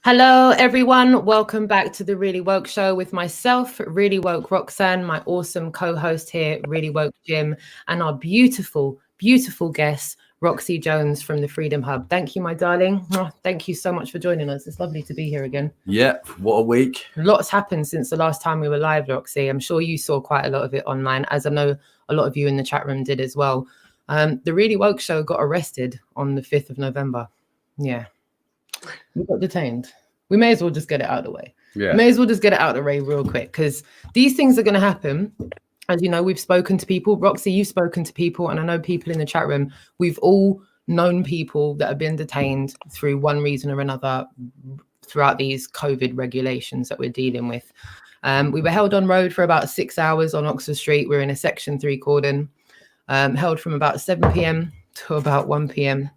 Hello, everyone. Welcome back to the Really Woke Show with myself, Really Woke Roxanne, my awesome co-host here, Really Woke Jim, and our beautiful, beautiful guest, Roxy Jones from the Freedom Hub. Thank you, my darling. Thank you so much for joining us. It's lovely to be here again. Yeah, what a week. Lots happened since the last time we were live, Roxy. I'm sure you saw quite a lot of it online, as I know a lot of you in the chat room did as well. The Really Woke Show got arrested on the 5th of November. Yeah. We got detained. We may as well just get it out of the way. Yeah. May as well just get it out of the way real quick, because these things are going to happen. As you know, we've spoken to people. Roxy, you've spoken to people, and I know people in the chat room. We've all known people that have been detained through one reason or another throughout these COVID regulations that we're dealing with. We were held on road for about 6 hours on Oxford Street. We're in a Section 3 cordon, held from about 7 p.m. to about 1 p.m.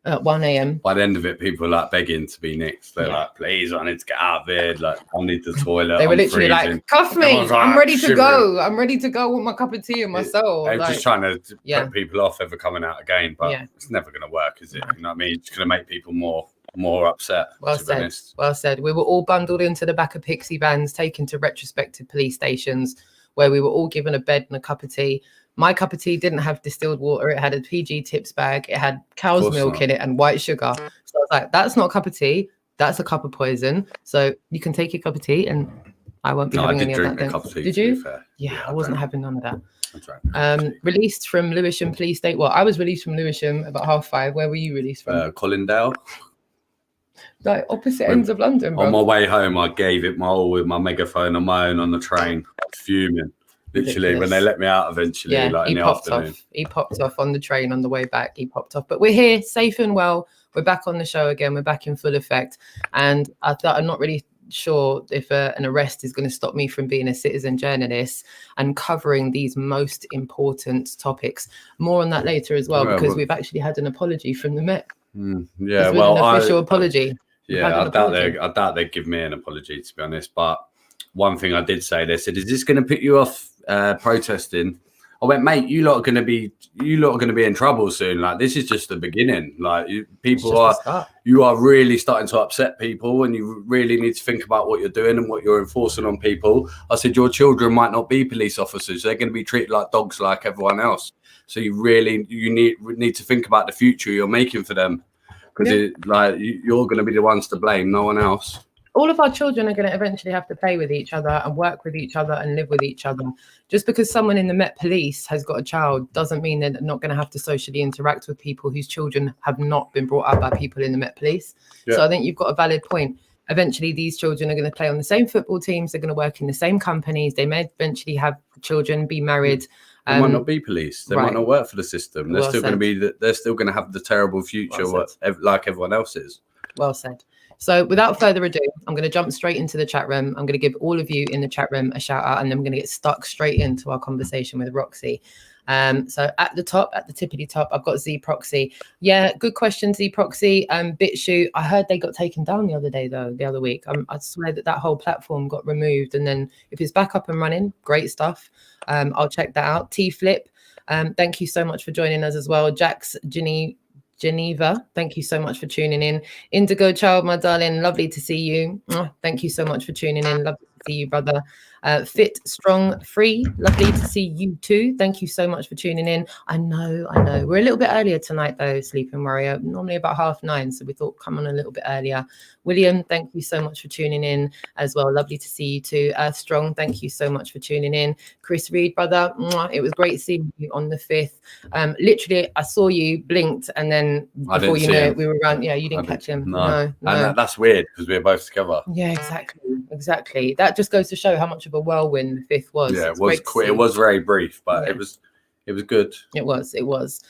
1 a.m. By the end of it, people were like begging to be nicked. They're like, please, I need to get out of here. Like, I need the toilet. They were literally freezing. like, cuff me. Like, I'm ready to shivering. go. I'm ready to go with my cup of tea and my soul. They're Like, just trying to put people off ever coming out again. But it's never going to work, is it? You know what I mean? It's going to make people more upset. Well said. Well said. We were all bundled into the back of Pixie vans, taken to retrospective police stations where we were all given a bed and a cup of tea. My cup of tea didn't have distilled water. It had a PG Tips bag. It had cow's milk in it and white sugar. So I was like, that's not a cup of tea. That's a cup of poison. So you can take your cup of tea and I won't be having any of that. Drink a cup of tea, did you? Yeah, I wasn't having none of that. That's right. Released from Lewisham Police Station. Well, I was released from Lewisham about 5:30. Where were you released from? Collindale. Like opposite ends of London, bro. On my way home, I gave it my all with my megaphone on my own on the train. I was fuming. Literally, when they let me out eventually, like in the afternoon. He popped off on the train on the way back. He popped off. But we're here, safe and well. We're back on the show again. We're back in full effect. And I thought I'm not really sure if an arrest is going to stop me from being a citizen journalist and covering these most important topics. More on that later as well, because we've actually had an apology from the Met. Yeah, well, an official apology. Yeah, I doubt they'd give me an apology, to be honest. But one thing I did say, they said, "Is this going to put you off protesting?" I went, "Mate, you lot are going to be in trouble soon. Like, this is just the beginning. Like, you are really starting to upset people, and you really need to think about what you're doing and what you're enforcing on people." I said, "Your children might not be police officers. They're going to be treated like dogs, like everyone else. So you need to think about the future you're making for them, because you're going to be the ones to blame, no one else." All of our children are going to eventually have to play with each other and work with each other and live with each other. Just because someone in the Met Police has got a child doesn't mean they're not going to have to socially interact with people whose children have not been brought up by people in the Met Police. Yeah. So I think you've got a valid point. Eventually, these children are going to play on the same football teams. They're going to work in the same companies. They may eventually have children, be married. They might not be police. They might not work for the system. They're still going to have the terrible future like everyone else is. Well said. So without further ado, I'm going to jump straight into the chat room. I'm going to give all of you in the chat room a shout out, and then we're going to get stuck straight into our conversation with Roxy. So at the tippity top, I've got Z Proxy. Yeah, good question, Z Proxy. BitChute, I heard they got taken down the other week. I swear that whole platform got removed, and then if it's back up and running, great stuff. I'll check that out. T-Flip, thank you so much for joining us as well. Jax Geneva, thank you so much for tuning in. Indigo Child, my darling, lovely to see you. Thank you so much for tuning in. Lovely to see you, brother. Fit, Strong, Free, lovely to see you too. Thank you so much for tuning in. I know. We're a little bit earlier tonight though, Sleeping Warrior. Normally about 9:30, so we thought come on a little bit earlier. William, thank you so much for tuning in as well. Lovely to see you too. Strong, thank you so much for tuning in. Chris Reed, brother, it was great seeing you on the 5th. Literally, I saw you, blinked, and then before you know it, we were around. Yeah, you didn't catch him. No. And that's weird because we were both together. Yeah, exactly. That just goes to show how much of a whirlwind the 5th was. Yeah, it was quick. It was very brief, but it was good. It was.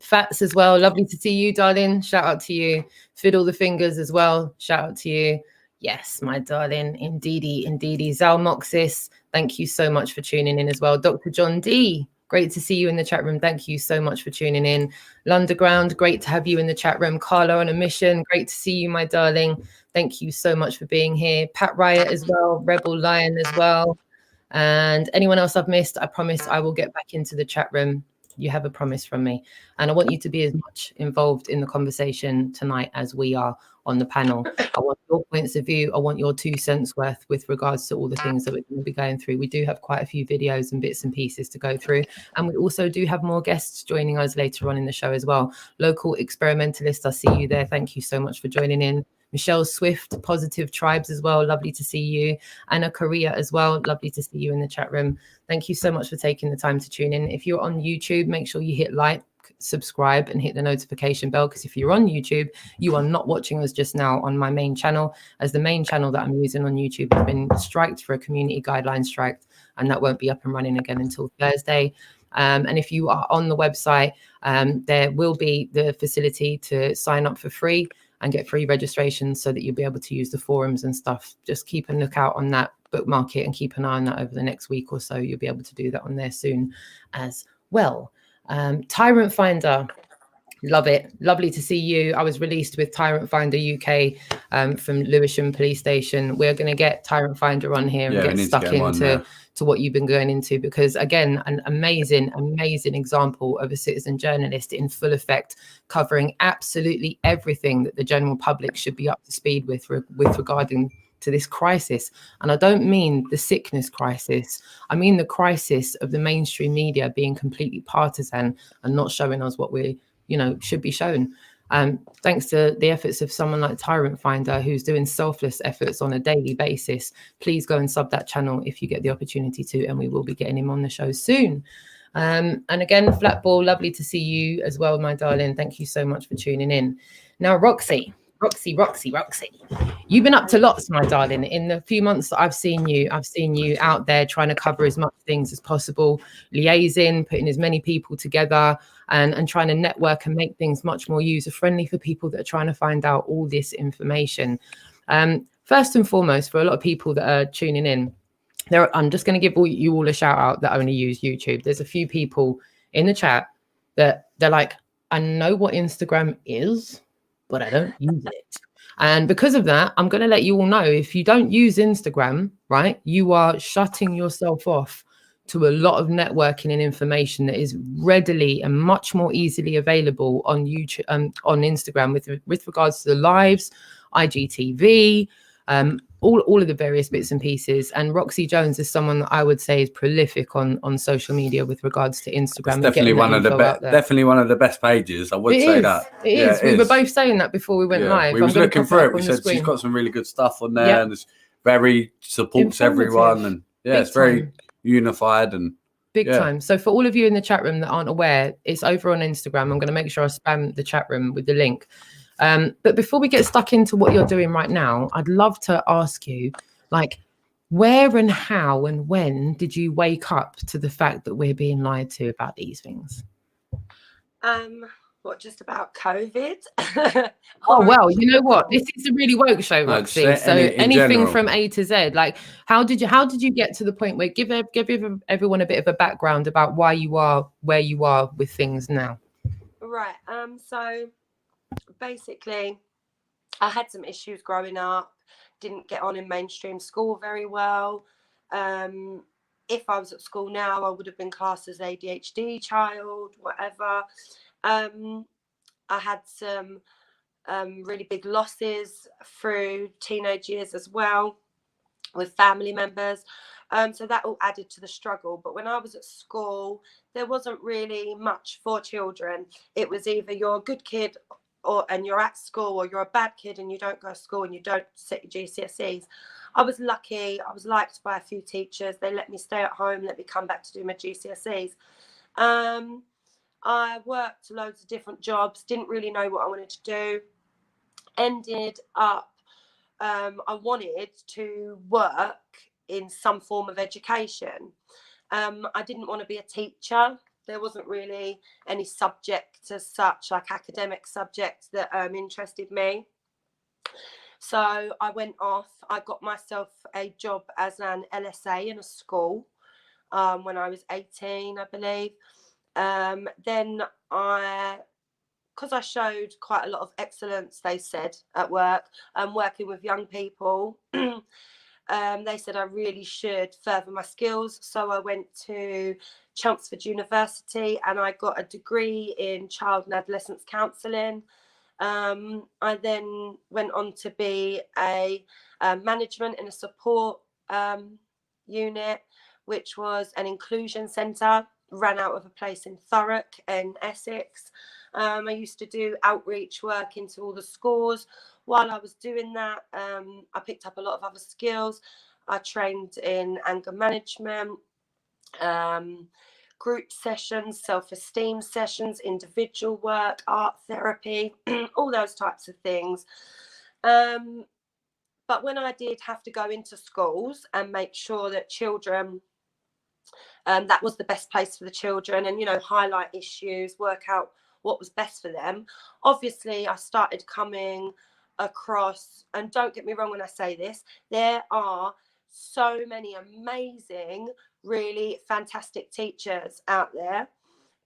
Fats as well. Lovely to see you, darling. Shout out to you. Fiddle the fingers as well. Shout out to you. Yes, my darling. Indeedy. Zalmoxis, thank you so much for tuning in as well. Dr. John D, great to see you in the chat room. Thank you so much for tuning in. Lunderground, great to have you in the chat room. Carla on a mission, great to see you, my darling. Thank you so much for being here. Pat Riot as well. Rebel Lion as well. And anyone else I've missed, I promise I will get back into the chat room. You have a promise from me. And I want you to be as much involved in the conversation tonight as we are on the panel. I want your points of view. I want your 2 cents worth with regards to all the things that we're going to be going through. We do have quite a few videos and bits and pieces to go through. And we also do have more guests joining us later on in the show as well. Local experimentalist, I see you there. Thank you so much for joining in. Michelle Swift, Positive Tribes as well. Lovely to see you. Anna Korea as well. Lovely to see you in the chat room. Thank you so much for taking the time to tune in. If you're on YouTube, make sure you hit like, subscribe and hit the notification bell, because if you're on YouTube, you are not watching us just now on my main channel, as the main channel that I'm using on YouTube has been striked for a community guideline strike, and that won't be up and running again until Thursday. And if you are on the website, there will be the facility to sign up for free and get free registration so that you'll be able to use the forums and stuff. Just keep a lookout on that, bookmark it and keep an eye on that over the next week or so. You'll be able to do that on there soon as well. Tyrant Finder, love it. Lovely to see you. I was released with Tyrant Finder UK from Lewisham Police Station. We're going to get Tyrant Finder on here and get stuck into what you've been going into, because again, an amazing example of a citizen journalist in full effect, covering absolutely everything that the general public should be up to speed with regarding to this crisis. And I don't mean the sickness crisis. I mean the crisis of the mainstream media being completely partisan and not showing us what we, should be shown. Thanks to the efforts of someone like Tyrant Finder, who's doing selfless efforts on a daily basis. Please go and sub that channel if you get the opportunity to, and we will be getting him on the show soon. And again, Flatball, lovely to see you as well, my darling. Thank you so much for tuning in. Now, Roxy. You've been up to lots, my darling. In the few months that I've seen you out there trying to cover as much things as possible, liaising, putting as many people together, and trying to network and make things much more user-friendly for people that are trying to find out all this information. First and foremost, for a lot of people that are tuning in, I'm just going to give you all a shout out that only use YouTube. There's a few people in the chat that they're like, I know what Instagram is, but I don't use it. And because of that, I'm going to let you all know, if you don't use Instagram, right, you are shutting yourself off to a lot of networking and information that is readily and much more easily available on YouTube, on Instagram, with regards to the lives, IGTV, all of the various bits and pieces. And Roxy Jones is someone that I would say is prolific on social media with regards to Instagram. It's definitely one of the best pages. I would say that. It is. We were both saying that before we went live. We was looking through it. We said she's got some really good stuff on there, and it's very supports everyone, and it's very unified and big time. So for all of you in the chat room that aren't aware, it's over on Instagram. I'm going to make sure I spam the chat room with the link. But before we get stuck into what you're doing right now, I'd love to ask you, like, where and how and when did you wake up to the fact that we're being lied to about these things? What, just about COVID? Oh, well, you know what? This is a really woke show, Roxy. So anything from A to Z. Like, how did you get to the point where give everyone a bit of a background about why you are where you are with things now? Right. So basically, I had some issues growing up. Didn't get on in mainstream school very well. If I was at school now, I would have been classed as ADHD child, whatever. I had some really big losses through teenage years as well with family members. So that all added to the struggle. But when I was at school, there wasn't really much for children. It was either you're a good kid and you're at school, or you're a bad kid and you don't go to school and you don't sit your GCSEs. I was lucky. I was liked by a few teachers. They let me stay at home, let me come back to do my GCSEs. I worked loads of different jobs, didn't really know what I wanted to do. Ended up, I wanted to work in some form of education. I didn't want to be a teacher. There wasn't really any subject as such, like academic subjects, that interested me. So I went off. I got myself a job as an LSA in a school when I was 18, I believe. Then because I showed quite a lot of excellence, they said, at work, working with young people, they said I really should further my skills. So I went to Chelmsford University and I got a degree in child and adolescence counselling. I then went on to be a management in a support unit, which was an inclusion centre, ran out of a place in Thurrock in Essex. I used to do outreach work into all the schools. While I was doing that, I picked up a lot of other skills. I trained in anger management, group sessions, self-esteem sessions, individual work, art therapy, all those types of things. But when I did have to go into schools and make sure that children, that was the best place for the children, and, you know, highlight issues, work out what was best for them, obviously I started coming across, and don't get me wrong when I say this, there are so many amazing, really fantastic teachers out there,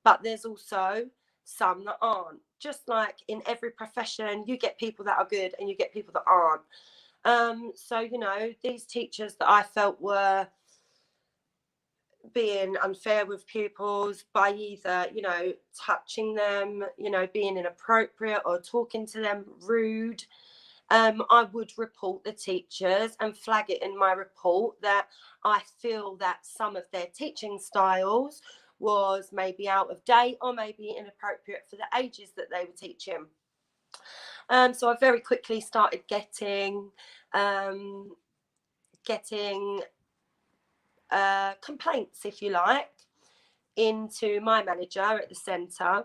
but there's also some that aren't. Just like in every profession, you get people that are good and you get people that aren't. So, you know, these teachers that I felt were being unfair with pupils by either, you know, touching them, you know, being inappropriate or talking to them rude, I would report the teachers and flag it in my report that I feel that some of their teaching styles was maybe out of date or maybe inappropriate for the ages that they were teaching. So I very quickly started getting complaints, if you like, into my manager at the centre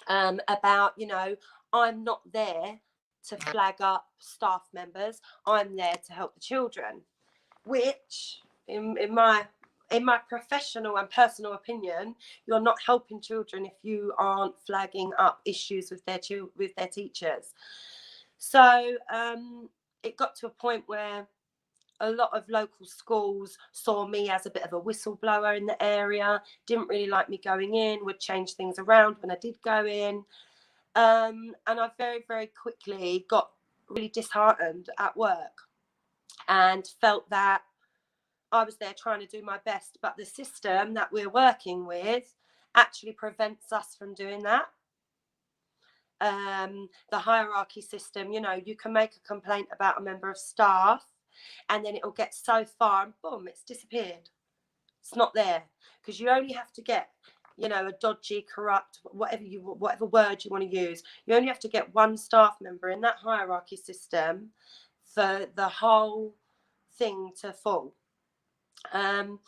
about, you know, I'm not there to flag up staff members, I'm there to help the children, which in my professional and personal opinion, you're not helping children if you aren't flagging up issues with their teachers. So it got to a point where a lot of local schools saw me as a bit of a whistleblower in the area, didn't really like me going in, would change things around when I did go in. And I very, very quickly got really disheartened at work and felt that I was there trying to do my best, but the system that we're working with actually prevents us from doing that. The hierarchy system, you know, you can make a complaint about a member of staff and then it'll get so far and boom, it's disappeared. It's not there because you only have to get, you know, a dodgy, corrupt, whatever word you want to use. You only have to get one staff member in that hierarchy system for the whole thing to fall. And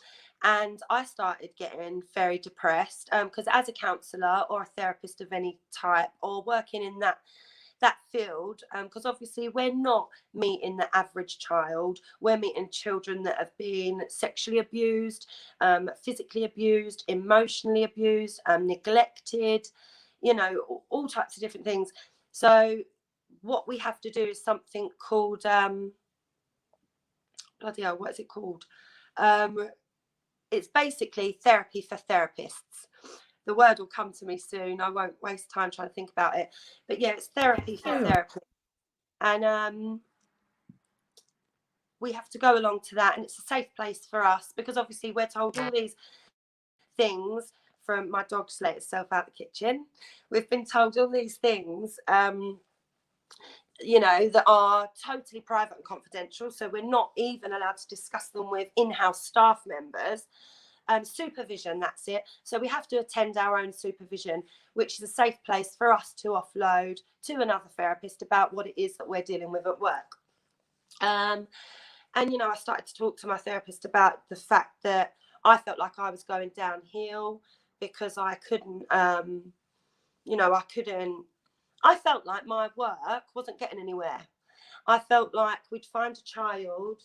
I started getting very depressed because as a counsellor or a therapist of any type or working in that field, because obviously we're not meeting the average child, we're meeting children that have been sexually abused, physically abused, emotionally abused, neglected, you know, all types of different things. So what we have to do is something called bloody hell, what is it called? It's basically therapy for therapists. The word will come to me soon. I won't waste time trying to think about it. But yeah, it's therapy for therapists. And we have to go along to that. And it's a safe place for us because obviously we're told all these things from my dog's let itself out the kitchen. We've been told all these things, you know, that are totally private and confidential. So we're not even allowed to discuss them with in-house staff members. Supervision, that's it. So we have to attend our own supervision, which is a safe place for us to offload to another therapist about what it is that we're dealing with at work. And, you know, I started to talk to my therapist about the fact that I felt like I was going downhill because I couldn't, you know, I felt like my work wasn't getting anywhere. I felt like we'd find a child.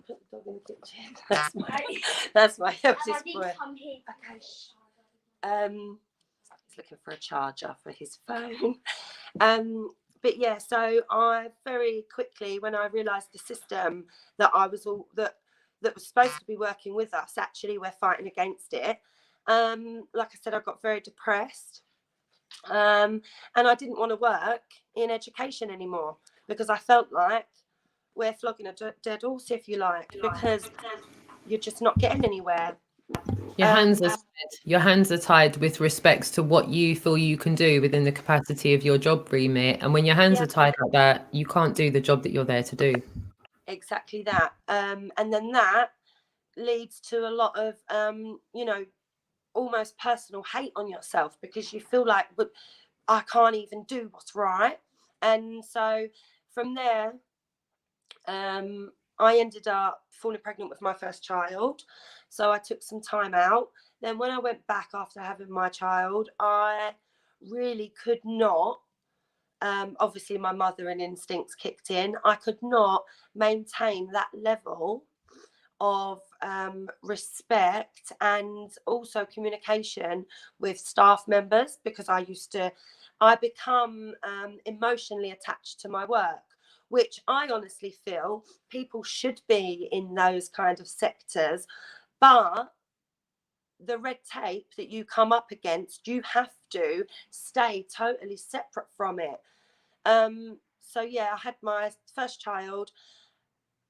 Put the dog in the kitchen. That's my eldest boy. Okay. He's looking for a charger for his phone. But yeah, so I very quickly, when I realised the system that I was all that was supposed to be working with us, actually we're fighting against it. Like I said, I got very depressed. And I didn't want to work in education anymore because I felt like we're flogging a dead horse, if you like, because you're just not getting anywhere. Your hands are tied. Your hands are tied with respects to what you feel you can do within the capacity of your job remit. And when your hands are tied like that, you can't do the job that you're there to do. Exactly that. And then that leads to a lot of, you know, almost personal hate on yourself, because you feel like, but I can't even do what's right. And so from there, I ended up falling pregnant with my first child. So I took some time out. Then when I went back after having my child, I really could not, obviously my mothering instincts kicked in. I could not maintain that level of respect and also communication with staff members, because I become emotionally attached to my work, which I honestly feel people should be in those kind of sectors. But the red tape that you come up against, you have to stay totally separate from it. So yeah, I had my first child,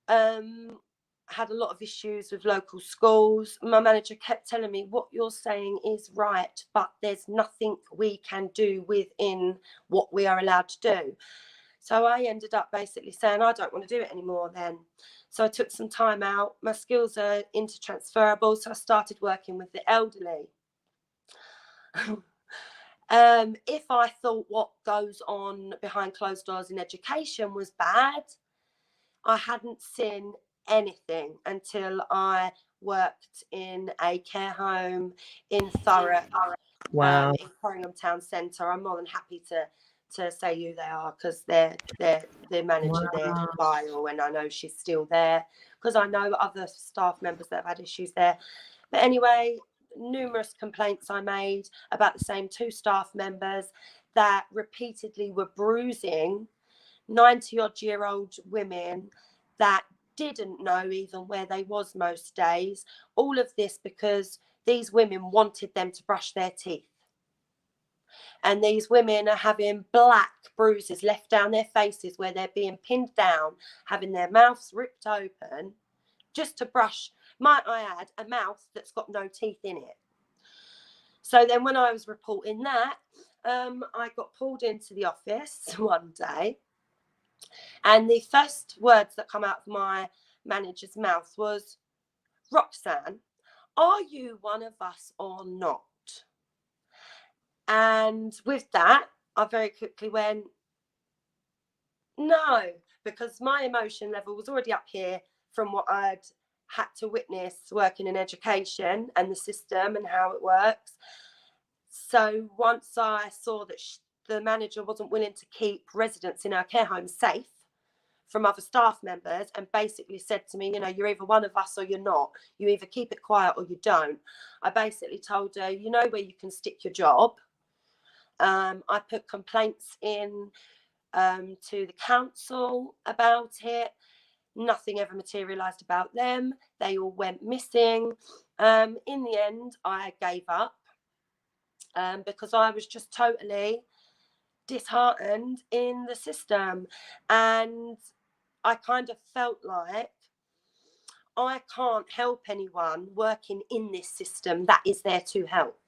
had a lot of issues with local schools. My manager kept telling me, what you're saying is right, but there's nothing we can do within what we are allowed to do. So I ended up basically saying, I don't want to do it anymore then. So I took some time out. My skills are intertransferable, so I started working with the elderly. If I thought what goes on behind closed doors in education was bad, I hadn't seen anything until I worked in a care home in Thurrock, Wow. in Corringham Town Centre. I'm more than happy to say who they are, because they're the manager there for a while, and I know she's still there, because I know other staff members that have had issues there. But anyway, numerous complaints I made about the same two staff members that repeatedly were bruising 90-odd-year-old women that didn't know even where they was most days. All of this because these women wanted them to brush their teeth. And these women are having black bruises left down their faces where they're being pinned down, having their mouths ripped open just to brush, might I add, a mouth that's got no teeth in it. So then when I was reporting that, I got pulled into the office one day, and the first words that come out of my manager's mouth was, "Roxanne, are you one of us or not?" And with that, I very quickly went, no, because my emotion level was already up here from what I'd had to witness working in education and the system and how it works. So once I saw that the manager wasn't willing to keep residents in our care home safe from other staff members, and basically said to me, you know, you're either one of us or you're not. You either keep it quiet or you don't. I basically told her, you know where you can stick your job. I put complaints in to the council about it. Nothing ever materialised about them. They all went missing. In the end, I gave up because I was just totally disheartened in the system. And I kind of felt like I can't help anyone working in this system that is there to help.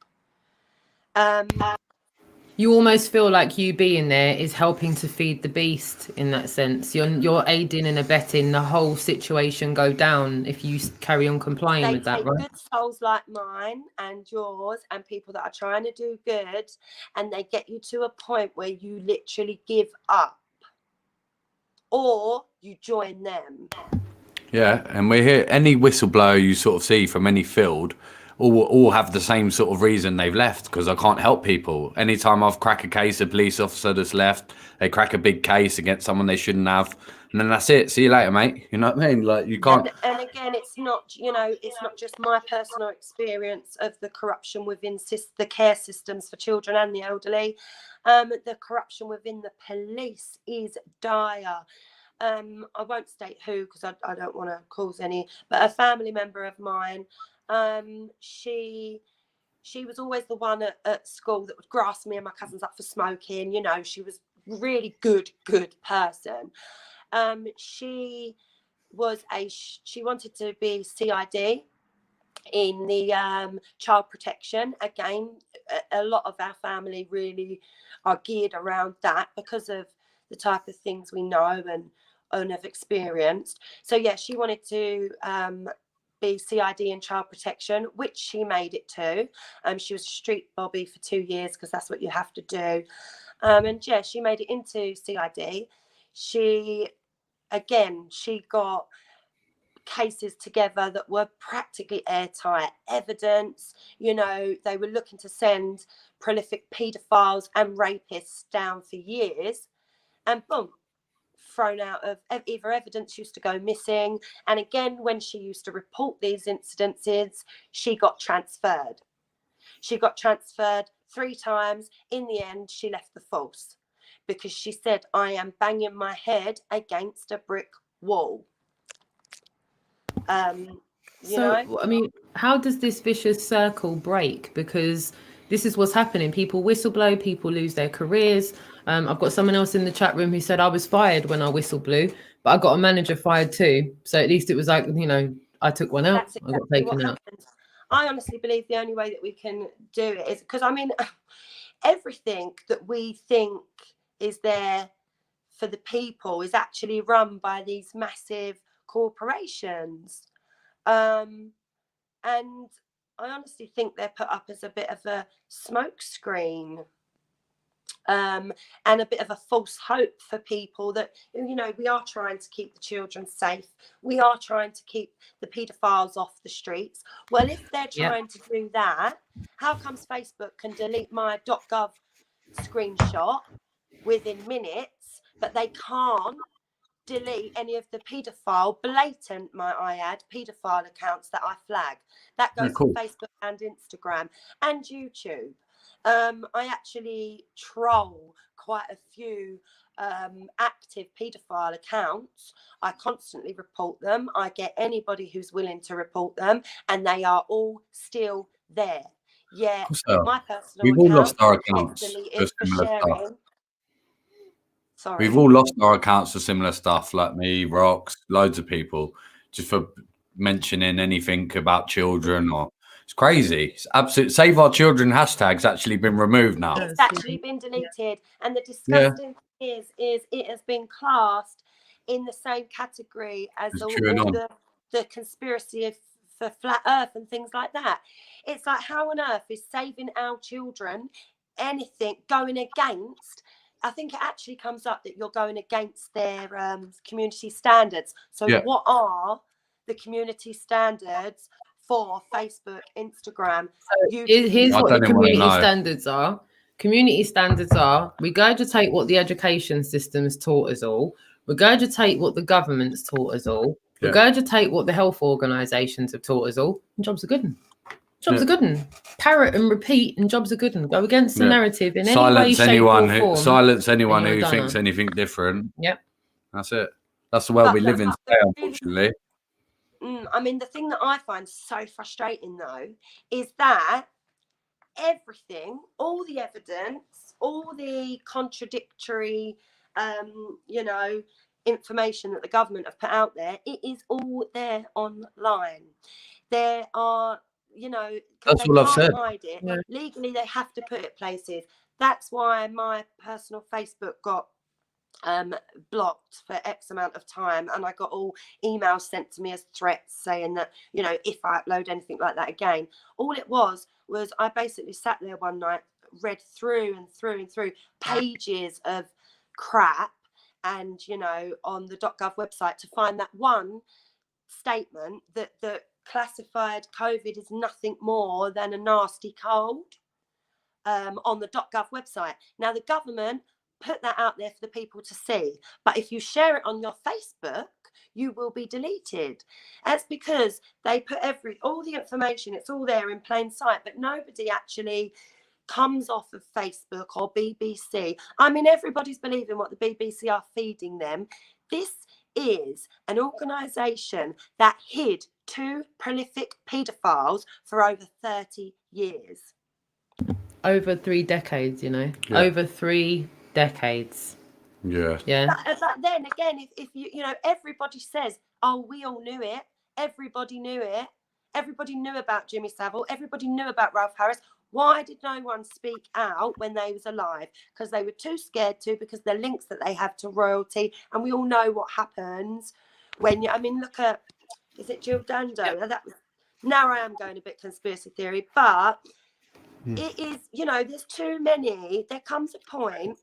You almost feel like you being there is helping to feed the beast in that sense. You're aiding and abetting the whole situation go down if you carry on complying with that, right? They take good souls like mine and yours and people that are trying to do good, and they get you to a point where you literally give up or you join them. Yeah, and we hear any whistleblower you sort of see from any field all have the same sort of reason they've left, because I can't help people. Anytime I've cracked a case, a police officer that's left, they crack a big case against someone they shouldn't have, and then that's it. See you later, mate. You know what I mean? Like, you can't. And again, it's not, you know, it's not just my personal experience of the corruption within the care systems for children and the elderly. The corruption within the police is dire. I won't state who, because I don't want to cause any, but a family member of mine, she was always the one at school that would grass me and my cousins up for smoking. You know, she was really good person. She wanted to be CID, in the child protection. Again, a lot of our family really are geared around that because of the type of things we know and have experienced. So yeah, she wanted to be CID in child protection, which she made it to. She was a street bobby for 2 years because that's what you have to do. And yeah, she made it into CID. She got cases together that were practically airtight evidence. You know, they were looking to send prolific paedophiles and rapists down for years, and boom, thrown out of either evidence used to go missing. And again, when she used to report these incidences, she got transferred. She got transferred 3 times. In the end, she left the force because she said, I am banging my head against a brick wall. I mean, how does this vicious circle break? Because this is what's happening. People whistleblow, people lose their careers. I've got someone else in the chat room who said I was fired when I whistleblew, but I got a manager fired too. So at least it was like, you know, I took one out. That's exactly what happened. I honestly believe the only way that we can do it is because, I mean, everything that we think is there for the people is actually run by these massive corporations. And I honestly think they're put up as a bit of a smokescreen, and a bit of a false hope for people that, you know, we are trying to keep the children safe. We are trying to keep the paedophiles off the streets. Well, if they're trying to do that, how comes Facebook can delete my .gov screenshot within minutes, but they can't delete any of the blatant, might I add, paedophile accounts that I flag? That goes for Facebook and Instagram and YouTube. I actually troll quite a few active paedophile accounts. I constantly report them. I get anybody who's willing to report them, and they are all still there. Yeah, my personal We've all lost our accounts deleted for sharing. Stuff. Sorry. We've all lost our accounts for similar stuff, like me, Rox, loads of people, just for mentioning anything about children. Or it's crazy. It's absolute. Save Our Children hashtag's actually been removed now. It's actually been deleted, and the disgusting thing is it has been classed in the same category as all the conspiracy for flat Earth and things like that. It's like, how on earth is saving our children anything going against? I think it actually comes up that you're going against their community standards. So what are the community standards for Facebook, Instagram, YouTube? Here's what the community standards are. Community standards are: regurgitate what the education system has taught us all, regurgitate what the government's taught us all, regurgitate what the health organisations have taught us all, and jobs are good ones. Jobs are good one. Parrot and repeat, and jobs are good one. Go against the narrative in any way, shape, or form. Silence anyone who thinks anything different. Yep. That's it. That's the world we live in today, unfortunately. I mean, the thing that I find so frustrating, though, is that everything, all the evidence, all the contradictory, information that the government have put out there, it is all there online. There are... that's what I've said. Hide it. Yeah. Legally, they have to put it places. That's why my personal Facebook got blocked for X amount of time, and I got all emails sent to me as threats saying that, if I upload anything like that again. All it was I basically sat there one night, read through and through pages of crap, and on the .gov website to find that one statement that classified COVID is nothing more than a nasty cold, on the .gov website. Now, the government put that out there for the people to see, but if you share it on your Facebook, you will be deleted. That's because they put all the information, it's all there in plain sight, but nobody actually comes off of Facebook or BBC. I mean, everybody's believing what the BBC are feeding them. This is an organisation that hid 2 prolific paedophiles for over 30 years. Over 3 decades, over 3 decades. Yeah. But then again, if you everybody says, oh, we all knew it, everybody knew it, Everybody knew about Jimmy Savile. Everybody knew about Ralph Harris. Why did no one speak out when they was alive? Because they were too scared to, because the links that they have to royalty. And we all know what happens when you, I mean, look at, is it Jill Dando? Yep. That was, now I am going a bit conspiracy theory, but it is, you know, there's too many. There comes a point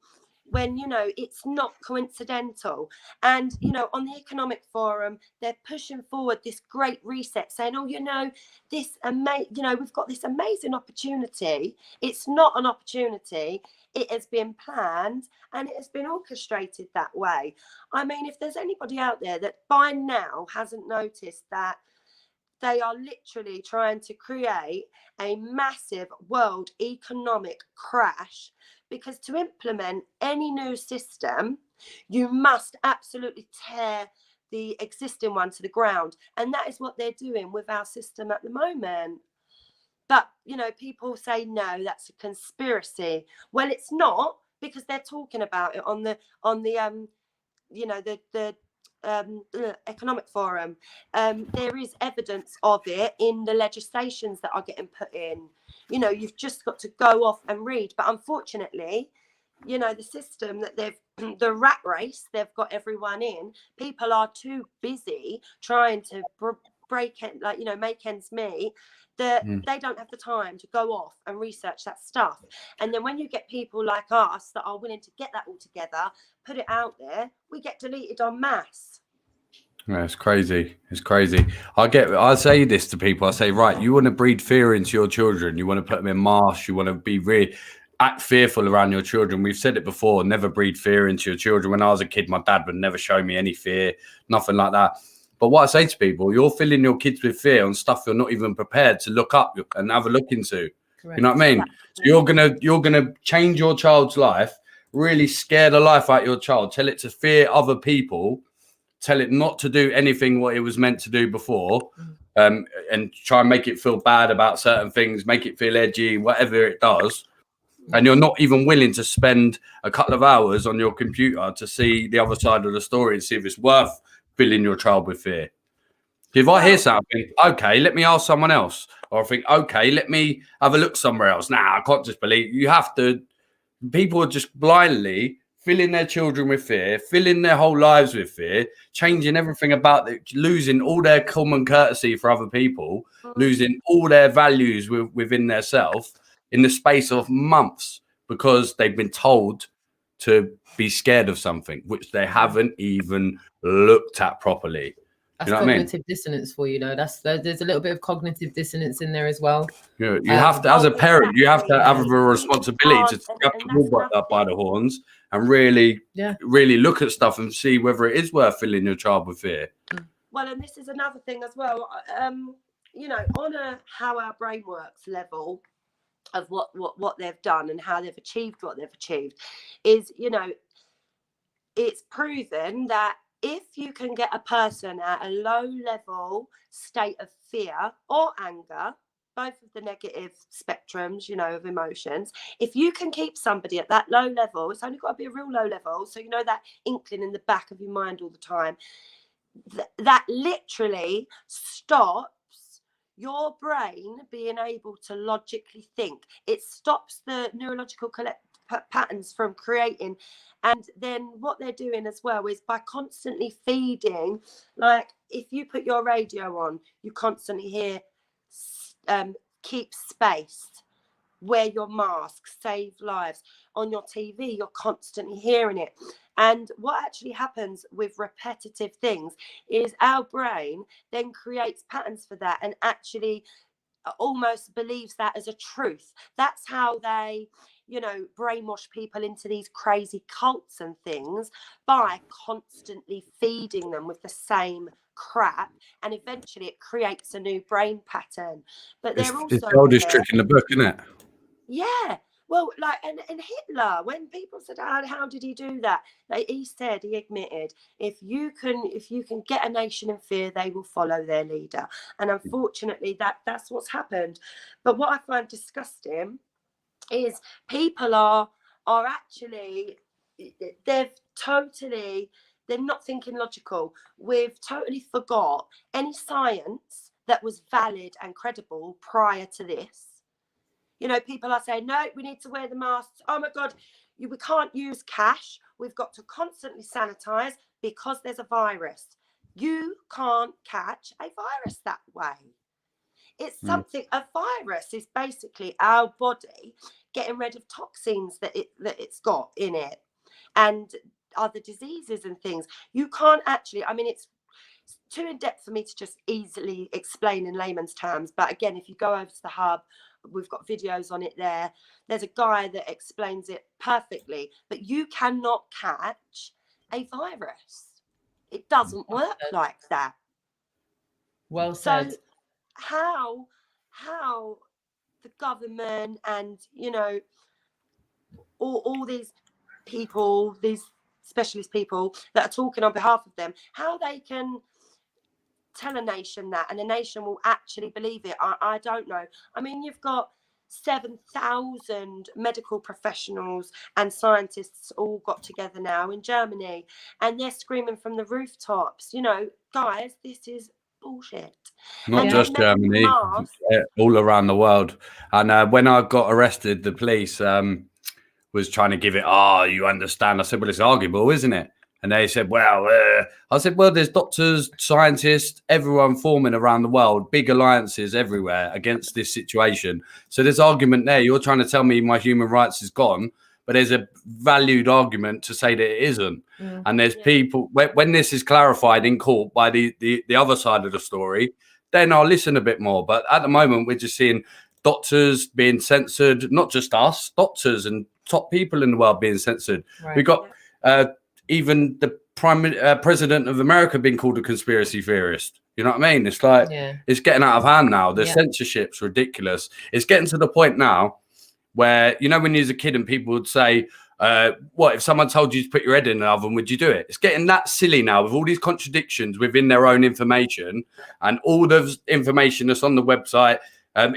when, you know, it's not coincidental. And, you know, on the Economic Forum, they're pushing forward this great reset, saying, oh, you know, this you know, we've got this amazing opportunity. It's not an opportunity. It has been planned and it has been orchestrated that way. I mean, if there's anybody out there that by now hasn't noticed that they are literally trying to create a massive world economic crash, because to implement any new system, you must absolutely tear the existing one to the ground. And that is what they're doing with our system at the moment. But, you know, people say, no, that's a conspiracy. Well, it's not, because they're talking about it on the you know, the Economic Forum. There is evidence of it in the legislations that are getting put in. You know, you've just got to go off and read. But unfortunately, you know, the system that the rat race they've got everyone in, people are too busy trying to break it, like, you know, make ends meet, that they don't have the time to go off and research that stuff. And then when you get people like us that are willing to get that all together, put it out there, we get deleted en masse. Yeah, it's crazy. It's crazy. I say this to people. I say, right, you want to breed fear into your children. You want to put them in masks. You want to be really act fearful around your children. We've said it before, never breed fear into your children. When I was a kid, my dad would never show me any fear, nothing like that. But what I say to people, you're filling your kids with fear on stuff you're not even prepared to look up and have a look into. Correct. You know what I mean? So you're gonna change your child's life, really scare the life out of your child, tell it to fear other people, tell it not to do anything what it was meant to do before, and try and make it feel bad about certain things, make it feel edgy, whatever it does. And you're not even willing to spend a couple of hours on your computer to see the other side of the story and see if it's worth filling your child with fear. If I hear something, okay, let me ask someone else. Or I think, okay, let me have a look somewhere else. Nah, I can't just believe. You have to. People are just blindly filling their children with fear, filling their whole lives with fear, changing everything about it, losing all their common courtesy for other people, losing all their values within their self in the space of months, because they've been told to be scared of something which they haven't even looked at properly. That's cognitive dissonance for you, know. There's a little bit of cognitive dissonance in there as well. You have to, as a parent, you have to have a responsibility to grab the ball by the horns and really look at stuff and see whether it is worth filling your child with fear. Well, and this is another thing as well. You know, on a how our brain works level of what they've done and how they've achieved what they've achieved is, you know, it's proven that if you can get a person at a low level state of fear or anger, both of the negative spectrums, you know, of emotions, if you can keep somebody at that low level, it's only got to be a real low level, so you know that inkling in the back of your mind all the time, that literally stops your brain being able to logically think. It stops the neurological patterns from creating. And then what they're doing as well is by constantly feeding, like if you put your radio on, you constantly hear keep space, wear your mask, save lives. On your TV, you're constantly hearing it. And what actually happens with repetitive things is our brain then creates patterns for that and actually almost believes that as a truth. That's how they, you know, brainwash people into these crazy cults and things, by constantly feeding them with the same crap, and eventually it creates a new brain pattern. But they're also the oldest trick in the book, isn't it? Yeah. Well, like, and Hitler, when people said, how did he do that? He admitted, if you can get a nation in fear, they will follow their leader. And unfortunately, that's what's happened. But what I find disgusting is people are actually, they're not thinking logical. We've totally forgot any science that was valid and credible prior to this. You know, people are saying, no, we need to wear the masks. Oh my God, we can't use cash. We've got to constantly sanitize because there's a virus. You can't catch a virus that way. It's something, a virus is basically our body getting rid of toxins that it's got in it and other diseases and things. You can't actually, I mean, it's too in depth for me to just easily explain in layman's terms. But again, if you go over to the hub, we've got videos on it there. There's a guy that explains it perfectly, but you cannot catch a virus. It doesn't work like that. Well said. So how the government and, you know, all these people, these specialist people that are talking on behalf of them, how they can tell a nation that and a nation will actually believe it, I don't know. I mean, you've got 7,000 medical professionals and scientists all got together now in Germany, and they're screaming from the rooftops, you know, guys, this is bullshit. Not just Germany, all around the world. And when I got arrested, the police was trying to give it, you understand. I said, well, it's arguable, isn't it? And they said, well, I said, well, there's doctors, scientists, everyone forming around the world, big alliances everywhere against this situation. So there's argument there. You're trying to tell me my human rights is gone, but there's a valued argument to say that it isn't. And there's people, when this is clarified in court by the other side of the story, then I'll listen a bit more. But at the moment, we're just seeing doctors being censored, not just us, doctors and top people in the world being censored. Right. We've got even the president of America being called a conspiracy theorist. You know what I mean? It's like, it's getting out of hand now. The censorship's ridiculous. It's getting to the point now where, you know, when you was a kid and people would say, what, if someone told you to put your head in an oven, would you do it? It's getting that silly now with all these contradictions within their own information and all the information that's on the website.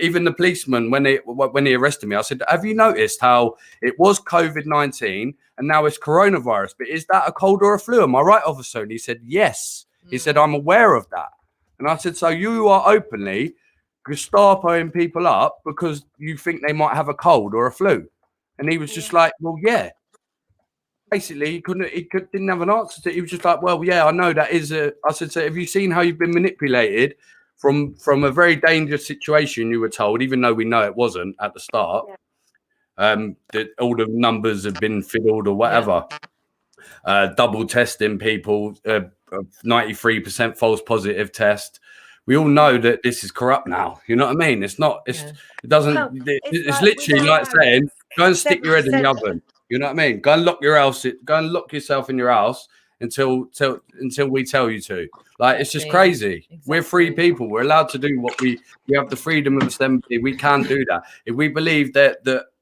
Even the policeman, when he arrested me, I said, have you noticed how it was COVID-19 and now it's coronavirus? But is that a cold or a flu? Am I right, officer? And he said, yes. He said, I'm aware of that. And I said, so you are openly Gestapoing people up because you think they might have a cold or a flu? And he was just like, well, yeah. Basically, he didn't have an answer to it. He was just like, well, yeah, I know that is a. I said, so have you seen how you've been manipulated from a very dangerous situation? You were told, even though we know it wasn't at the start, that all the numbers have been fiddled or whatever. Double testing people, 93% false positive test. We all know that this is corrupt now. You know what I mean? It's not. It doesn't. Well, it's like, literally like saying, go and stick your head in the oven. You know what I mean? Go and lock your house. Go and lock yourself in your house until we tell you to. Like, it's just crazy. Exactly. We're free people. We're allowed to do what we have the freedom of assembly. We can do that. If we believe that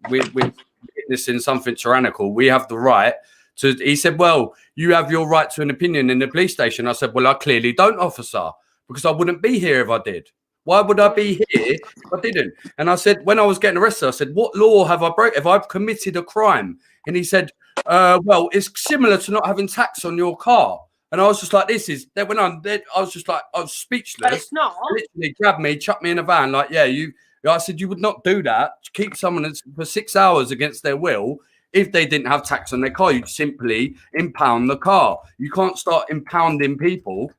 we're witnessing something tyrannical, we have the right to. He said, well, you have your right to an opinion in the police station. I said, well, I clearly don't, officer, because I wouldn't be here if I did. Why would I be here if I didn't? And I said, when I was getting arrested, I said, what law have I broken? Have I committed a crime? And he said, well, it's similar to not having tax on your car. And I was just like, I was just like, I was speechless. But it's not. Literally grabbed me, chucked me in a van. Like, I said, you would not do that. Keep someone for 6 hours against their will. If they didn't have tax on their car, you'd simply impound the car. You can't start impounding people.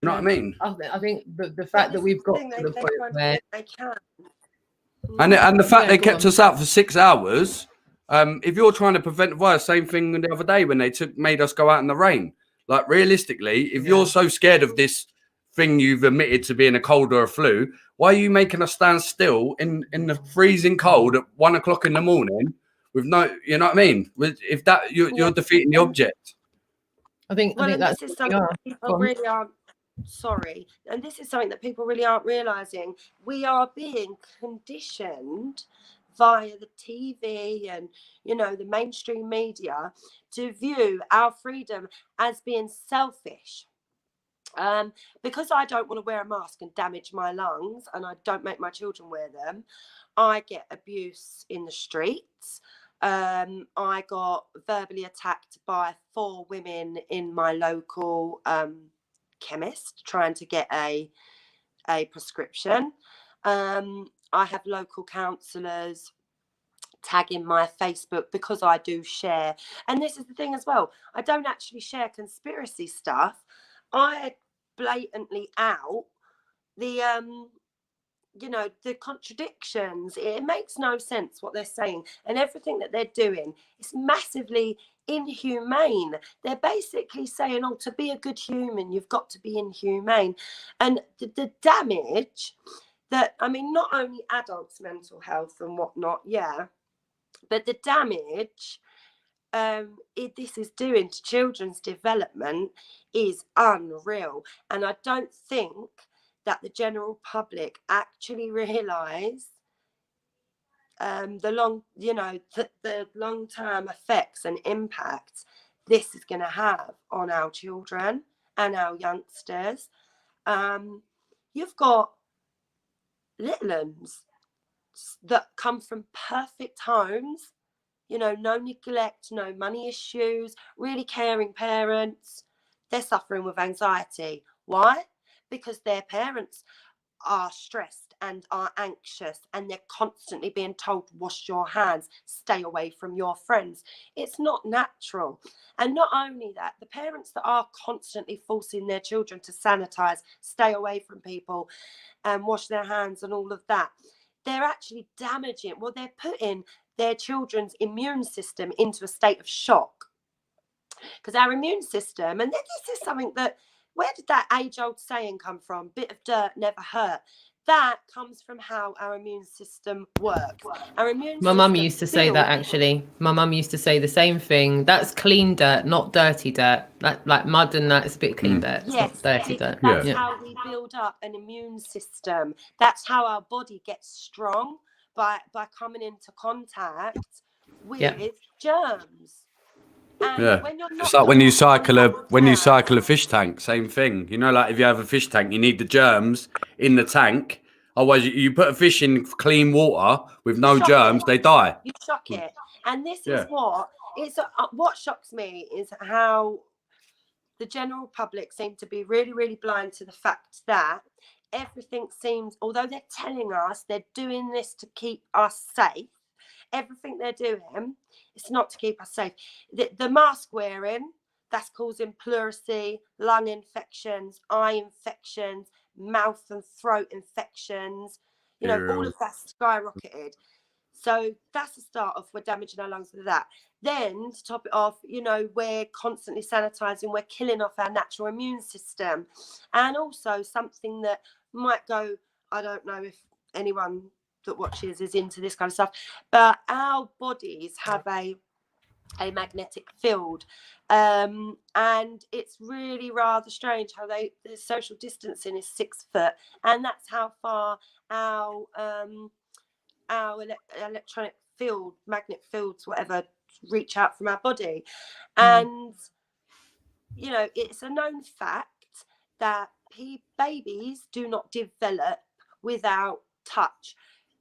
You know what I mean? I think the fact that we've got to the point where they can. And the fact they kept us out for 6 hours. If you're trying to prevent the virus, same thing the other day when they made us go out in the rain. Like, realistically, if you're so scared of this thing you've admitted to being a cold or a flu, why are you making us stand still in the freezing cold at 1 o'clock in the morning with no, you know what I mean? If that you're defeating the object. I think that's this is something people really aren't. Sorry, and this is something that people really aren't realizing. We are being conditioned via the TV and, you know, the mainstream media to view our freedom as being selfish. Because I don't want to wear a mask and damage my lungs, and I don't make my children wear them, I get abuse in the streets. I got verbally attacked by 4 women in my local chemist trying to get a a prescription. I have local counsellors tagging my Facebook because I do share. And this is the thing as well. I don't actually share conspiracy stuff. I blatantly out the the contradictions. It makes no sense what they're saying, and everything that they're doing is massively inhumane. They're basically saying, oh, to be a good human, you've got to be inhumane. And the damage that, I mean, not only adults' mental health and whatnot, yeah, but the damage this is doing to children's development is unreal. And I don't think that the general public actually realise the long-term effects and impacts this is going to have on our children and our youngsters. You've got little ones that come from perfect homes, no neglect, no money issues, really caring parents. They're suffering with anxiety. Why? Because their parents are stressed and are anxious, and they're constantly being told, wash your hands, stay away from your friends. It's not natural. And not only that, the parents that are constantly forcing their children to sanitize, stay away from people and wash their hands and all of that, they're actually damaging, they're putting their children's immune system into a state of shock. Because our immune system, and this is something that, where did that age-old saying come from? Bit of dirt never hurt. That comes from how our immune system works. My mum used to say that, actually. My mum used to say the same thing. That's clean dirt, not dirty dirt. Like mud and that is a bit clean dirt. It's not dirty dirt. That's how we build up an immune system. That's how our body gets strong, by coming into contact with germs. And when you're not, it's like when you cycle a fish tank, same thing. Like if you have a fish tank, you need the germs in the tank. Otherwise, you put a fish in clean water with no germs, they die. You shock it. And this is what shocks me is how the general public seem to be really, really blind to the fact that everything seems, although they're telling us they're doing this to keep us safe, everything they're doing, it's not to keep us safe. The mask wearing, that's causing pleurisy, lung infections, eye infections, mouth and throat infections. All of that skyrocketed. So that's the start off. We're damaging our lungs with that. Then to top it off, we're constantly sanitizing. We're killing off our natural immune system. And also something that might go, I don't know if anyone that watches is into this kind of stuff, but our bodies have a magnetic field, and it's really rather strange how the social distancing is 6 foot, and that's how far our electronic field, magnet fields, whatever, reach out from our body. And it's a known fact that babies do not develop without touch.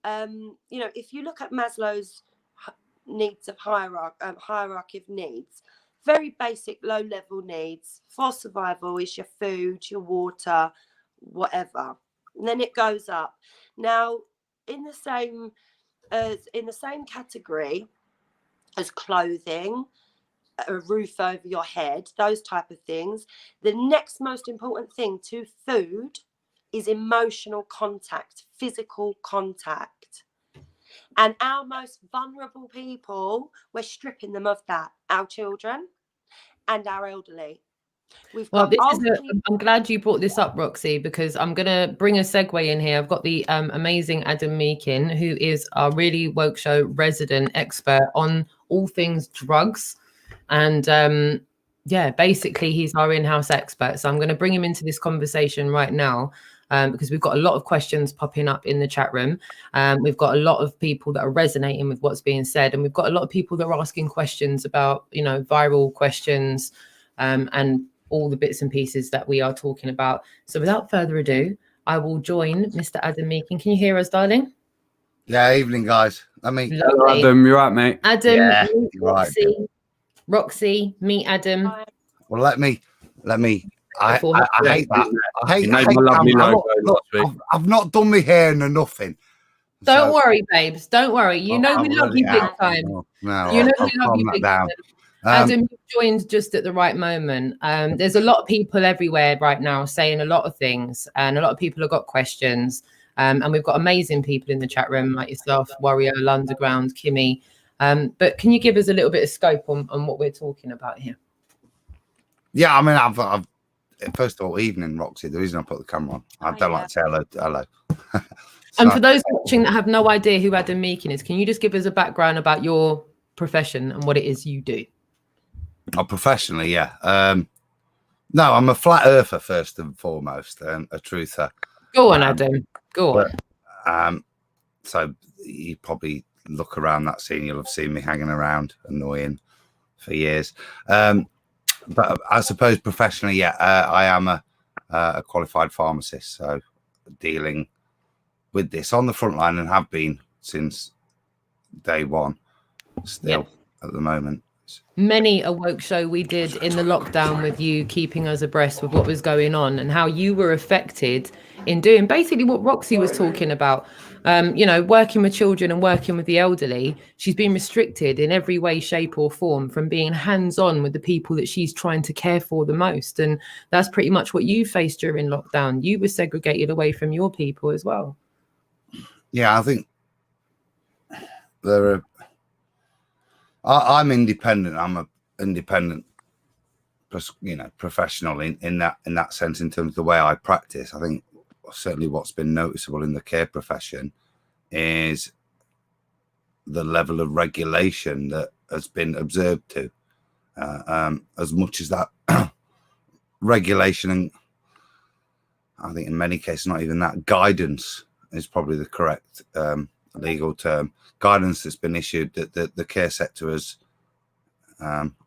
If you look at Maslow's needs of hierarchy of needs, very basic low-level needs for survival is your food, your water, whatever, and then it goes up. Now, in the same category as clothing, a roof over your head, those type of things, the next most important thing to food is emotional contact, physical contact. And our most vulnerable people, we're stripping them of that, our children and our elderly. I'm glad you brought this up, Roxy, because I'm going to bring a segue in here. I've got the amazing Adam Meakin, who is our Really Woke Show resident expert on all things drugs. And basically he's our in-house expert. So I'm going to bring him into this conversation right now. Because we've got a lot of questions popping up in the chat room. We've got a lot of people that are resonating with what's being said. And we've got a lot of people that are asking questions about, viral questions and all the bits and pieces that we are talking about. So without further ado, I will join Mr. Adam Meakin. Can you hear us, darling? Yeah, evening, guys. Hello, Adam. You're right, mate. Adam, yeah, Roxy, meet Adam. Well, let me I hate that. I hate my lovely logo last week. I've not done my hair and nothing. Don't worry, babes. Don't worry. You know we love you big time. No, You know I'll we love you big time. Adam, you joined just at the right moment. There's a lot of people everywhere right now saying a lot of things, and a lot of people have got questions. And we've got amazing people in the chat room like yourself, Warrior, Underground, Kimmy. But can you give us a little bit of scope on what we're talking about here? Yeah, I mean, I've first of all, evening, Roxy. The reason I put the camera on, I don't like to say hello. And for those watching that have no idea who Adam Meakin is, can you just give us a background about your profession and what it is you do? Oh, professionally, yeah. No, I'm a flat earther first and foremost, and a truther. Go on, Adam. Go on. So you probably look around that scene, you'll have seen me hanging around, annoying for years. But I suppose professionally, yeah, I am a qualified pharmacist, so dealing with this on the front line and have been since day one, still at the moment. Many a woke show we did in the lockdown with you, keeping us abreast with what was going on and how you were affected in doing basically what Roxy was talking about. You know, working with children and working with the elderly. She's been restricted in every way, shape or form from being hands-on with the people that she's trying to care for the most. And that's pretty much what you faced during lockdown. You were segregated away from your people as well. Yeah, I think I'm independent. I'm an independent, professional in that sense, in terms of the way I practice. I think certainly what's been noticeable in the care profession is the level of regulation that has been observed to, as much as that regulation, and I think in many cases not even that, guidance is probably the correct legal term, guidance that's been issued that the care sector has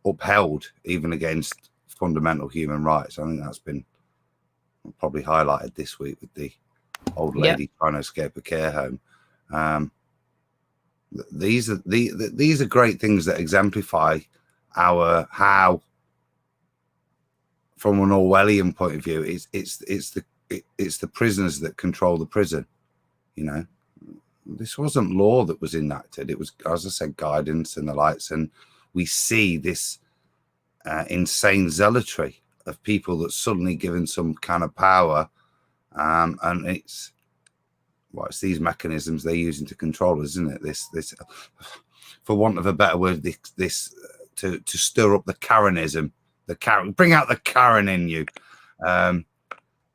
upheld even against fundamental human rights. I think that's been probably highlighted this week with the old lady trying to escape a care home. These are great things that exemplify how from an Orwellian point of view, it's the prisoners that control the prison. This wasn't law that was enacted. It was, as I said, guidance and the likes. And we see this insane zealotry of people that's suddenly given some kind of power. And it's these mechanisms they're using to control us, isn't it? This, for want of a better word, this to stir up the Karenism, bring out the Karen in you,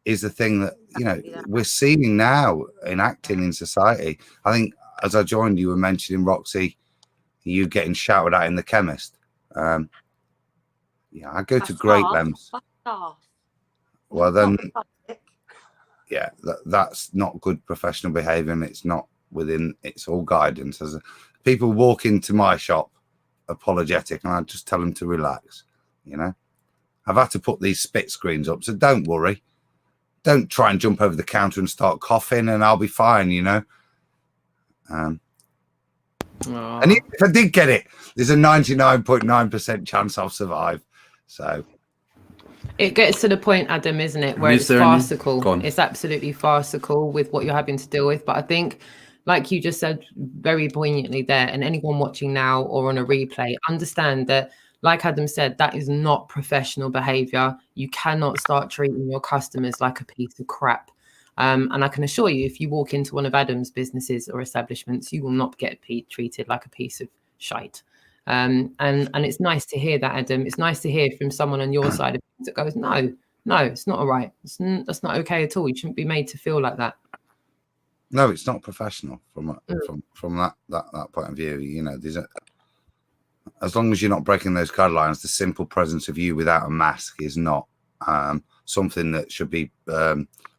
is the thing that we're seeing now enacting in society. I think as I joined, you were mentioning, Roxy, you getting shouted at in the chemist. I go to great lengths. Well, then, that's not good professional behaviour, and it's not within. It's all guidance. As people walk into my shop apologetic, and I just tell them to relax. I've had to put these spit screens up, so don't worry. Don't try and jump over the counter and start coughing, and I'll be fine. And if I did get it, there's a 99.9% chance I'll survive. So it gets to the point, Adam, isn't it, where it's farcical. It's absolutely farcical with what you're having to deal with. But I think, like you just said very poignantly there, and anyone watching now or on a replay, understand that, like Adam said, that is not professional behavior. You cannot start treating your customers like a piece of crap. And I can assure you, if you walk into one of Adam's businesses or establishments, you will not get treated like a piece of shite. And it's nice to hear that, Adam. It's nice to hear from someone on your side of things that goes, no, it's not all right. That's not okay at all. You shouldn't be made to feel like that. No, it's not professional from that point of view. There's as long as you're not breaking those guidelines, the simple presence of you without a mask is not something that should be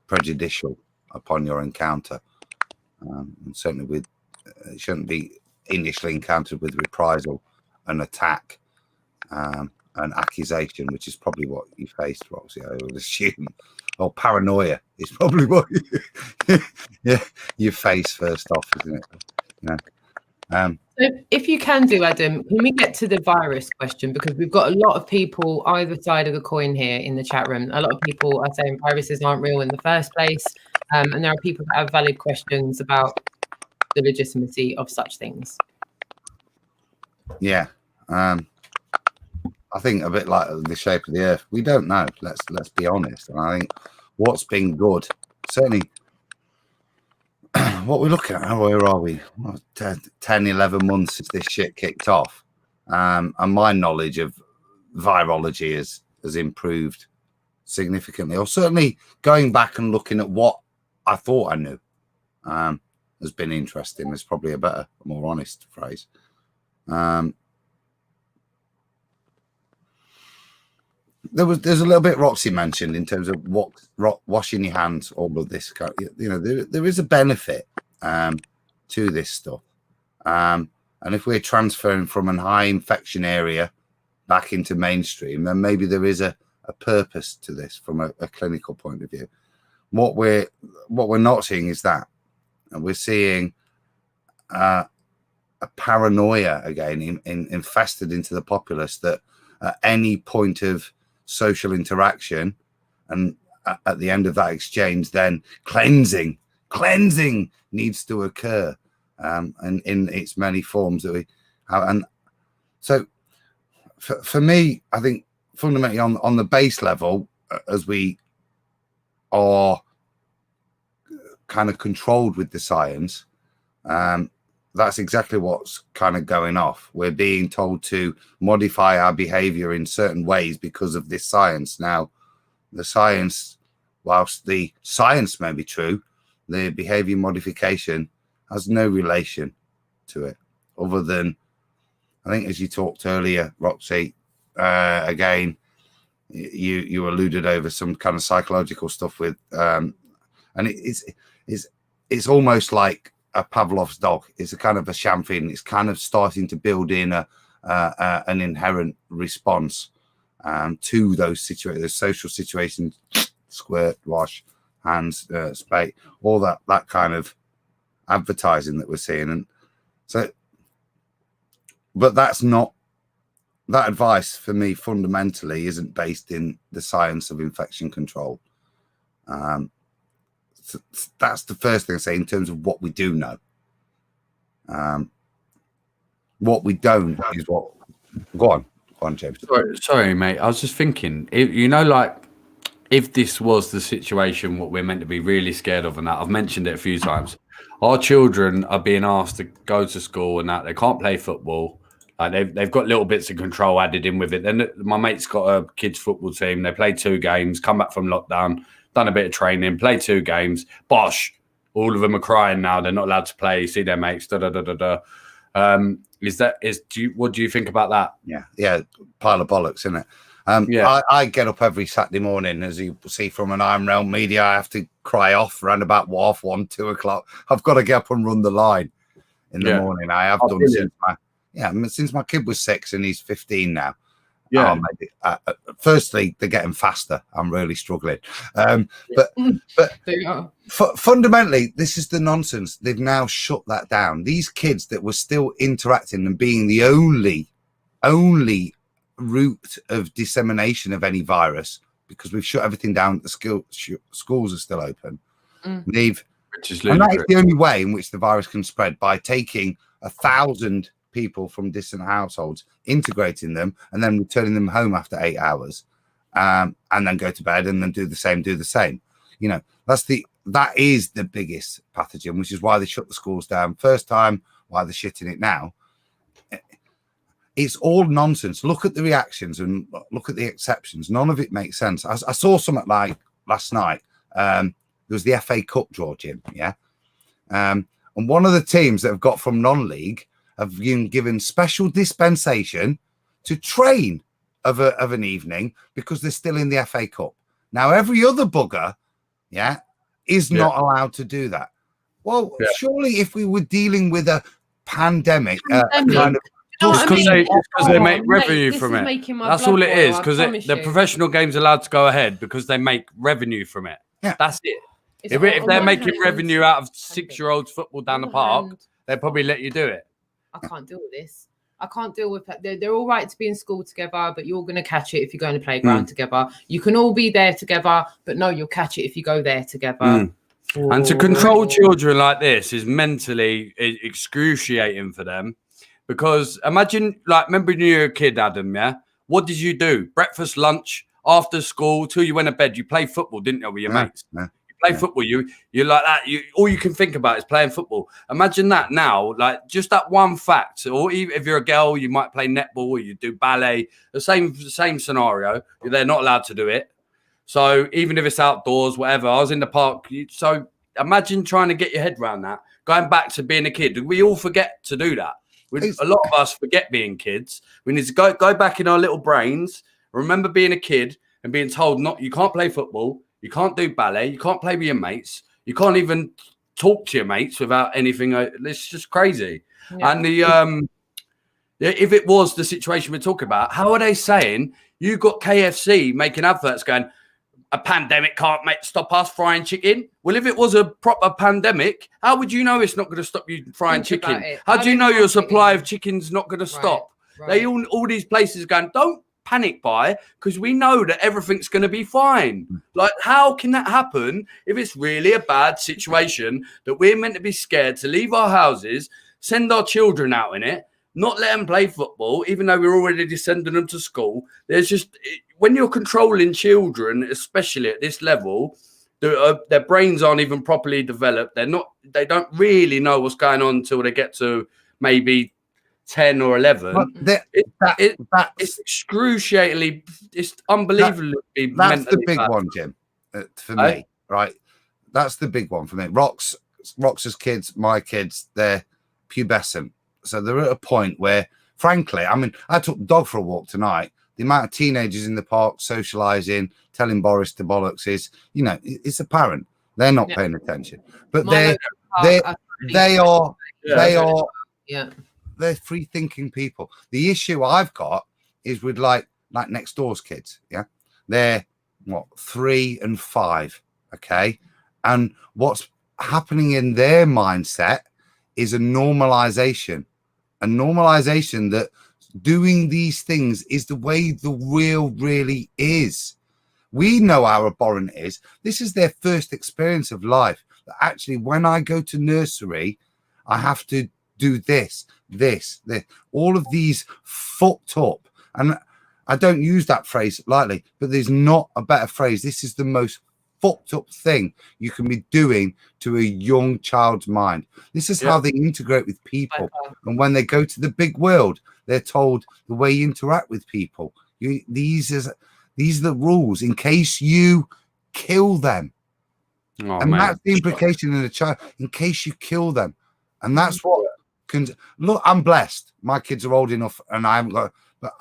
prejudicial upon your encounter. And certainly it shouldn't be initially encountered with reprisal, an attack, an accusation, which is probably what you faced, Roxy, I would assume. Or paranoia is probably what you face first off, isn't it? So if you can do, Adam, can we get to the virus question? Because we've got a lot of people either side of the coin here in the chat room. A lot of people are saying viruses aren't real in the first place. And there are people that have valid questions about the legitimacy of such things. Yeah. I think a bit like the shape of the earth. We don't know. Let's be honest. And I think what's been good, certainly what we're looking at, where are we? 10, 11 months since this shit kicked off. And my knowledge of virology has improved significantly, or certainly going back and looking at what I thought I knew has been interesting. There's probably a better, more honest phrase. There's a little bit ROXI mentioned in terms of washing your hands, all of this. You know, there is a benefit to this stuff. And if we're transferring from a high infection area back into mainstream, then maybe there is a purpose to this from a clinical point of view. What we're not seeing is that. And we're seeing a paranoia again infested into the populace that at any point of social interaction and at the end of that exchange, then cleansing needs to occur, and in its many forms that we have. And so for me, I think fundamentally on the base level, as we are kind of controlled with the science, that's exactly what's kind of going off. We're being told to modify our behavior in certain ways because of this science. Now, the science, whilst the science may be true, the behavior modification has no relation to it, other than, I think, as you talked earlier, ROXI, again, you alluded over some kind of psychological stuff with, and it's almost like a Pavlov's dog. It's a kind of a sham feeling. It's kind of starting to build in an inherent response to those situations, those social situations, squirt, wash, hands, spray, all that kind of advertising that we're seeing. And so, but that's not, that advice for me fundamentally isn't based in the science of infection control. So that's the first thing I say in terms of what we do know. What we don't is what. Go on, James. Sorry, mate. I was just thinking, if this was the situation, what we're meant to be really scared of, and that I've mentioned it a few times. Our children are being asked to go to school and that they can't play football. Like they've got little bits of control added in with it. Then my mate's got a kids football team. They played 2 games, come back from lockdown, done a bit of training, played 2 games. Bosh! All of them are crying now. They're not allowed to play. See their mates. What do you think about that? Yeah, pile of bollocks, isn't it? I get up every Saturday morning, as you see from an Iron Realm Media. I have to cry off around about 1, 2 o'clock. I've got to get up and run the line in the morning. I have done since my kid was 6 and he's 15 now. Yeah. Firstly, they're getting faster. I'm really struggling. But fundamentally, this is the nonsense. They've now shut that down. These kids that were still interacting and being the only route of dissemination of any virus, because we've shut everything down. The schools are still open. And that is the only way in which the virus can spread, by taking 1,000 people from distant households, integrating them, and then returning them home after 8 hours, and then go to bed and then do the same. You know, that is the biggest pathogen, which is why they shut the schools down first time, why they're shitting it now. It's all nonsense. Look at the reactions and look at the exceptions. None of it makes sense. I saw something like last night. There was the FA Cup draw, Jim. Yeah. And one of the teams that have got from non-league have been given special dispensation to train of an evening because they're still in the FA Cup. Now, every other bugger, is not allowed to do that. Well, surely if we were dealing with a pandemic, kind of. Because they make revenue from it. That's all it is. Because the professional game's allowed to go ahead because they make revenue from it. Yeah, that's it. If they're making revenue out of 6-year-olds football down the park, they'll probably let you do it. I can't deal with this. I can't deal with that. They're all right to be in school together, but you're going to catch it if you go in the playground together. You can all be there together, but no, you'll catch it if you go there together. And to control children like this is mentally excruciating for them, because imagine, like, remember when you were a kid, Adam, yeah? What did you do? Breakfast, lunch, after school, till you went to bed, you play football, didn't you, with your mates? Play football, you're like that. All you can think about is playing football. Imagine that now, like just that one fact. Or even if you're a girl, you might play netball or you do ballet. The same scenario. They're not allowed to do it. So even if it's outdoors, whatever. I was in the park. So imagine trying to get your head around that. Going back to being a kid, we all forget to do that. A lot of us forget being kids. We need to go back in our little brains. Remember being a kid and being told you can't play football. You can't do ballet. You can't play with your mates. You can't even talk to your mates without anything. It's just crazy. Yeah. And if it was the situation we're talking about, how are they saying you got KFC making adverts going, a pandemic can't stop us frying chicken? Well, if it was a proper pandemic, how would you know it's not going to stop you frying chicken? How do you know your supply of chicken's not going to stop? Right. All these places going, don't panic buy, because we know that everything's going to be fine. Like, how can that happen if it's really a bad situation that we're meant to be scared to leave our houses, send our children out in it, not let them play football, even though we're already sending them to school? There's just, when you're controlling children, especially at this level, their brains aren't even properly developed. They don't really know what's going on until they get to maybe 10 or 11. It's excruciatingly, it's unbelievably. That's the big one, Jim, for me, right? That's the big one for me. Rox's kids, my kids, they're pubescent. So they're at a point where, frankly, I mean, I took the dog for a walk tonight. The amount of teenagers in the park socializing, telling Boris to bollocks is, it's apparent. They're not paying attention. But they are they're free thinking people. The issue I've got is with like next door's kids. Yeah. They're 3 and 5. Okay. And what's happening in their mindset is a normalization that doing these things is the way the real really is. We know how abhorrent it is. This is their first experience of life. That actually, when I go to nursery, I have to do this, all of these fucked up. And I don't use that phrase lightly, but there's not a better phrase. This is the most fucked up thing you can be doing to a young child's mind. This is how they integrate with people. And when they go to the big world, they're told the way you interact with people. These are the rules in case you kill them. And that's the implication in a child, in case you kill them. And that's what look, I'm blessed. My kids are old enough and I haven't got, but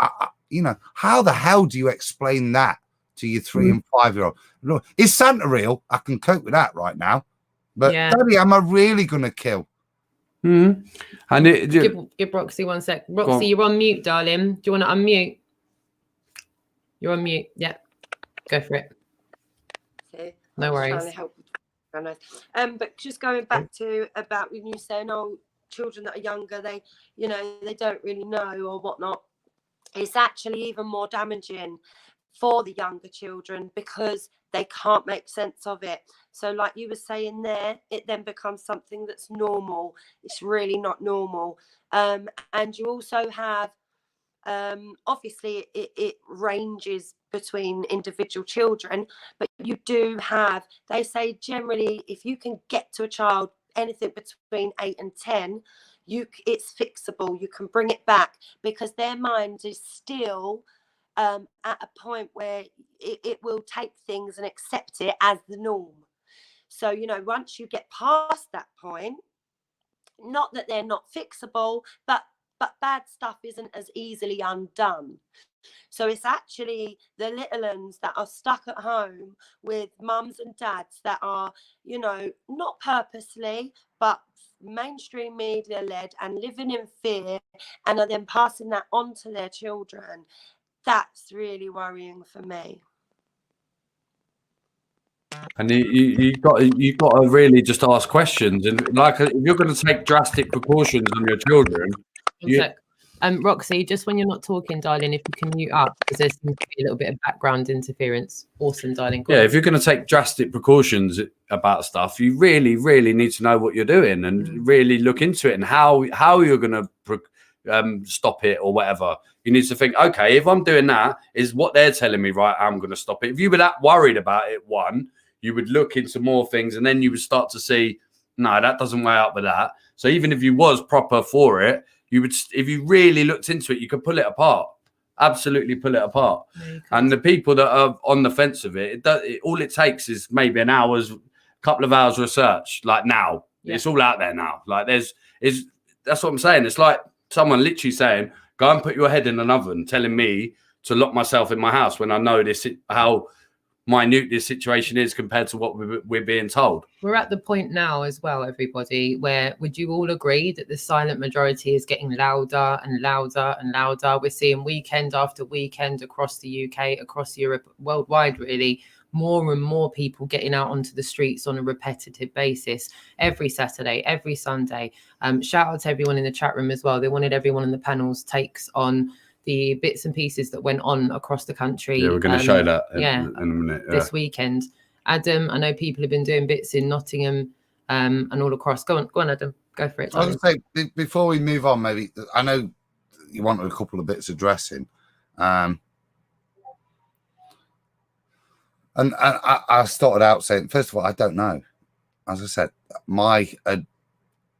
how the hell do you explain that to your 3 and 5-year-old? Look, is Santa real? I can cope with that right now. But Daddy, am I really going to kill? And give Roxy 1 sec. Roxy, you're on mute, darling. Do you want to unmute? You're on mute. Yeah. Go for it. Okay. No worries. But just going back to about when you saying, children that are younger, they don't really know or whatnot. It's actually even more damaging for the younger children because they can't make sense of it. So like you were saying there, it then becomes something that's normal. It's really not normal. And you also have, obviously it ranges between individual children, but you do have, they say generally, if you can get to a child anything between 8 and 10, it's fixable. You can bring it back because their mind is still at a point where it will take things and accept it as the norm. So, once you get past that point, not that they're not fixable, but bad stuff isn't as easily undone. So it's actually the little ones that are stuck at home with mums and dads that are, not purposely, but mainstream media led and living in fear and are then passing that on to their children. That's really worrying for me. And you've got to really just ask questions. And like, if you're going to take drastic precautions on your children, One sec. Roxy, just when you're not talking, darling, if you can mute up, because there seems to be a little bit of background interference. Awesome, darling. Go Yeah, on. if you're going to take drastic precautions about stuff, you really, really need to know what you're doing and really look into it and how you're going to stop it or whatever. You need to think, okay, if I'm doing that, is what they're telling me right, I'm going to stop it. If you were that worried about it, you would look into more things and then you would start to see, no, that doesn't weigh up with that. So even if you was proper for it, you would, if you really looked into it, you could pull it apart. Absolutely pull it apart. And the people that are on the fence of it, all it takes is maybe couple of hours research. Like now, it's all out there now. Like that's what I'm saying. It's like someone literally saying, go and put your head in an oven, telling me to lock myself in my house when I know how minute this situation is compared to what we're being told. We're at the point now as well, everybody, where would you all agree that the silent majority is getting louder and louder and louder? We're seeing weekend after weekend across the UK, across Europe, worldwide, really, more and more people getting out onto the streets on a repetitive basis every Saturday, every Sunday. Shout out to everyone in the chat room as well. They wanted everyone in the panel's takes on the bits and pieces that went on across the country. Yeah, we're going to show that in a minute. Yeah. This weekend. Adam, I know people have been doing bits in Nottingham and all across. Go on, Adam. Go for it. I was going to say, before we move on, maybe, I know you wanted a couple of bits addressing. And I started out saying, first of all, I don't know. As I said, my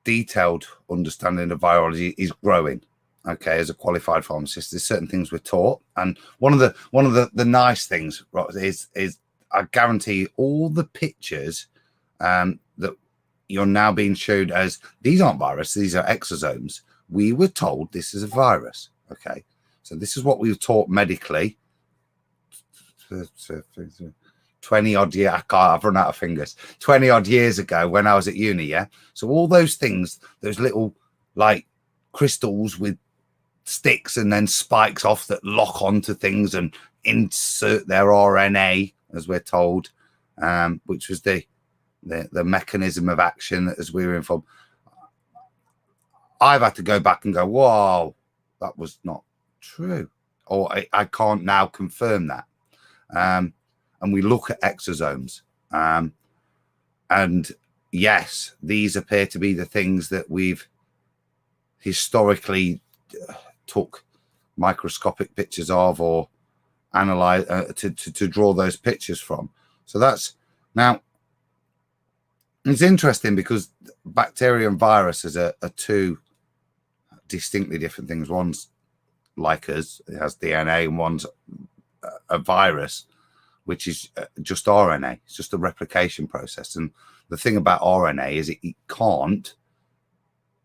detailed understanding of virology is growing. Okay, as a qualified pharmacist, there's certain things we're taught, and one of the nice things is I guarantee all the pictures that you're now being showed as these aren't viruses, these are exosomes. We were told this is a virus. Okay, so this is what we were taught medically. 20 odd years, I've run out of fingers. 20 odd years ago when I was at uni. Yeah, so all those things, those little like crystals with sticks and then spikes off that lock onto things and insert their RNA, as we're told, which was the mechanism of action as we were informed. I've had to go back and go, whoa, that was not true, or I can't now confirm that. And we look at exosomes, and yes, these appear to be the things that we've historically took microscopic pictures of or analyze to draw those pictures from. So that's now it's interesting because bacteria and viruses are two distinctly different things. One's like us, it has DNA, and one's a virus, which is just RNA. It's just a replication process. And the thing about RNA is it can't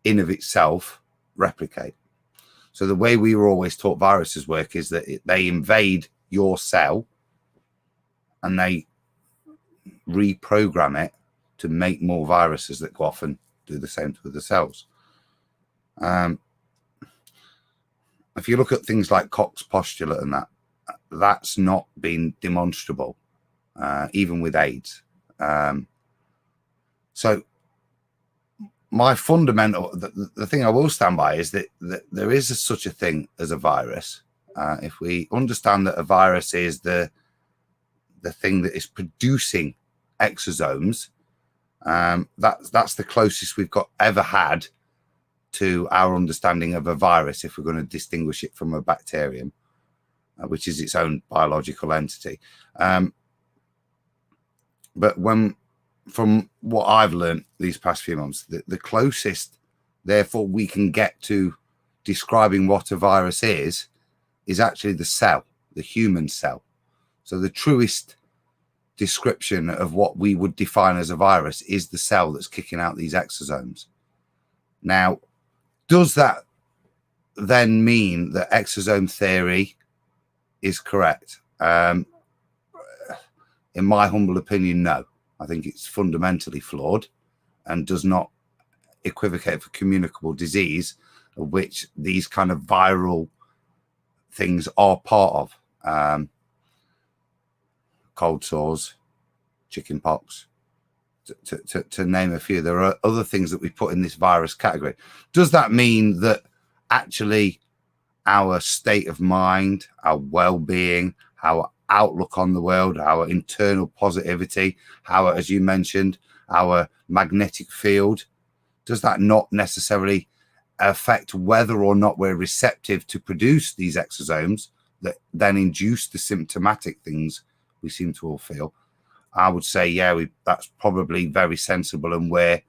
in of itself replicate. So the way we were always taught viruses work is that they invade your cell and they reprogram it to make more viruses that go off and do the same to the cells. If you look at things like Koch's postulate and that's not been demonstrable, even with AIDS. So my fundamental, the thing I will stand by is that there is such a thing as a virus. If we understand that a virus is the thing that is producing exosomes, that's the closest we've ever had to our understanding of a virus, if we're going to distinguish it from a bacterium, which is its own biological entity. But from what I've learned these past few months, the closest, therefore, we can get to describing what a virus is actually the cell, the human cell. So the truest description of what we would define as a virus is the cell that's kicking out these exosomes. Now, does that then mean that exosome theory is correct? In my humble opinion, no. I think it's fundamentally flawed and does not equivocate for communicable disease, of which these kind of viral things are part of. Cold sores, chicken pox, to name a few. There are other things that we put in this virus category. Does that mean that actually our state of mind, our well-being, our outlook on the world, our internal positivity, how, as you mentioned, our magnetic field, does that not necessarily affect whether or not we're receptive to produce these exosomes that then induce the symptomatic things we seem to all feel? I would say, yeah, that's probably very sensible, and where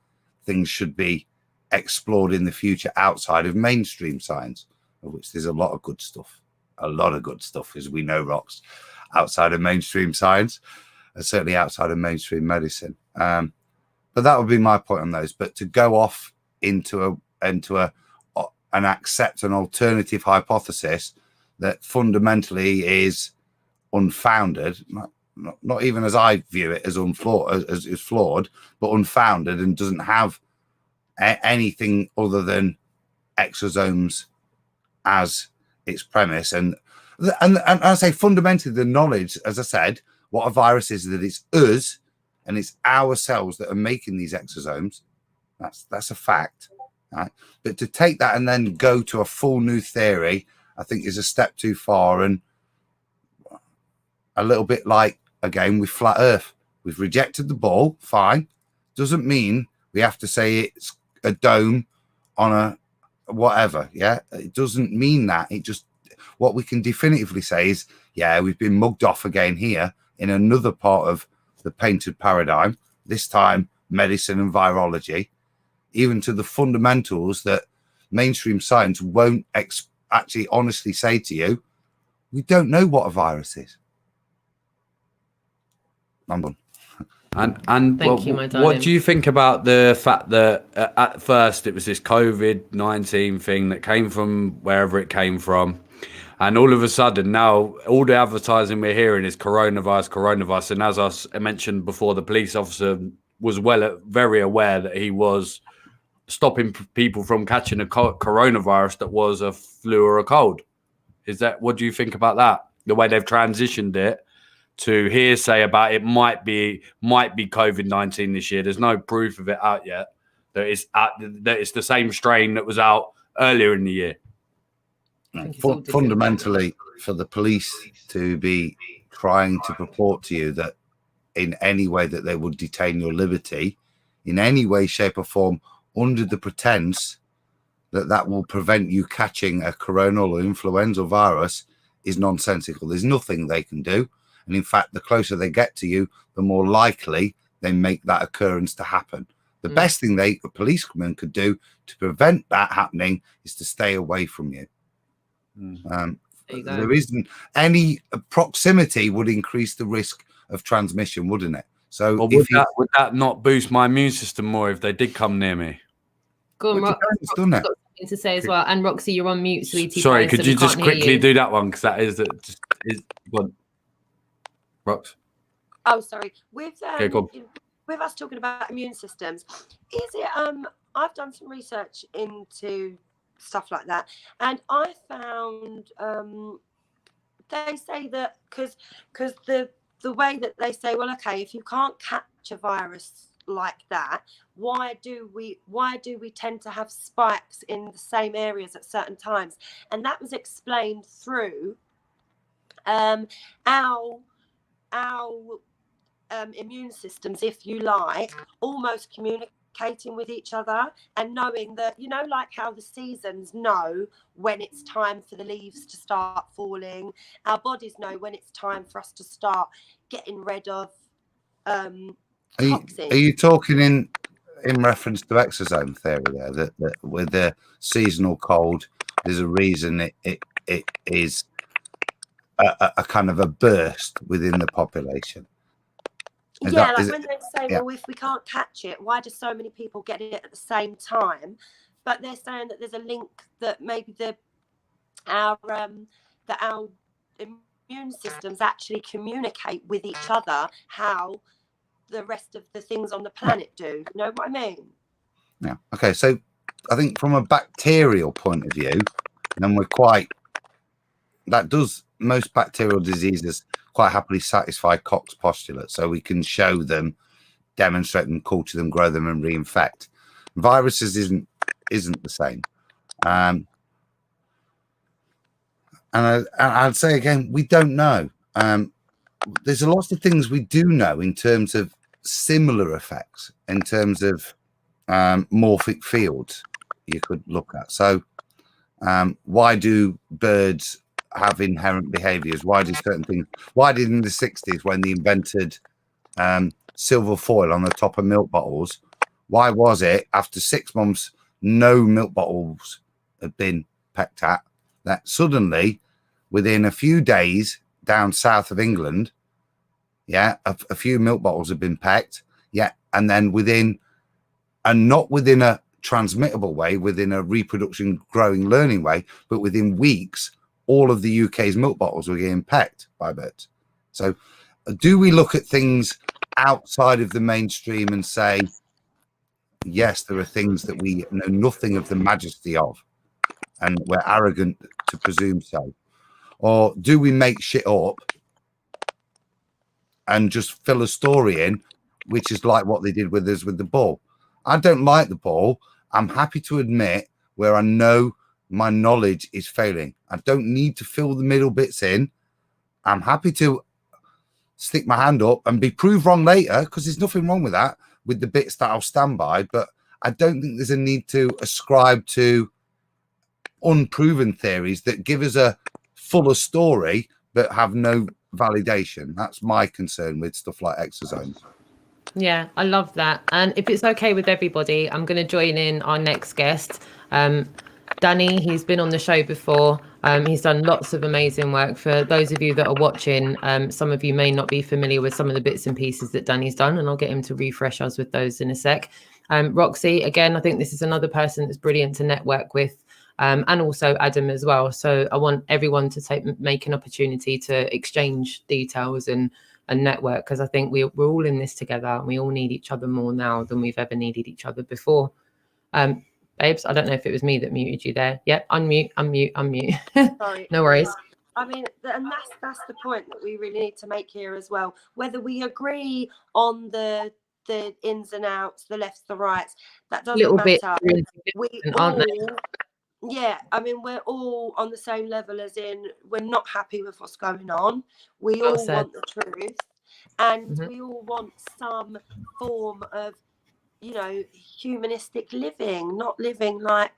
things should be explored in the future outside of mainstream science, of which there's a lot of good stuff, as we know, Rox, outside of mainstream science, and certainly outside of mainstream medicine. But that would be my point on those. But to go off into and accept an alternative hypothesis that fundamentally is unfounded, not even as I view it as flawed, but unfounded, and doesn't have anything other than exosomes as its premise. And I say fundamentally, the knowledge, as I said, what a virus is, that it's us and it's our cells that are making these exosomes. That's a fact, right? But to take that and then go to a full new theory, I think is a step too far, and a little bit like, again, with flat Earth. We've rejected the ball, fine. Doesn't mean we have to say it's a dome on a whatever. Yeah, it doesn't mean that. It just, what we can definitively say is, yeah, we've been mugged off again here in another part of the painted paradigm, this time medicine and virology, even to the fundamentals that mainstream science won't actually honestly say to you. We don't know what a virus is. I'm done. And Thank you, my darling. what do you think about the fact that at first it was this COVID-19 thing that came from wherever it came from, and all of a sudden now all the advertising we're hearing is coronavirus. And as I mentioned before, the police officer was very aware that he was stopping people from catching a coronavirus that was a flu or a cold. What do you think about that? The way they've transitioned it to hearsay about it might be COVID-19 this year. There's no proof of it out yet. That it's the same strain that was out earlier in the year. Fundamentally, for the police to be trying to purport to you that in any way that they would detain your liberty, in any way, shape or form, under the pretense that will prevent you catching a coronal or influenza virus, is nonsensical. There's nothing they can do. And in fact, the closer they get to you, the more likely they make that occurrence to happen. The best thing a policeman could do to prevent that happening is to stay away from you. There isn't any proximity would increase the risk of transmission, wouldn't it? So would that not boost my immune system more if they did come near me? Go on, Rox. Roxy's got something to say as well. And Roxy, you're on mute, sweetie. Sorry, could you just quickly do that one? Because that is one. Rox. Oh, sorry. With us talking about immune systems, is it? I've done some research into stuff like that, and I found they say that because the way that they say, well, okay, if you can't catch a virus like that, why do we tend to have spikes in the same areas at certain times? And that was explained through our immune systems, if you like, almost communicating with each other and knowing that, like how the seasons know when it's time for the leaves to start falling, our bodies know when it's time for us to start getting rid of toxins. Are you talking in reference to exosome theory there, that with the seasonal cold, there's a reason it is a kind of a burst within the population? When they say, well, if we can't catch it, why do so many people get it at the same time? But they're saying that there's a link that maybe our immune systems actually communicate with each other how the rest of the things on the planet do. You know what I mean? Yeah. Okay. So I think from a bacterial point of view, and most bacterial diseases quite happily satisfy Koch's postulate. So we can show them, demonstrate them, culture them, grow them, and reinfect. Viruses isn't the same. I'd say again, we don't know. There's a lot of things we do know in terms of similar effects, in terms of morphic fields you could look at. So why do birds have inherent behaviors? Why do certain things? Why did in the 60s, when they invented silver foil on the top of milk bottles, why was it after 6 months no milk bottles had been pecked at, that suddenly within a few days down south of England, a few milk bottles have been pecked, and then within, and not within a transmittable way, within a reproduction, growing, learning way, but within weeks, all of the UK's milk bottles were getting pecked by birds. So do we look at things outside of the mainstream and say, yes, there are things that we know nothing of the majesty of, and we're arrogant to presume so? Or do we make shit up and just fill a story in, which is like what they did with us with the ball? I don't like the ball. I'm happy to admit where I know my knowledge is failing. I don't need to fill the middle bits in. I'm happy to stick my hand up and be proved wrong later, because there's nothing wrong with that, with the bits that I'll stand by. But I don't think there's a need to ascribe to unproven theories that give us a fuller story but have no validation. That's my concern with stuff like exosomes. Yeah, I love that. And if it's okay with everybody, I'm going to join in our next guest. Danny, he's been on the show before. He's done lots of amazing work. For those of you that are watching, some of you may not be familiar with some of the bits and pieces that Danny's done, and I'll get him to refresh us with those in a sec. Roxy, again, I think this is another person that's brilliant to network with, and also Adam as well. So I want everyone to make an opportunity to exchange details and network, because I think we're all in this together, and we all need each other more now than we've ever needed each other before. Babes, I don't know if it was me that muted you there. Yep, unmute. Sorry. No worries. I mean, and that's the point that we really need to make here as well. Whether we agree on the ins and outs, the lefts, the rights, that doesn't matter. We all, yeah, I mean, we're all on the same level, as in we're not happy with what's going on. We all want the truth, and we all want some form of, you know, humanistic living, not living like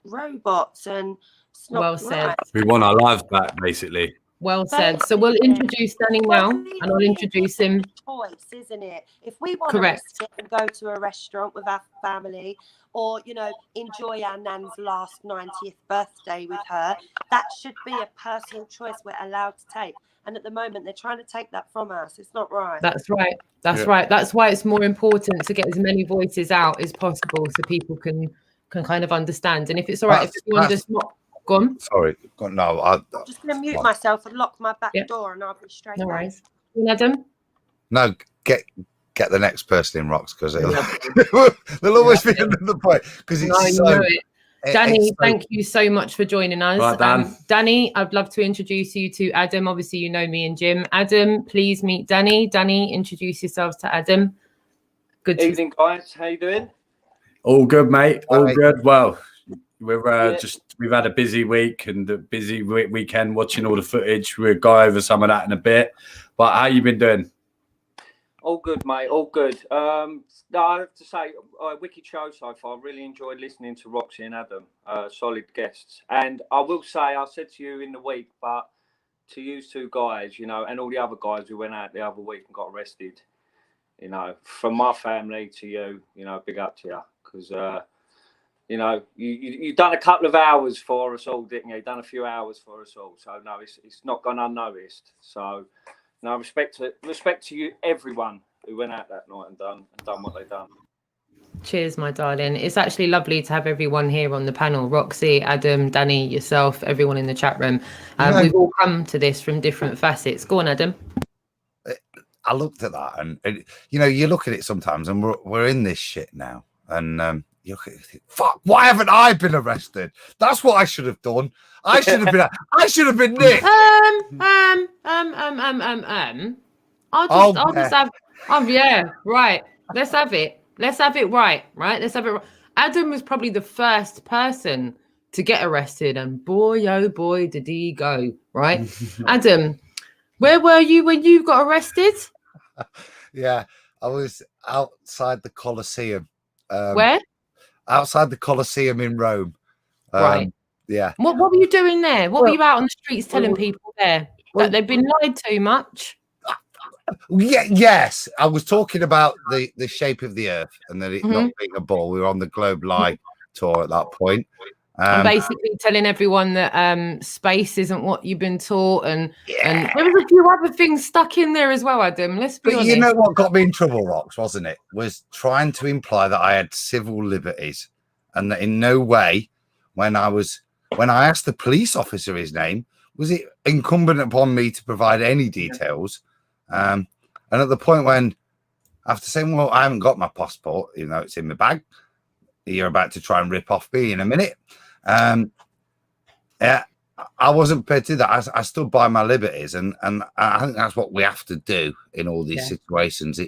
robots. And it's not well said. right. We want our lives back, basically. Well said. So we'll introduce Danny now, and I'll introduce him. Choice, isn't it? If we want to sit and go to a restaurant with our family, or, you know, enjoy our nan's last 90th birthday with her, that should be a personal choice we're allowed to take. And at the moment, they're trying to take that from us. It's not right. That's right. That's right. That's why it's more important to get as many voices out as possible, so people can kind of understand. And if it's all right, if everyone just not gone. Sorry, no. I'm just going to mute myself and lock my back door, and I'll be straight. No worries. Adam? No, get the next person in, Rox, because there'll always be another point, because it's so. Danny, thank you so much for joining us. Right, Dan. Danny, I'd love to introduce you to Adam. Obviously, you know me and Jim. Adam, please meet Danny. Danny, introduce yourselves to Adam. Good evening, guys. How you doing? All good, mate. All good. Well, we're we've had a busy week and a busy weekend watching all the footage. We'll go over some of that in a bit. But how you been doing? All good, mate. All good. No, I have to say, wicked show so far. Really enjoyed listening to Roxy and Adam. Solid guests. And I will say, I said to you in the week, but to you two guys, you know, and all the other guys who went out the other week and got arrested, you know, from my family to you, you know, big up to you. Because, you know, you've done a couple of hours for us all, didn't you? You've done a few hours for us all. So, no, it's not gone unnoticed. So, no, respect to you, everyone who went out that night and done what they've done. Cheers, my darling. It's actually lovely to have everyone here on the panel. Roxy, Adam, Danny, yourself, everyone in the chat room. We've all come to this from different facets. Go on, Adam. I looked at that, and you know, you look at it sometimes, and we're in this shit now, and you look at it, you think, fuck, why haven't I been arrested? That's what I should have done. I should have been nicked. I'll just have. Yeah, right. Let's have it. Let's have it right. Right. Let's have it. Adam was probably the first person to get arrested, and boy, oh boy, did he go, right? Adam, where were you when you got arrested? Yeah, I was outside the Colosseum. Where? Outside the Colosseum in Rome. Right. Yeah. What were you doing there? What were you out on the streets telling people there? That they've been lied to much? Yeah, yes. I was talking about the shape of the Earth and that it not being a ball. We were on the Globe Live tour at that point. I'm basically telling everyone that space isn't what you've been taught, and there was a few other things stuck in there as well, Adam. Let's be honest. You know what got me in trouble, Rox, wasn't it? Was trying to imply that I had civil liberties, and that in no way, when I asked the police officer his name, was it incumbent upon me to provide any details. And at the point when, after saying, well, I haven't got my passport, even though it's in my bag, you're about to try and rip off me in a minute. Yeah, I wasn't prepared to do that. I stood by my liberties, and I think that's what we have to do in all these situations.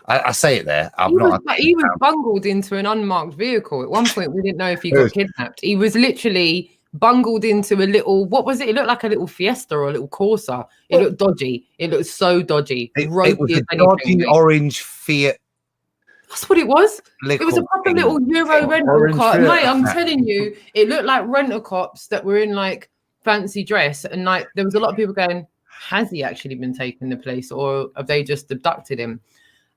I say it there. He was bungled into an unmarked vehicle. At one point, we didn't know if he got kidnapped. He was literally bungled into a little, what was it? It looked like a little Fiesta or a little Corsa. It looked dodgy. It looked so dodgy. It was a dodgy orange Fiat. That's what it was. It was a proper little Euro rental car. Mate, I'm telling you, it looked like rental cops that were in like fancy dress. And like there was a lot of people going, has he actually been taken to the police, or have they just abducted him?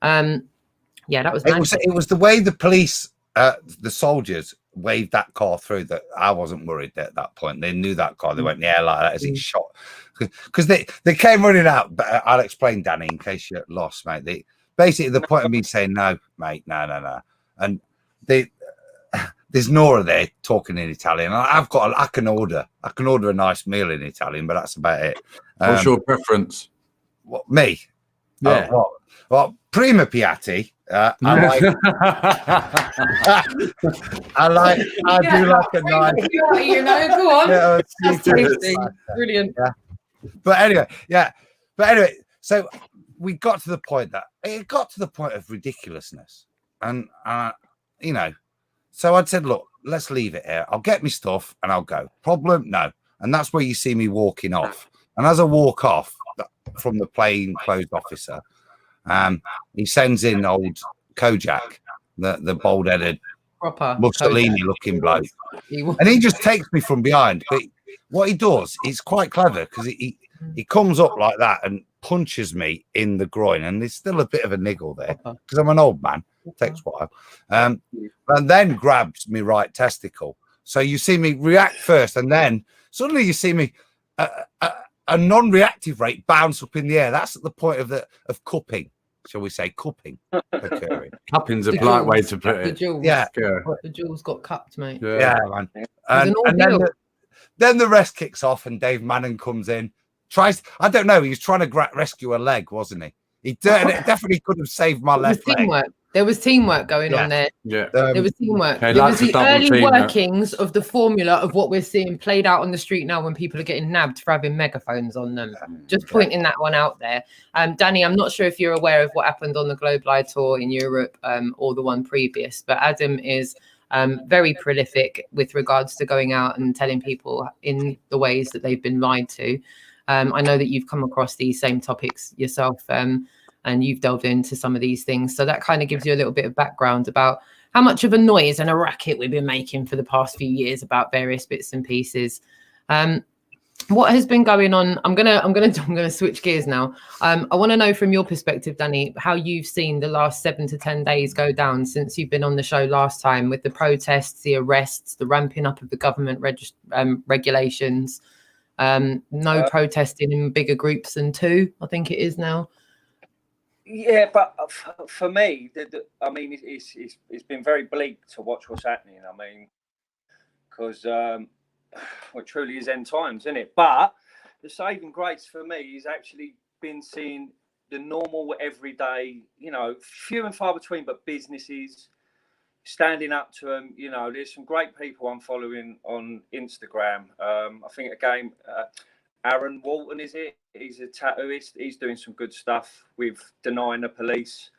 Yeah, that was nice. It was the way the police, the soldiers waved that car through that I wasn't worried at that point. They knew that car. They went in the air like that as he shot. Because they came running out. But I'll explain, Danny, in case you're lost, mate. Basically, the point of me saying, no, mate, no. And there's Nora there talking in Italian. I can order a nice meal in Italian, but that's about it. What's your preference? What, me? Yeah. Well, prima piatti. I do like a nice. You know, go on. That's tasty. Brilliant. Yeah. But anyway, so we got to the point that it got to the point of ridiculousness, and you know, so I'd said, look, let's leave it here. I'll get my stuff and I'll go. Problem? No. And that's where you see me walking off. And as I walk off from the plainclothes officer, he sends in old Kojak, the bald-headed, Mussolini-looking bloke, and he just takes me from behind. But what he does is quite clever, because he comes up like that and punches me in the groin, and there's still a bit of a niggle there because I'm an old man. It takes a while, and then grabs me right testicle. So you see me react first, and then suddenly you see me a non-reactive rate bounce up in the air. That's at the point of cupping, shall we say, cupping occurring. Cupping's a polite way to put it. Yeah, the jewels got cupped, mate. Yeah, man. And then the rest kicks off, and Dave Mannon comes in. I don't know. He was trying to rescue a leg, wasn't he? He definitely could have saved my left leg. There was teamwork going on there. Yeah, there was teamwork. It was the early workings of the formula of what we're seeing played out on the street now when people are getting nabbed for having megaphones on them. Just pointing that one out there. Danny, I'm not sure if you're aware of what happened on the Globe Live tour in Europe or the one previous, but Adam is very prolific with regards to going out and telling people in the ways that they've been lied to. I know that you've come across these same topics yourself, and you've delved into some of these things. So that kind of gives you a little bit of background about how much of a noise and a racket we've been making for the past few years about various bits and pieces. What has been going on? I'm gonna switch gears now. I want to know from your perspective, Danny, how you've seen the last 7 to 10 days go down since you've been on the show last time, with the protests, the arrests, the ramping up of the government regulations. No protesting in bigger groups than 2, I think it is now. Yeah, but for me, I mean, it's been very bleak to watch what's happening. I mean, because it truly is end times, isn't it? But the saving grace for me is actually been seeing the normal, everyday, few and far between, but businesses standing up to them. There's some great people I'm following on Instagram. I think again, Aaron Walton, is it? He's a tattooist. He's doing some good stuff with denying the police.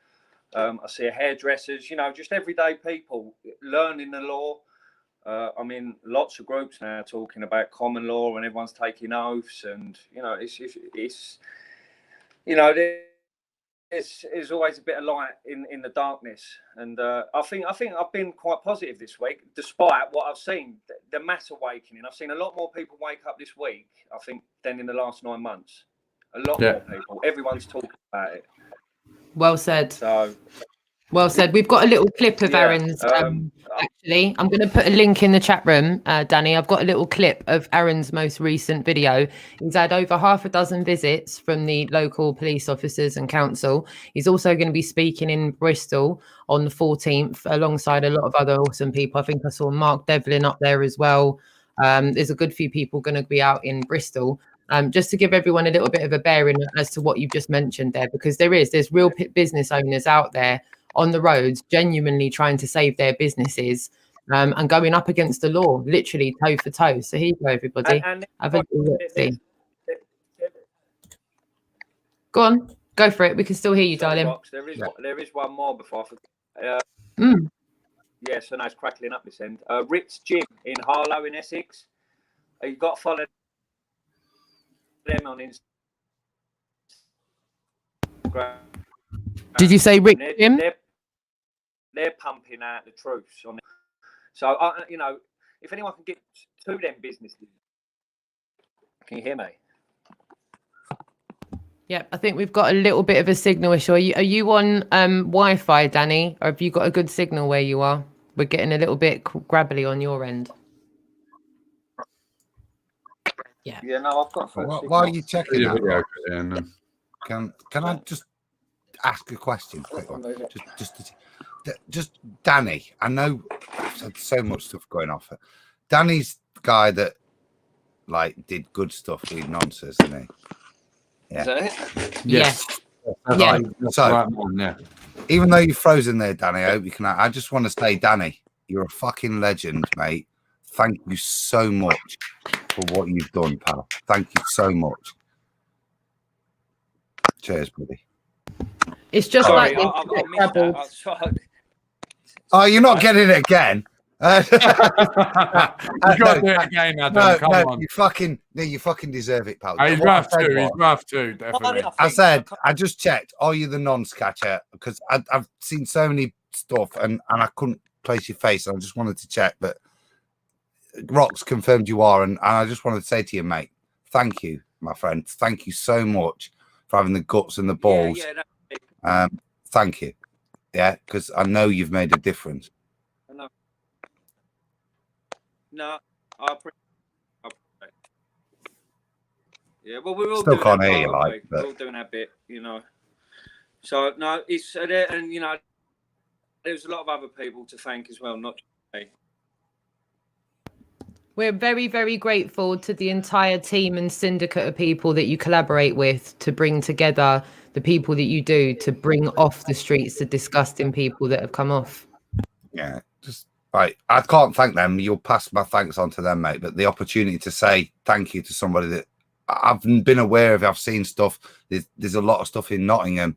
I see hairdressers, just everyday people learning the law. I mean, lots of groups now are talking about common law, and everyone's taking oaths, and it's there's always a bit of light in the darkness, and I think I've been quite positive this week, despite what I've seen. The mass awakening. I've seen a lot more people wake up this week, I think, than in the last 9 months. A lot more people. Everyone's talking about it. Well said. So. Well said. We've got a little clip of Aaron's. Actually, I'm going to put a link in the chat room, Danny. I've got a little clip of Aaron's most recent video. He's had over 6 visits from the local police officers and council. He's also going to be speaking in Bristol on the 14th alongside a lot of other awesome people. I think I saw Mark Devlin up there as well. There's a good few people going to be out in Bristol. Just to give everyone a little bit of a bearing as to what you've just mentioned there, because there's real business owners out there on the roads genuinely trying to save their businesses and going up against the law, literally toe for toe. So here you go, everybody. Have a look. Go on, go for it. We can still hear you, darling. Rox, there is one more before I forget. Yeah, so now it's crackling up this end. Ritz Gym in Harlow in Essex. You've got to follow them on Instagram. Did you say Ritz Gym? They're pumping out the truths on it. So, if anyone can get to them businesses, can you hear me? Yeah, I think we've got a little bit of a signal issue. Are you on Wi-Fi, Danny, or have you got a good signal where you are? We're getting a little bit grabbly on your end. Yeah. Yeah, no, I've got. While you checking that, can I just ask a question? Quick one. Just Danny. I know I've had so much stuff going off. Danny's the guy that did good stuff with nonsense, isn't he? Yeah. Is that it? Yes. Yeah. So, even though you're frozen there, Danny, I hope you can. I just want to say, Danny, you're a fucking legend, mate. Thank you so much for what you've done, pal. Thank you so much. Cheers, buddy. It's just Sorry, like oh, you're not getting it again. You got to do it again, Adam. Come on. You fucking deserve it, pal. He's rough too. He's rough too, definitely. I said, I just checked. Are you the non-scatcher? Because I've seen so many stuff and I couldn't place your face. I just wanted to check, but Rox confirmed you are, and I just wanted to say to you, mate, thank you, my friend. Thank you so much for having the guts and the balls. Thank you. Yeah, because I know you've made a difference. No, I appreciate it. Yeah, well, we're all still doing can't hear you, we're all doing our bit, So no, it's and there's a lot of other people to thank as well, not just me. We're very, very grateful to the entire team and syndicate of people that you collaborate with to bring together the people that you do to bring off the streets the disgusting people that have come off. Yeah, just right. I can't thank them. You'll pass my thanks on to them, mate. But the opportunity to say thank you to somebody that I've been aware of, I've seen stuff. There's a lot of stuff in Nottingham,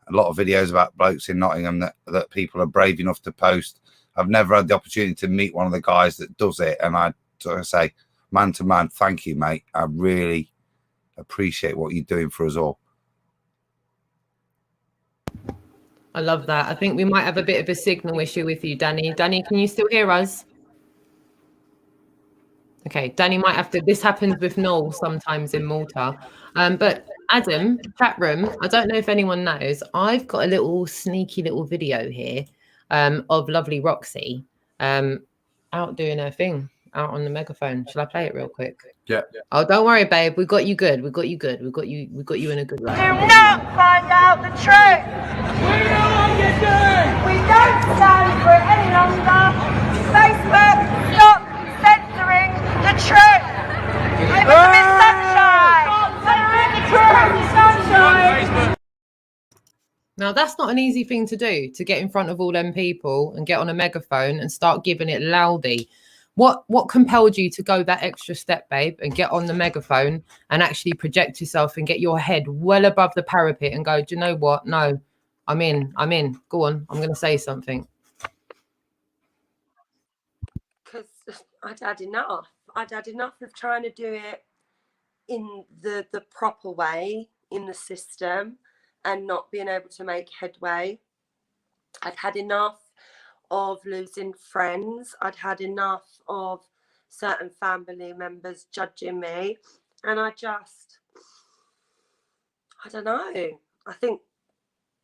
a lot of videos about blokes in Nottingham that people are brave enough to post. I've never had the opportunity to meet one of the guys that does it. And I sort of say, man to man, thank you, mate. I really appreciate what you're doing for us all. I love that. I think we might have a bit of a signal issue with you, Danny. Danny, can you still hear us? Okay, Danny might have to. This happens with Noel sometimes in Malta. But Adam, chat room, I don't know if anyone knows, I've got a little sneaky little video here of lovely ROXI out doing her thing out on the megaphone. Shall I play it real quick? Yeah. Oh, don't worry, babe. We got you good. We got you good. We got you in a good way. Do not find out the truth. We know what you're doing. We don't stand for it any longer. Facebook, stop censoring the truth. Over to Miss Sunshine. Censoring the truth. Sunshine. Now, that's not an easy thing to do, to get in front of all them people and get on a megaphone and start giving it loudy. What compelled you to go that extra step, babe, and get on the megaphone and actually project yourself and get your head well above the parapet and go, do you know what? No, I'm in. Go on. I'm going to say something. Because I'd had enough. I'd had enough of trying to do it in the proper way in the system and not being able to make headway. I'd had enough of losing friends. I'd had enough of certain family members judging me. And I don't know. I think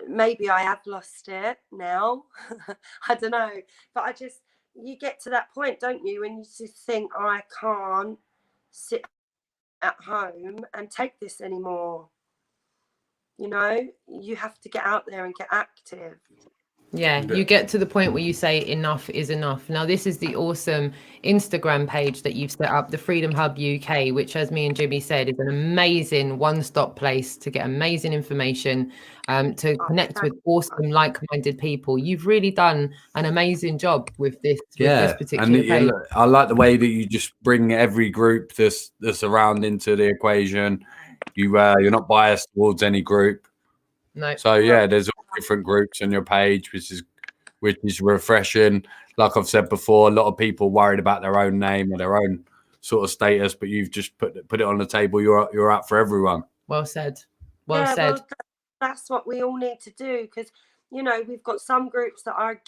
maybe I have lost it now. I don't know. But you get to that point, don't you, when you just think, I can't sit at home and take this anymore. You know, you have to get out there and get active. Yeah, you get to the point where you say enough is enough. Now, this is the awesome Instagram page that you've set up, the Freedom Hub UK, which, as me and Jimmy said, is an amazing one-stop place to get amazing information, to connect with awesome, like-minded people. You've really done an amazing job with this, this particular page. And I like the way that you just bring every group that's around into the equation. You're not biased towards any group. No. So yeah, there's all different groups on your page, which is refreshing. Like I've said before, a lot of people worried about their own name or their own sort of status, but you've just put it on the table. You're out for everyone. Well said. Well said. Well, that's what we all need to do, because you know, we've got some groups that are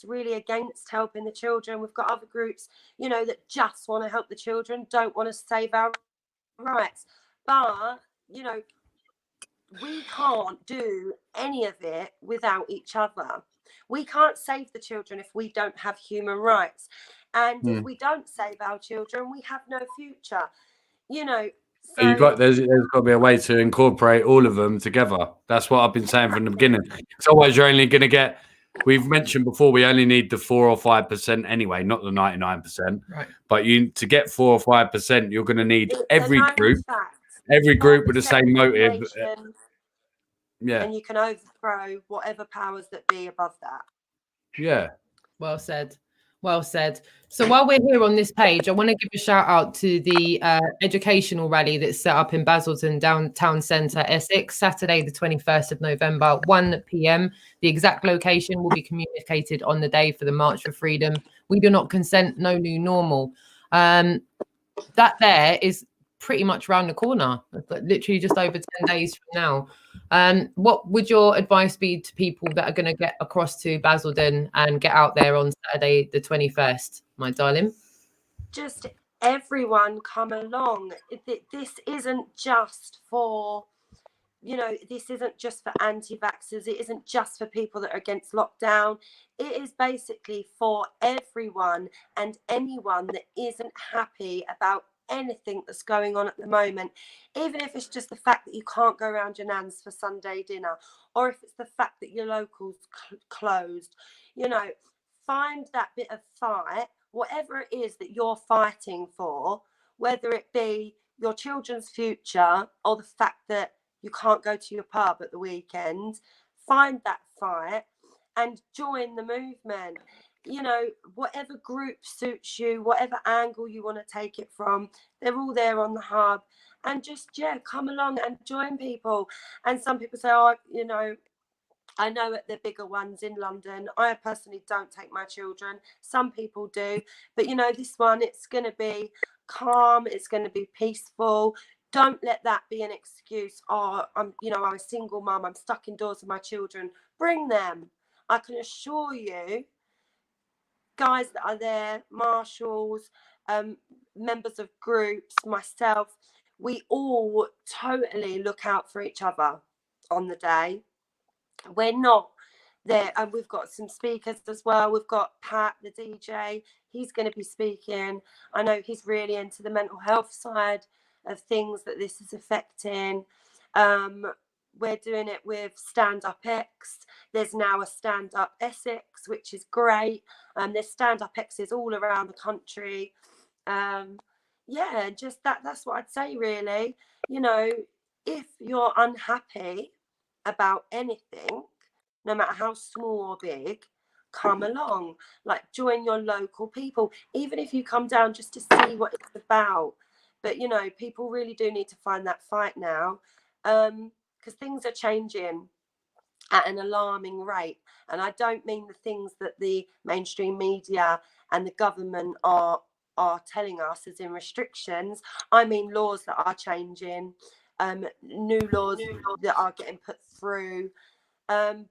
really against helping the children. We've got other groups, you know, that just want to help the children, don't want to save our rights. But you know, we can't do any of it without each other. We can't save the children if we don't have human rights. And if we don't save our children, we have no future. You know, so there's got to be a way to incorporate all of them together. That's what I've been saying from the beginning. Otherwise, you're only going to get. We've mentioned before, we only need the 4 or 5% anyway, not the 99%. Right. But to get 4 or 5%, you're going to need every group with the same motive. Yeah. And you can overthrow whatever powers that be above that. Yeah. Well said. Well said. So while we're here on this page, I want to give a shout out to the educational rally that's set up in Basildon Town Centre, Essex, Saturday, the 21st of November, 1 p.m. The exact location will be communicated on the day for the March for Freedom. We do not consent, no new normal. That there is pretty much round the corner, literally just over 10 days from now. What would your advice be to people that are going to get across to Basildon and get out there on Saturday the 21st, my darling? Just everyone come along. This isn't just for, you know, this isn't just for anti-vaxxers. It isn't just for people that are against lockdown. It is basically for everyone and anyone that isn't happy about anything that's going on at the moment, even if it's just the fact that you can't go around your nan's for Sunday dinner, or if it's the fact that your local's closed. You know, find that bit of fight, whatever it is that you're fighting for, whether it be your children's future or the fact that you can't go to your pub at the weekend. Find that fight and join the movement. You know, whatever group suits you, whatever angle you want to take it from, they're all there on the hub. And just, come along and join people. And some people say, oh, you know, I know at the bigger ones in London, I personally don't take my children. Some people do. But, you know, this one, it's going to be calm. It's going to be peaceful. Don't let that be an excuse. Oh, I'm a single mum. I'm stuck indoors with my children. Bring them. I can assure you, guys that are there, marshals, members of groups, myself, we all totally look out for each other on the day. We're not there, and we've got some speakers as well. We've got Pat, the DJ. He's going to be speaking. I know he's really into the mental health side of things that this is affecting. We're doing it with Stand Up X. There's now a Stand Up Essex, which is great. There's Stand Up X's all around the country. Just that's what I'd say, really. You know, if you're unhappy about anything, no matter how small or big, come along. Like, join your local people, even if you come down just to see what it's about. But, you know, people really do need to find that fight now. Because things are changing at an alarming rate. And I don't mean the things that the mainstream media and the government are are telling us, as in restrictions, I mean laws that are changing, new laws that are getting put through.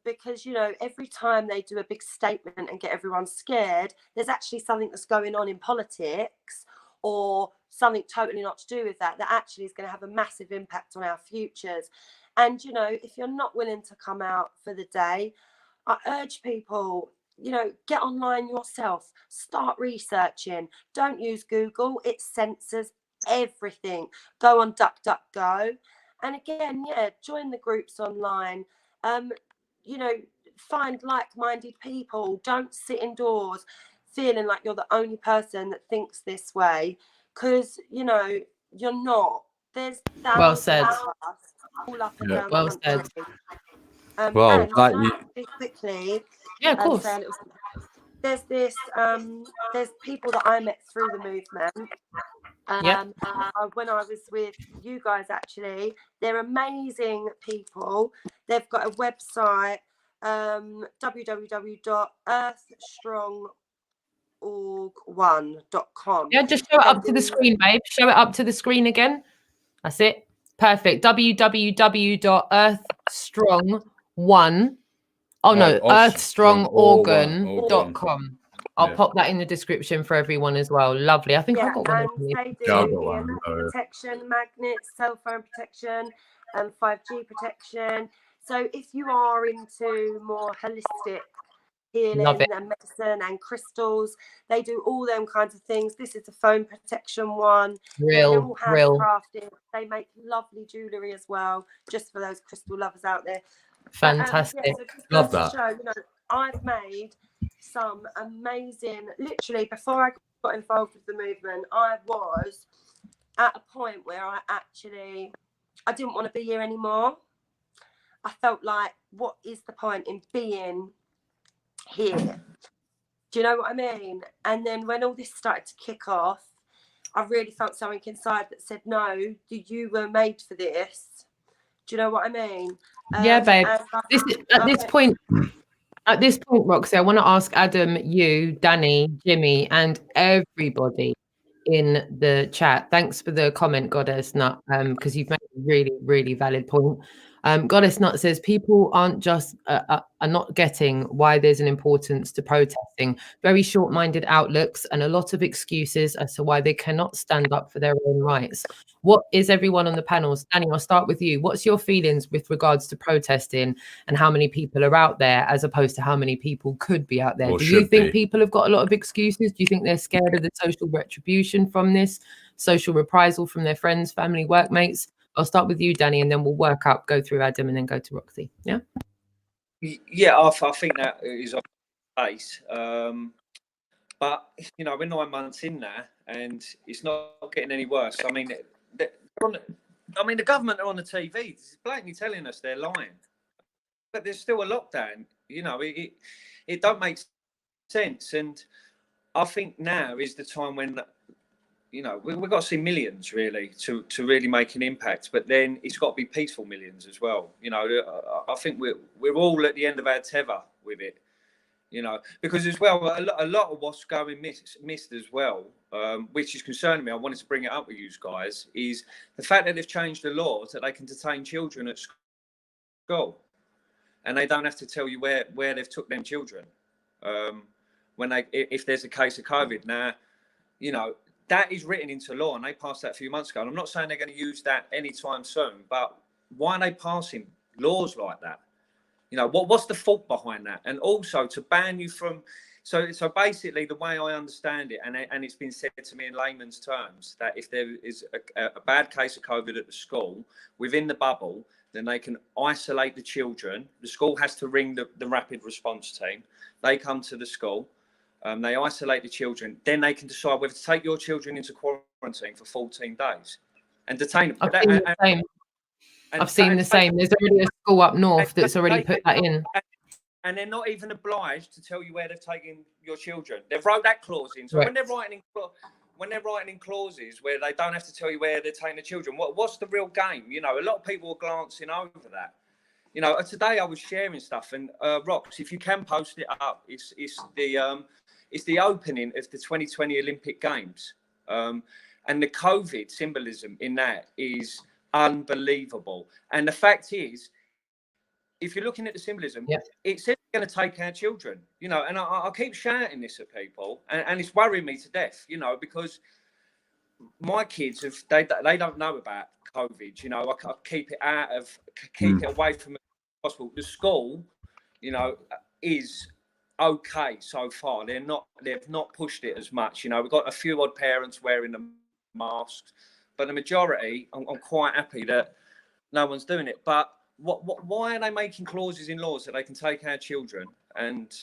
Because, you know, every time they do a big statement and get everyone scared, there's actually something that's going on in politics or something totally not to do with that actually is going to have a massive impact on our futures. And, you know, if you're not willing to come out for the day, I urge people, you know, get online yourself, start researching. Don't use Google, it censors everything. Go on DuckDuckGo. And again, yeah, join the groups online. You know, find like-minded people. Don't sit indoors feeling like you're the only person that thinks this way, because, you know, you're not. There's Well thousands said. of us all up and Yeah. down Well the country. said. Well, And like can you, I speak quickly? Yeah, of course. Say a little something. There's this, there's people that I met through the movement. When I was with you guys, actually, they're amazing people. They've got a website, www.earthstrong.org1.com. Yeah, just show it up to the screen, babe. Show it up to the screen again. That's it. Perfect. www.earthstrong1. Oh no, earthstrongorgan.com. I'll pop that in the description for everyone as well. Lovely. I think I got one of them. They do EMF protection, magnets, cell phone protection, and 5G protection. So if you are into more holistic healing and medicine and crystals, they do all them kinds of things. This is the phone protection one. They're all handcrafted. They make lovely jewellery as well, just for those crystal lovers out there. Fantastic. So love that. Show, you know, I've made some amazing, literally before I got involved with the movement, I was at a point where I didn't want to be here anymore. I felt like, what is the point in being here? Do you know what I mean? And then when all this started to kick off, I really felt something inside that said, no, you were made for this. Do you know what I mean? Yeah, babe. At this point, Roxy, I want to ask Adam, you, Danny, Jimmy, and everybody in the chat. Thanks for the comment, Goddess Nut, because you've made a really, really valid point. Goddess Nut says people aren't just are not getting why there's an importance to protesting. Very short-minded outlooks and a lot of excuses as to why they cannot stand up for their own rights. What is everyone on the panels? Danny, I'll start with you. What's your feelings with regards to protesting and how many people are out there as opposed to how many people could be out there? Do you think people have got a lot of excuses? Do you think they're scared of the social retribution from this, social reprisal from their friends, family, workmates? I'll start with you, Danny, and then we'll work up, go through Adam, and then go to Roxy. Yeah? Yeah, I think that is on the case. But, you know, we're 9 months in now, and it's not getting any worse. I mean, the government are on the TV. It's blatantly telling us they're lying. But there's still a lockdown. You know, it don't make sense. And I think now is the time when, you know, we've got to see millions really to really make an impact, but then it's got to be peaceful millions as well. You know, I think we're all at the end of our tether with it, you know, because as well, a lot of what's going missed as well, which is concerning me. I wanted to bring it up with you guys, is the fact that they've changed the laws that they can detain children at school and they don't have to tell you where they've took them children if there's a case of COVID. Now, you know, that is written into law, and they passed that a few months ago. And I'm not saying they're going to use that anytime soon, but why are they passing laws like that? You know, what's the fault behind that? And also to ban you from, so basically the way I understand it, and it's been said to me in layman's terms, that if there is a bad case of COVID at the school, within the bubble, then they can isolate the children. The school has to ring the rapid response team. They come to the school. They isolate the children. Then they can decide whether to take your children into quarantine for 14 days and detain them. I've seen the same. There's already a school up north that's already put that in. And they're not even obliged to tell you where they've taken your children. They've wrote that clause in. So when they're writing in clauses where they don't have to tell you where they're taking the children, what's the real game? You know, a lot of people are glancing over that. You know, today I was sharing stuff, and Rox, if you can post it up, it's it's the opening of the 2020 Olympic Games. And the COVID symbolism in that is unbelievable. And the fact is, if you're looking at the symbolism, it says it's going to take our children, you know, and I keep shouting this at people, and it's worrying me to death, you know, because my kids they don't know about COVID, you know. I keep it away from it as possible. The school, you know, is okay so far. They've not pushed it as much, you know. We've got a few odd parents wearing the masks, but the majority, I'm quite happy that no one's doing it. But why are they making clauses in laws that they can take our children and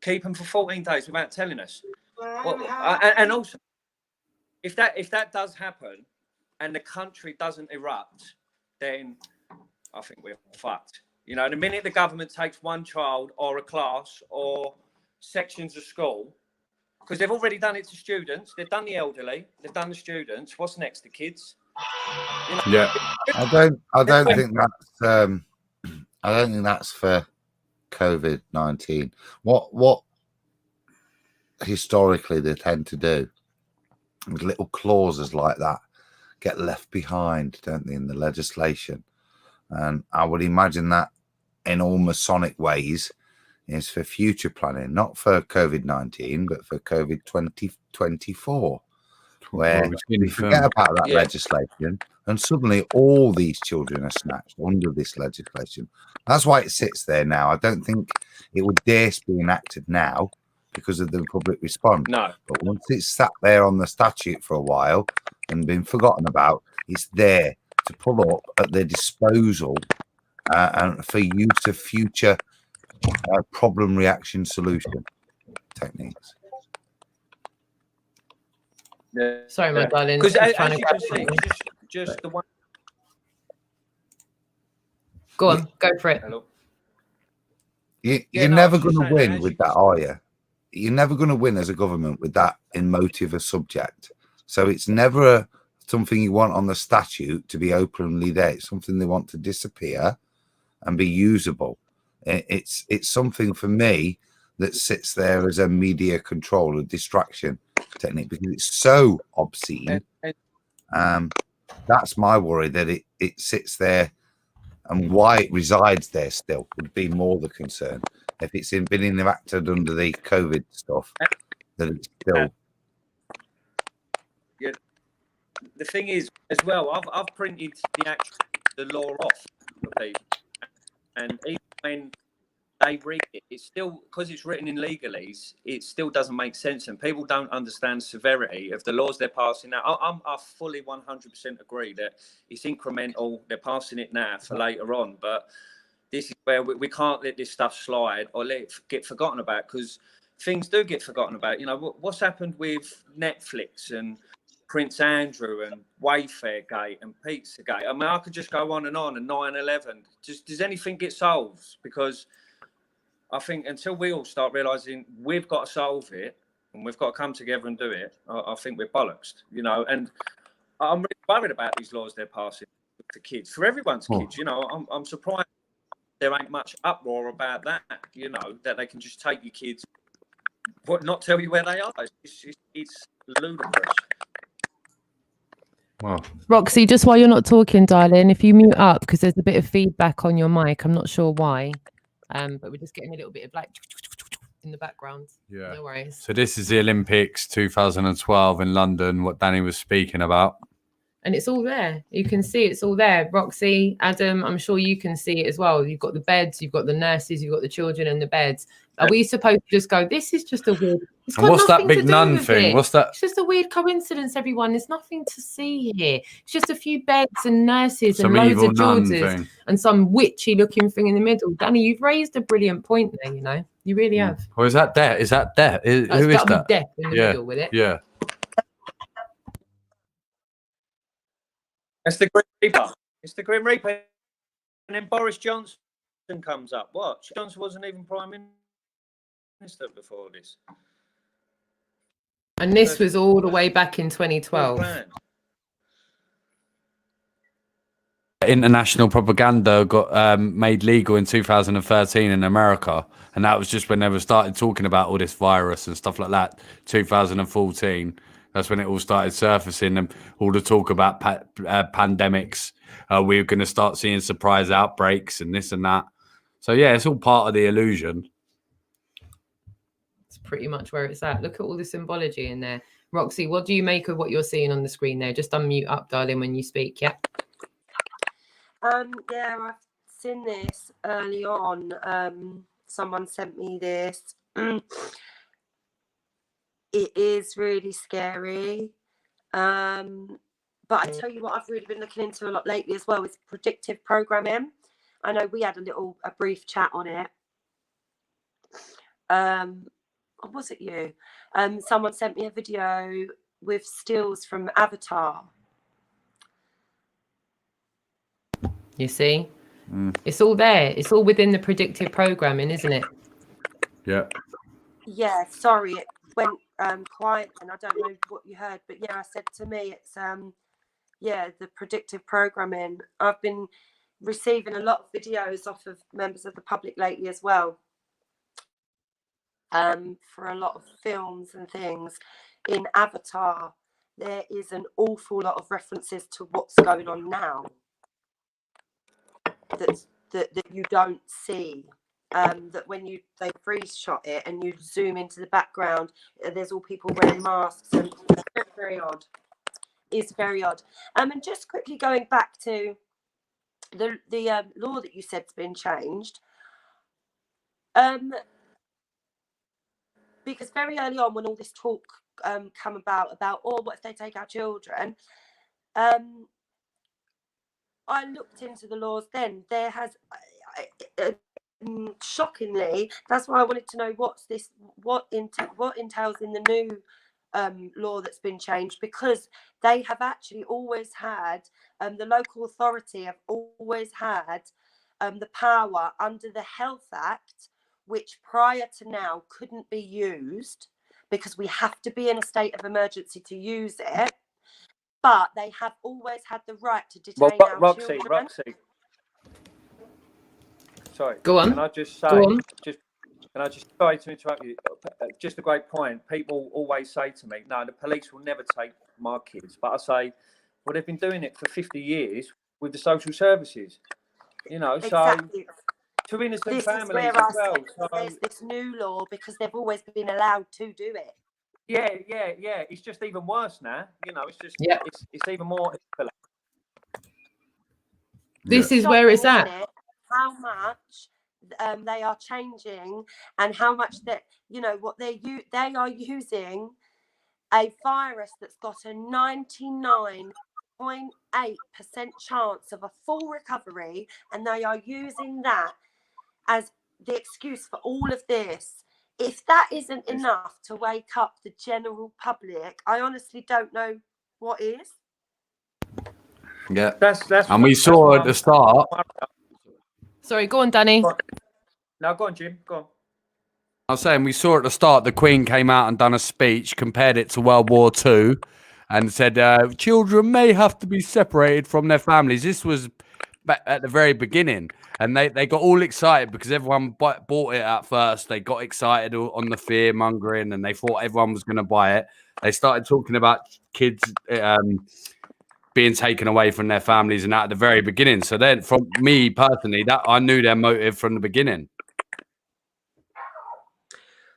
keep them for 14 days without telling us? And also, if that does happen and the country doesn't erupt, then I think we're fucked. You know, the minute the government takes one child or a class or sections of school, because they've already done it to students, they've done the elderly, they've done the students. What's next? The kids? You know? Yeah. I don't think that's for COVID-19. What historically they tend to do with little clauses like that get left behind, don't they, in the legislation? And I would imagine that in all Masonic ways is for future planning, not for COVID-19, but for COVID 2024, where we forget about that legislation and suddenly all these children are snatched under this legislation. That's why it sits there now. I don't think it would dare be enacted now because of the public response. No. But once it's sat there on the statute for a while and been forgotten about, it's there to pull up at their disposal and for use of future problem reaction solution techniques. Yeah. Sorry, my darling. Because as you can see, just the one. Go on, go for it. Hello. You're never going to win with that, are you? You're never going to win as a government with that in motive of subject. So it's never something you want on the statute to be openly there. It's something they want to disappear and be usable. It's something for me that sits there as a media control, a distraction technique, because it's so obscene. That's my worry, that it sits there, and why it resides there still would be more the concern. If it's been enacted under the COVID stuff, that it's still. Yeah. The thing is, as well, I've printed the law off for people, and even when they read it, it's still, because it's written in legalese, it still doesn't make sense, and people don't understand the severity of the laws they're passing now. I fully 100% agree that it's incremental. They're passing it now for later on, but this is where we can't let this stuff slide or let it get forgotten about, because things do get forgotten about. You know, what's happened with Netflix and Prince Andrew and Wayfair Gate and Pizzagate? I mean, I could just go on and 9/11. Does anything get solved? Because I think until we all start realising we've got to solve it and we've got to come together and do it, I think we're bollocksed, you know. And I'm really worried about these laws they're passing for kids, for everyone's kids. You know, I'm surprised there ain't much uproar about that, you know, that they can just take your kids, not tell you where they are. It's ludicrous. Wow. Roxy, just while you're not talking, darling, if you mute up, because there's a bit of feedback on your mic, I'm not sure why, but we're just getting a little bit of like in the background. Yeah, no worries. So this is the Olympics 2012 in London, what Danny was speaking about. And it's all there. You can see it's all there. Roxy, Adam, I'm sure you can see it as well. You've got the beds, you've got the nurses, you've got the children in the beds. Are we supposed to just go, this is just a weird... And what's that big nun thing? What's that? It's just a weird coincidence, everyone. There's nothing to see here. It's just a few beds and nurses and loads of Georges and some witchy looking thing in the middle. Danny, you've raised a brilliant point there, you know. You really have. Or is that Death? Is that Death? Who is that? Death in the middle with it. Yeah. That's the Grim Reaper. It's the Grim Reaper. And then Boris Johnson comes up. What? Johnson wasn't even Prime Minister before this. And this was all the way back in 2012. international propaganda got made legal in 2013 in America, and that was just when they were started talking about all this virus and stuff like that. 2014, that's when it all started surfacing, and all the talk about pandemics. We were going to start seeing surprise outbreaks and this and that. So yeah, it's all part of the illusion. It's pretty much where it's at. Look at all the symbology in there. Roxy, what do you make of what you're seeing on the screen there? Just unmute up, darling, when you speak. Yeah. Yeah, I've seen this early on. Someone sent me this. It is really scary. But I tell you what, I've really been looking into a lot lately as well, is predictive programming. I know we had a brief chat on it. Or was it you? Someone sent me a video with stills from Avatar. You see, it's all there. It's all within the predictive programming, isn't it? Yeah. Yeah, sorry, it went quiet and I don't know what you heard, but yeah, I said to me, it's yeah, the predictive programming. I've been receiving a lot of videos off of members of the public lately as well, for a lot of films and things. In Avatar, there is an awful lot of references to what's going on now that you don't see. That when they freeze shot it and you zoom into the background, there's all people wearing masks, and it's very, very odd. It's very odd. And just quickly going back to the law that you said's been changed, because very early on, when all this talk come about oh, what if they take our children, I looked into the laws then. There has shockingly, that's why I wanted to know what entails in the new law that's been changed, because they have actually always had, the local authority have always had the power under the Health Act, which prior to now couldn't be used because we have to be in a state of emergency to use it. But they have always had the right to detain our children. Roxy. Sorry. Go on. Can I just say, sorry to interrupt you, just a great point. People always say to me, no, the police will never take my kids. But I say, well, they've been doing it for 50 years with the social services. You know, exactly. So to innocent this families is where as well. So there's this new law because they've always been allowed to do it. Yeah. It's just even worse now. You know, it's just it's even more. This is where it's at. How much they are changing, and how much that, you know, what they are using a virus that's got a 99.8% chance of a full recovery, and they are using that as the excuse for all of this. If that isn't enough to wake up the general public, I honestly don't know what is. Yeah, that's and we saw at the start. Sorry, go on, Danny. No, go on, Jim. Go on. I was saying, we saw at the start the Queen came out and done a speech, compared it to World War II, and said children may have to be separated from their families. This was at the very beginning, and they got all excited because everyone bought it at first. They got excited on the fear mongering, and they thought everyone was going to buy it. They started talking about kids being taken away from their families, and that at the very beginning. So then, from me personally, that I knew their motive from the beginning.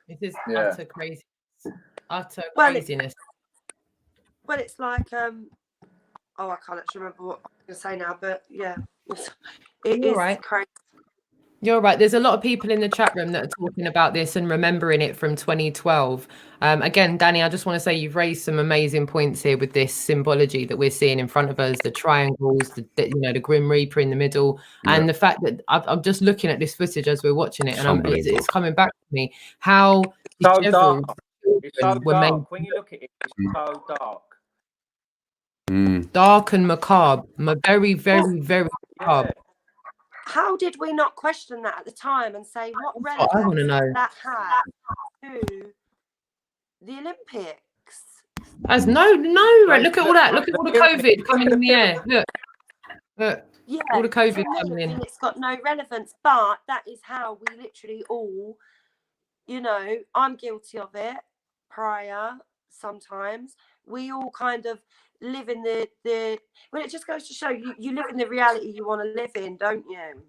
It is utter crazy, utter craziness. Well, it's like I can't actually remember what I was going to say now, but yeah, it is right. crazy. You're right. There's a lot of people in the chat room that are talking about this and remembering it from 2012. Again, Danny, I just want to say you've raised some amazing points here with this symbology that we're seeing in front of us, the triangles, the Grim Reaper in the middle, and the fact that I'm just looking at this footage as we're watching it, and it's coming back to me. How so dark. It's so dark. When you look at it, it's so dark. Dark and macabre. Very, very, very macabre. How did we not question that at the time and say what relevance I want to know that had to the Olympics? As no, look at all that. Look at all the COVID coming in the air. Look. Yeah, All the COVID to me, coming in. it's got no relevance, but that is how we literally all, you know, I'm guilty of it prior sometimes. We all kind of live in the well, it just goes to show you live in the reality you want to live in, don't you?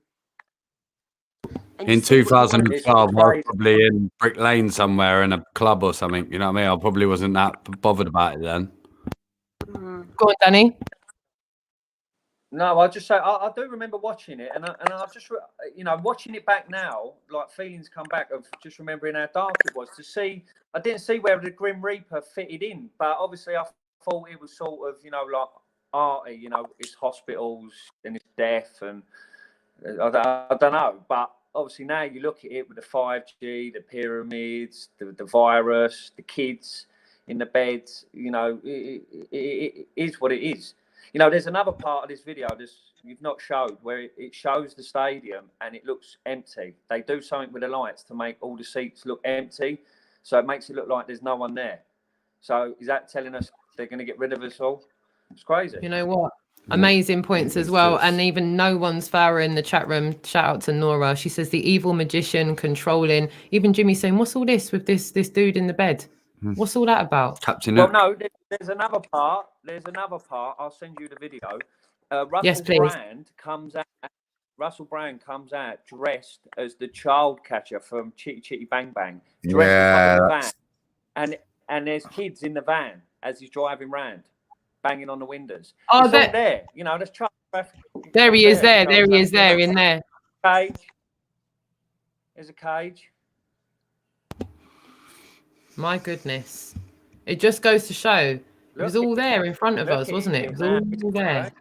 And In you see what you want to 2012, I was probably in Brick Lane somewhere in a club or something. You know what I mean? I probably wasn't that bothered about it then. Go on, Danny. No, I just say I do remember watching it, and I just you know, watching it back now, like feelings come back of just remembering how dark it was. To see, I didn't see where the Grim Reaper fitted in, but obviously I thought it was sort of, you know, like arty, you know, it's hospitals and it's death, and I don't know, but obviously now you look at it with the 5G, the pyramids, the virus, the kids in the beds, you know, it is what it is. You know, there's another part of this video you've not showed where it shows the stadium and it looks empty. They do something with the lights to make all the seats look empty. So it makes it look like there's no one there. So is that telling us they're going to get rid of us all? It's crazy. You know what? Amazing points as well. And even no one's fairer in the chat room. Shout out to Nora. She says the evil magician controlling. Even Jimmy saying, what's all this with this dude in the bed? What's all that about? Captain Well, no, there's another part. There's another part. I'll send you the video. Yes, please. Russell Brand comes out dressed as the child catcher from Chitty Chitty Bang Bang. Dressed in the van. And there's kids in the van as he's driving round, banging on the windows. Oh, it's all there. You know, there's child traffic. There he is there. There he is there in there. Cage. There's a cage. My goodness. It just goes to show it was all there in front of us, wasn't it? It was all there.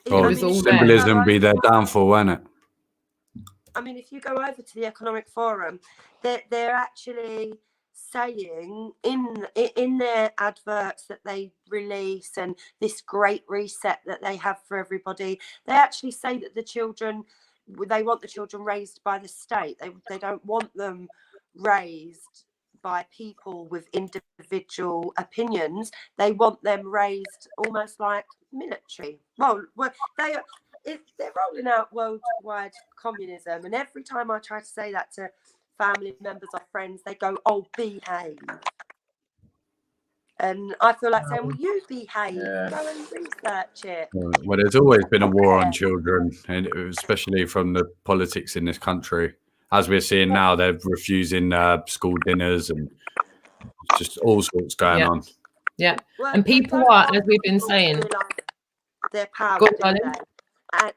Well, it was all symbolism be their downfall, wasn't it? I mean, if you go over to the Economic Forum, they're actually saying in their adverts that they release and this great reset that they have for everybody, they actually say that they want the children raised by the state. They don't want them raised by people with individual opinions. They want them raised almost like military. Well, they're rolling out worldwide communism, and every time I try to say that to family members or friends, they go, "Oh, behave." And I feel like saying, "Well, you behave. Go and research it." Well, there's always been a war on children, and especially from the politics in this country. As we're seeing now, they're refusing school dinners and just all sorts going on. Yeah. Well, and people are, as we've been saying, their power.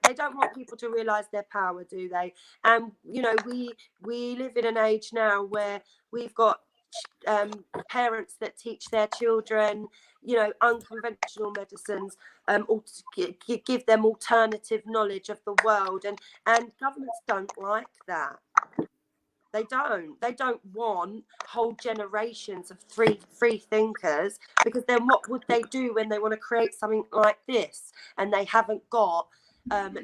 They don't want people to realise their power, do they? And you know, we live in an age now where we've got parents that teach their children, you know, unconventional medicines, give them alternative knowledge of the world, and governments don't like that. They don't want whole generations of free thinkers, because then what would they do when they want to create something like this and they haven't got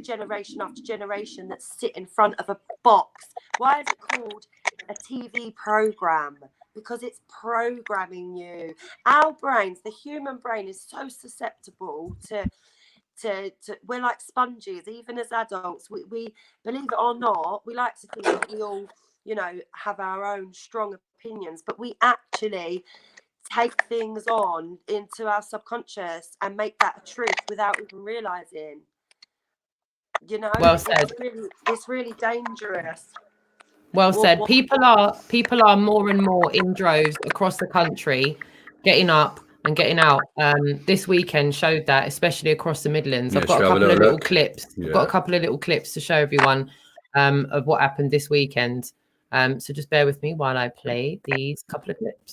generation after generation that sit in front of a box? Why is it called a TV program? Because it's programming you. Our brains, the human brain, is so susceptible to we're like sponges. Even as adults, we believe it or not, we like to think that we all, you know, have our own strong opinions, but we actually take things on into our subconscious and make that a truth without even realizing. You know, well said. It's really dangerous. Well said. People are more and more in droves across the country getting up and getting out. This weekend showed that, especially across the Midlands. I've got a couple of little clips. I've got a couple of little clips to show everyone of what happened this weekend. So just bear with me while I play these couple of clips.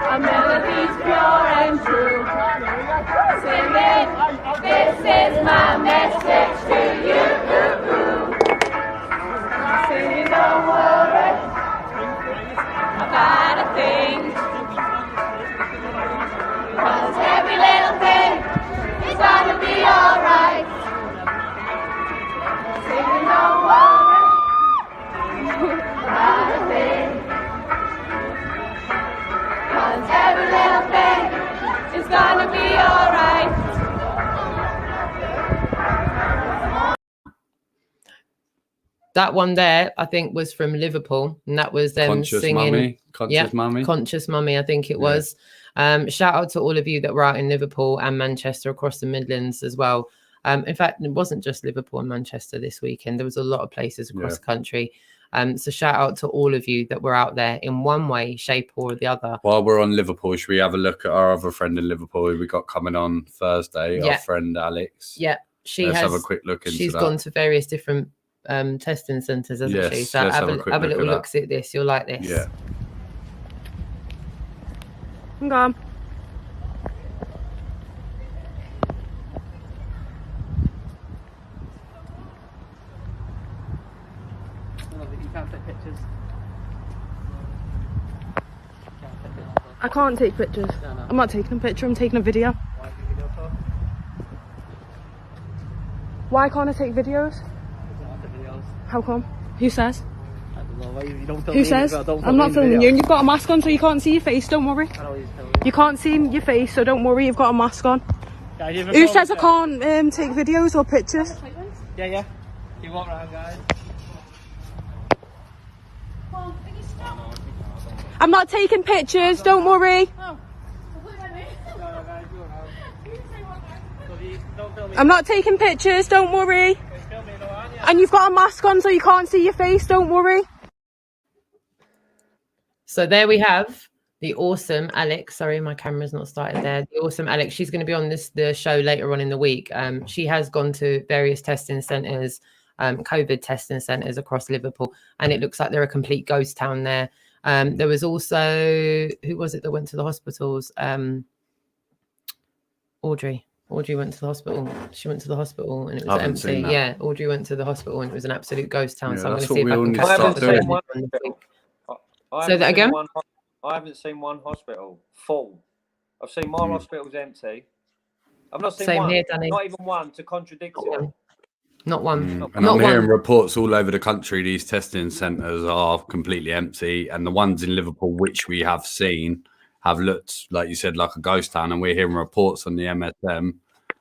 A melody's pure and true. Singing, this is my message to you. Singing, don't worry about a thing, 'cause That one there, I think, was from Liverpool, and that was them singing. Conscious Mummy. Conscious Mummy, I think it was. Shout out to all of you that were out in Liverpool and Manchester, across the Midlands as well. In fact, it wasn't just Liverpool and Manchester this weekend. There was a lot of places across the country. So shout out to all of you that were out there in one way, shape, or the other. While we're on Liverpool, should we have a look at our other friend in Liverpool who we got coming on Thursday? Our friend Alex. Yeah, let's have a quick look into that. She's gone to various different testing centres, hasn't she? So have a little look at this. You'll like this. Yeah. I'm gone. I can't take pictures. No. I'm not taking a picture, I'm taking a video. Why can't I take videos? How come? Who says? I don't know. You don't Who says? I'm not filming you, and you've got a mask on, so you can't see your face. Don't worry. I know you're filming. You can't see your face, so don't worry. You've got a mask on. Who says I can't take videos or pictures? Yeah. You walk around, guys. I'm not taking pictures. Don't worry. I'm not taking pictures. Don't worry. And you've got a mask on, so you can't see your face. Don't worry. So there we have the awesome Alex. Sorry, my camera's not started there. The awesome Alex. She's going to be on the show later on in the week. She has gone to various testing centres, COVID testing centres across Liverpool, and it looks like they're a complete ghost town there. There was also, who was it that went to the hospitals? Audrey went to the hospital. She went to the hospital and it was empty. Yeah, Audrey went to the hospital and it was an absolute ghost town. So I'm going to see if I can catch up. Say that again. I haven't seen one hospital full. I've seen more hospitals empty. I've not seen one. Here, Danny. Not even one to contradict it. Not one. And I'm hearing reports all over the country. These testing centres are completely empty, and the ones in Liverpool, which we have seen, have looked, like you said, like a ghost town. And we're hearing reports on the MSM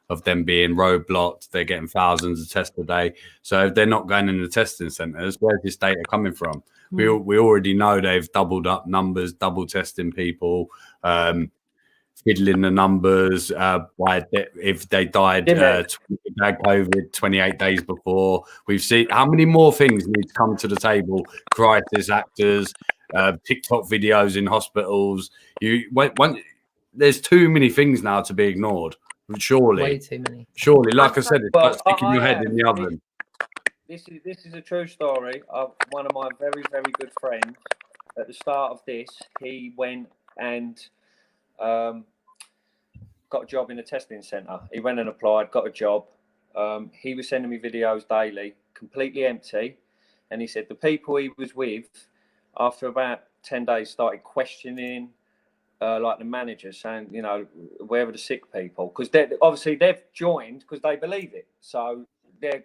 of them being roadblocked. They're getting thousands of tests a day. So if they're not going in the testing centres, where's this data coming from? We already know they've doubled up numbers, double testing people, fiddling the numbers. If they died COVID 28 days before, we've seen how many more things need to come to the table. Crisis actors, TikTok videos in hospitals. There's too many things now to be ignored. Surely, way too many. Surely, like I said, it's like sticking your head in the oven. This is a true story of one of my very, very good friends. At the start of this, he went and got a job in a testing centre. He went and applied, got a job. He was sending me videos daily, completely empty. And he said the people he was with, after about 10 days, started questioning like the manager, saying, you know, where are the sick people? Because obviously they've joined because they believe it. So they're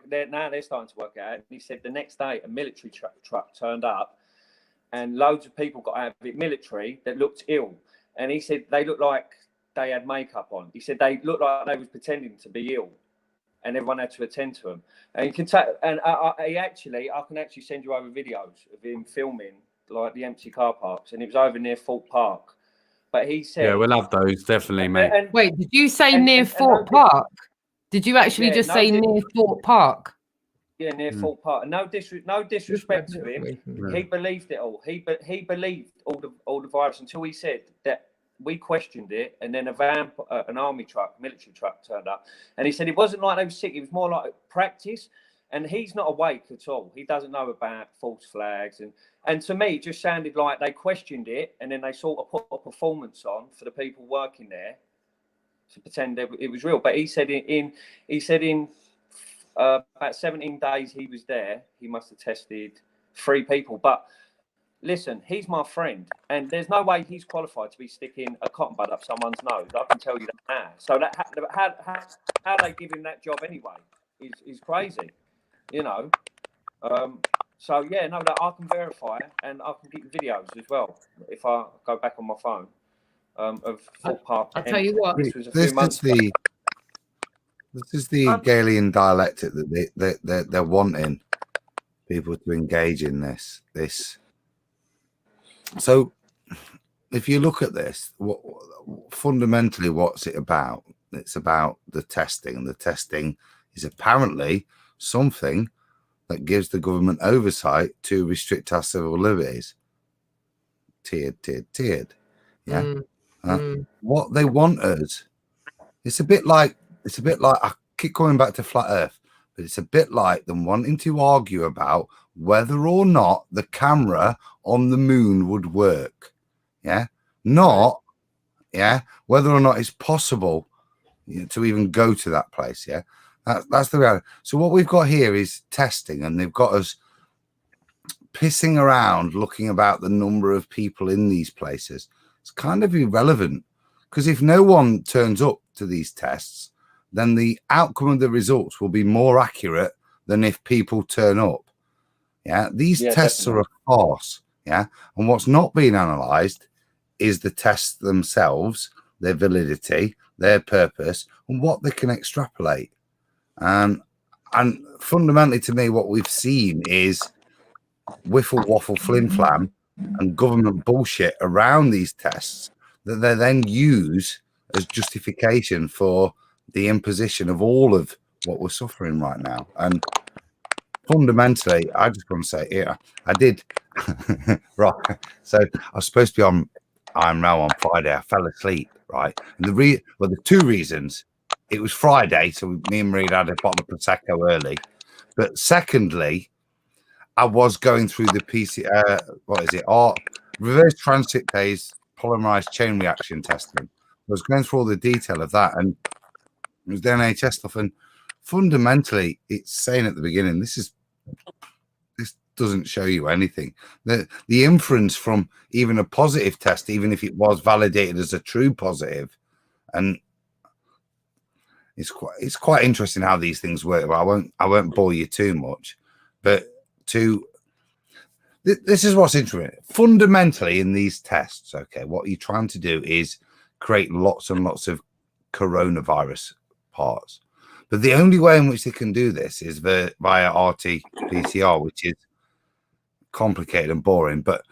starting to work out. And he said the next day a military truck turned up and loads of people got out of it, military, that looked ill. And he said they looked like they had makeup on. He said they looked like they was pretending to be ill, and everyone had to attend to them. And you can I can actually send you over videos of him filming like the empty car parks, and it was over near Fort Park. But he said, "Yeah, we'll have those definitely, mate." Wait, did you say near Fort Park? Did you actually just say near Fort Park? Yeah, near Fort Park. No disrespect to him. Yeah. He believed it all. He believed all the virus until he said that we questioned it, and then an army truck, military truck turned up, and he said it wasn't like they were sick. It was more like practice. And he's not awake at all. He doesn't know about false flags. And to me, it just sounded like they questioned it, and then they sort of put a performance on for the people working there to pretend it was real. But he said in about 17 days he was there, he must have tested 3 people. But listen, he's my friend, and there's no way he's qualified to be sticking a cotton bud up someone's nose. I can tell you that now. So how they give him that job anyway is crazy. You know, so yeah, no, that I can verify, and I can get videos as well if I go back on my phone of Fort Park. I'll tell you what, this is the Gaelian dialectic that they're wanting. people to engage in this. So if you look at this, fundamentally, what's it about? It's about the testing, and the testing is apparently something that gives the government oversight to restrict our civil liberties. Tiered. Yeah. What they want us, it's a bit like I keep coming back to flat Earth, but it's a bit like them wanting to argue about whether or not the camera on the moon would work. Yeah. Not, yeah, whether or not it's possible to even go to that place. Yeah. That's the reality. So what we've got here is testing, and they've got us pissing around looking about the number of people in these places. It's kind of irrelevant, because if no one turns up to these tests, then the outcome of the results will be more accurate than if people turn up. Yeah, these tests are a farce. Yeah, and what's not being analysed is the tests themselves, their validity, their purpose, and what they can extrapolate. And fundamentally, to me, what we've seen is whiffle waffle flim flam and government bullshit around these tests that they then use as justification for the imposition of all of what we're suffering right now. And fundamentally, I just want to say, yeah, I did right. So I was supposed to be on I'm Now on Friday. I fell asleep, right? And the two reasons. It was Friday, so me and Marie had a bottle of Prosecco early. But secondly, I was going through the reverse transcriptase polymerized chain reaction testing. I was going through all the detail of that, and it was the NHS stuff. And fundamentally, it's saying at the beginning, this doesn't show you anything. The inference from even a positive test, even if it was validated as a true positive, and it's quite interesting how these things work. Well, I won't bore you too much, but this is what's interesting. Fundamentally, in these tests, okay, what you're trying to do is create lots and lots of coronavirus parts. But the only way in which they can do this is via RT-PCR, which is complicated and boring. But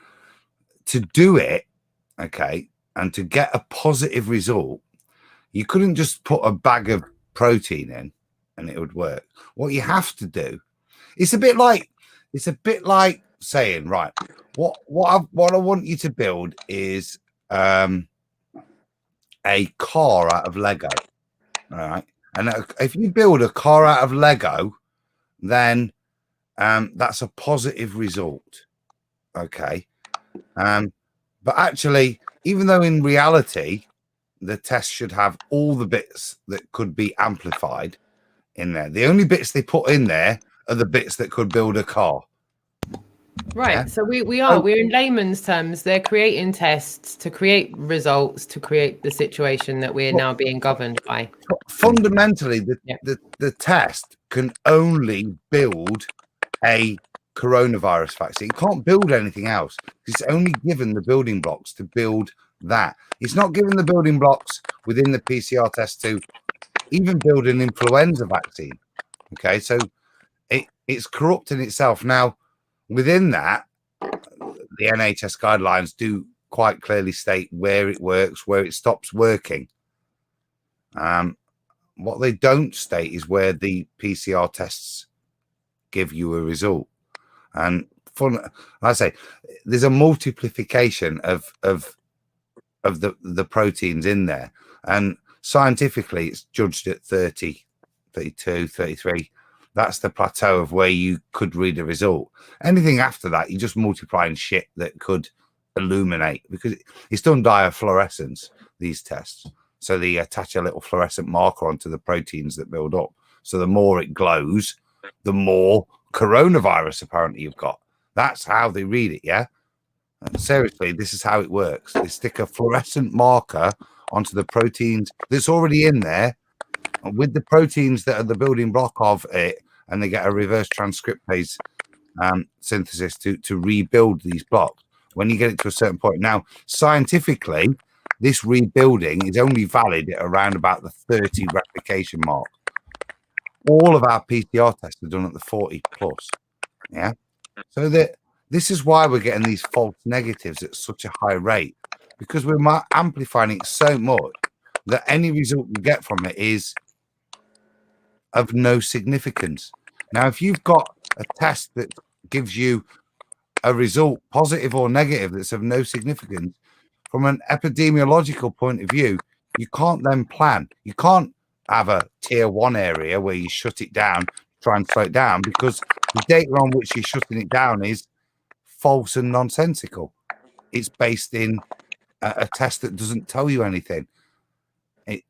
to do it, okay, and to get a positive result, you couldn't just put a bag of protein in and it would work. What you have to do, it's a bit like saying, right, what I want you to build is a car out of Lego. All right. And if you build a car out of Lego, then that's a positive result. Okay. But actually, even though in reality, the test should have all the bits that could be amplified in there, the only bits they put in there are the bits that could build a car. Right. Yeah? So we're in layman's terms, they're creating tests to create results, to create the situation that we're now being governed by. Fundamentally, the test can only build a coronavirus vaccine. It can't build anything else. It's only given the building blocks to build that. It's not given the building blocks within the PCR test to even build an influenza vaccine. Okay, so it's corrupting itself. Now, within that, the NHS guidelines do quite clearly state where it works, where it stops working. What they don't state is where the PCR tests give you a result. And I say there's a multiplication of the proteins in there, and scientifically it's judged at 30, 32, 33. That's the plateau of where you could read a result. Anything after that, you're just multiplying shit that could illuminate, because it's done diafluorescence, these tests. So they attach a little fluorescent marker onto the proteins that build up. So the more it glows, the more coronavirus apparently you've got. That's how they read it, yeah? And seriously, this is how it works. They stick a fluorescent marker onto the proteins that's already in there with the proteins that are the building block of it, and they get a reverse transcriptase synthesis to rebuild these blocks when you get it to a certain point. Now, scientifically, this rebuilding is only valid at around about the 30 replication mark. All of our PCR tests are done at the 40 plus. Yeah. So that this is why we're getting these false negatives at such a high rate, because we're amplifying it so much that any result you get from it is of no significance. Now, if you've got a test that gives you a result, positive or negative, that's of no significance, from an epidemiological point of view, you can't then plan. You can't have a tier 1 area where you shut it down, try and slow it down, because the data on which you're shutting it down is false and nonsensical. It's based in a test that doesn't tell you anything.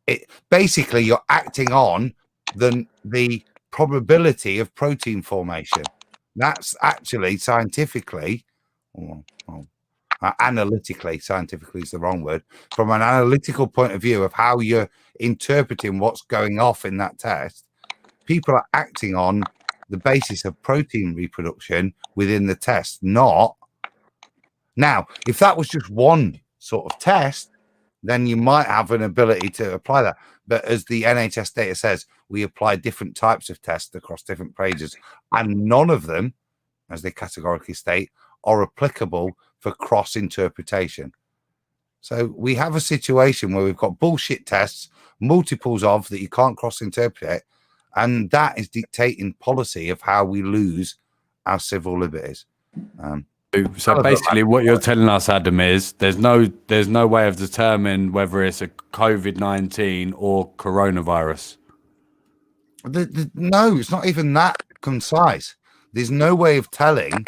It basically, you're acting on the probability of protein formation. That's actually scientifically, analytically, scientifically is the wrong word, from an analytical point of view of how you're interpreting what's going off in that test, people are acting on the basis of protein reproduction within the test, not. Now, if that was just one sort of test, then you might have an ability to apply that. But as the NHS data says, we apply different types of tests across different pages, and none of them, as they categorically state, are applicable for cross-interpretation. So we have a situation where we've got bullshit tests, multiples of that you can't cross-interpret, and that is dictating policy of how we lose our civil liberties. So basically what you're telling us, Adam, is there's no way of determining whether it's a COVID-19 or coronavirus. No, it's not even that concise. There's no way of telling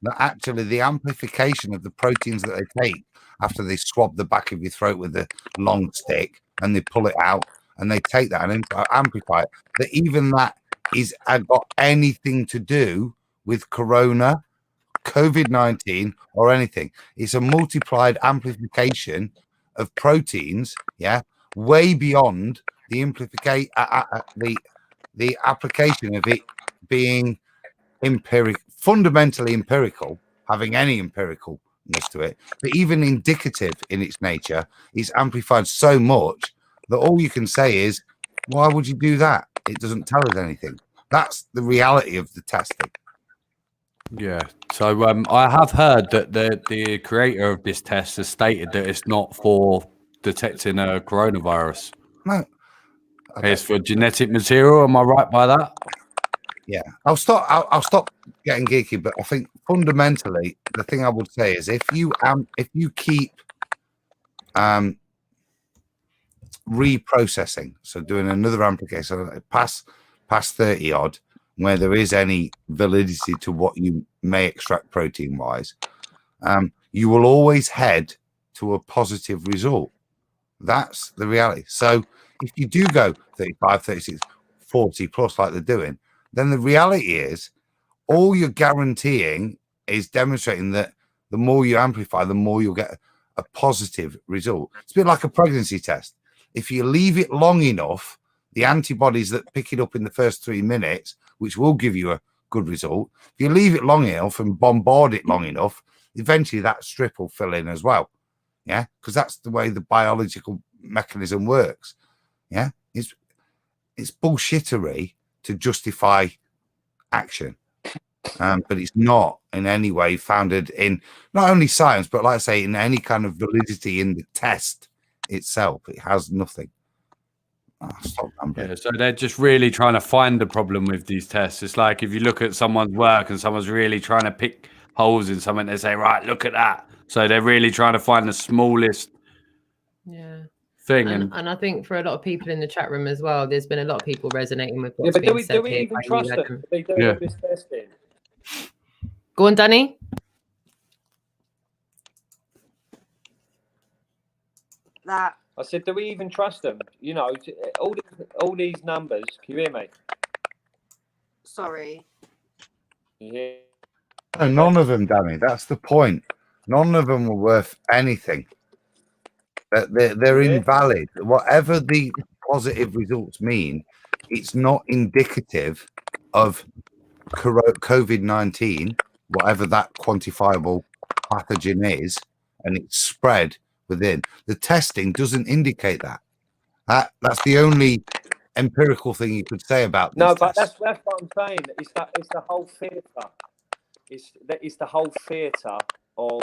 that actually the amplification of the proteins that they take after they swab the back of your throat with a long stick and they pull it out and they take that and amplify it, that even that is got anything to do with corona, COVID-19 or anything. It's a multiplied amplification of proteins, way beyond the the application of it being fundamentally empirical, having any empiricalness to it, but even indicative in its nature, is amplified so much that all you can say is, why would you do that? It doesn't tell us anything. That's the reality of the testing. Yeah. So I have heard that the creator of this test has stated that it's not for detecting a coronavirus. No. Okay. It's for genetic material. Am I right by that? Yeah. I'll stop getting geeky, but I think fundamentally the thing I would say is if you keep reprocessing, so doing another amplification past 30 odd, where there is any validity to what you may extract protein wise, you will always head to a positive result. That's the reality. So if you do go 35, 36, 40 plus like they're doing, then the reality is all you're guaranteeing is demonstrating that the more you amplify, the more you'll get a positive result. It's a bit like a pregnancy test. If you leave it long enough, the antibodies that pick it up in the first 3 minutes, which will give you a good result, if you leave it long enough and bombard it long enough, eventually that strip will fill in as well. Yeah, because that's the way the biological mechanism works. Yeah, it's bullshittery to justify action, but it's not in any way founded in not only science, but like I say, in any kind of validity in the test itself. It has nothing. Yeah, so they're just really trying to find the problem with these tests. It's like if you look at someone's work and someone's really trying to pick holes in something, they say, right, look at that. So they're really trying to find the smallest thing. And I think for a lot of people in the chat room as well, there's been a lot of people resonating with what's but being do said we here. even trust them? Do they do this testing? Go on, Danny. That I said, do we even trust them? You know, all these numbers. Can you hear me? sorry. Yeah. No, none of them, Danny. That's the point. None of them were worth anything. They're invalid. Whatever the positive results mean, it's not indicative of COVID-19, whatever that quantifiable pathogen is, and it's spread within. The testing doesn't indicate that. That's the only empirical thing you could say about No, these but tests. that's what I'm saying. It's the whole theatre. It's the whole theatre of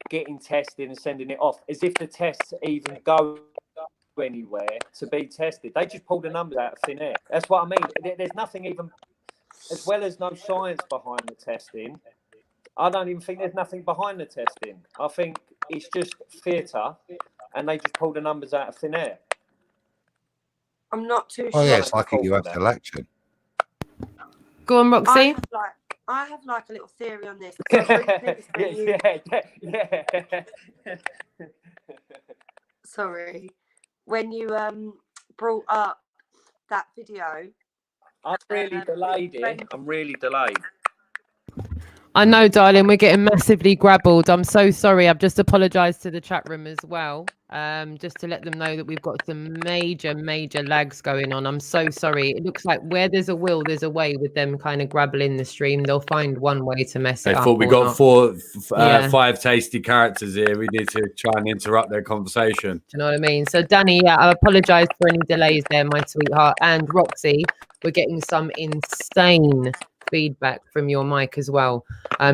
getting tested and sending it off, as if the tests even go anywhere to be tested. They just pull the numbers out of thin air. That's what I mean. There's nothing even, as well as no science behind the testing. I don't even think there's nothing behind the testing. I think it's just theatre, and they just pull the numbers out of thin air. I'm not too Oh sure. yeah, it's like a US election. Go on, Roxy. I have like a little theory on this. So sorry, when you brought up that video, I'm really delayed here. I'm really delayed. I know, darling, we're getting massively grabbled. I'm so sorry. I've just apologized to the chat room as well, just to let them know that we've got some major lags going on. I'm so sorry. It looks like where there's a will, there's a way with them kind of grabbling the stream. They'll find one way to mess it up. They thought we got five tasty characters here. We need to try and interrupt their conversation. Do you know what I mean? So, Danny, yeah, I apologize for any delays there, my sweetheart. And Roxy, we're getting some insane feedback from your mic as well.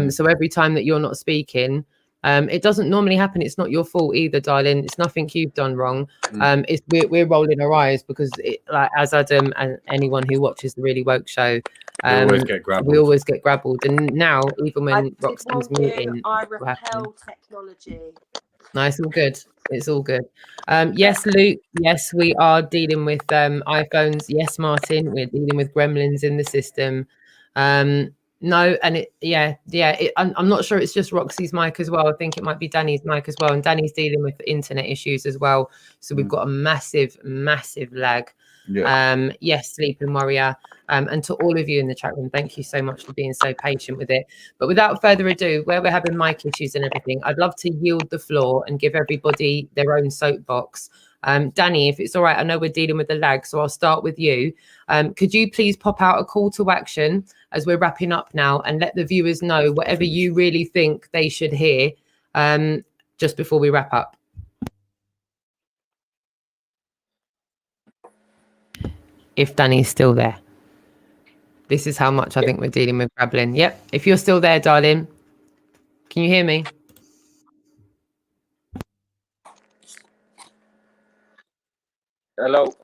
So every time that you're not speaking, it doesn't normally happen. It's not your fault either, darling. It's nothing you've done wrong. It's we're rolling our eyes because like as Adam and anyone who watches the Really Woke show, we always get grabbled. And now even when Roxanne's muting, I repel technology. No, it's all good. It's all good. Yes, Luke. Yes, we are dealing with iPhones. Yes, Martin, we're dealing with gremlins in the system. No, and I'm not sure it's just Roxy's mic as well. I think it might be Danny's mic as well, and Danny's dealing with internet issues as well. So we've got a massive lag. Yes, Sleeping Warrior. And to all of you in the chat room, thank you so much for being so patient with it. But without further ado, where we're having mic issues and everything, I'd love to yield the floor and give everybody their own soapbox. Danny, if it's all right, I know we're dealing with the lag, so I'll start with you. Could you please pop out a call to action as we're wrapping up now and let the viewers know whatever you really think they should hear just before we wrap up? If Danny's still there. This is how much I think we're dealing with grabbling. Yep. If you're still there, darling, can you hear me? Hello.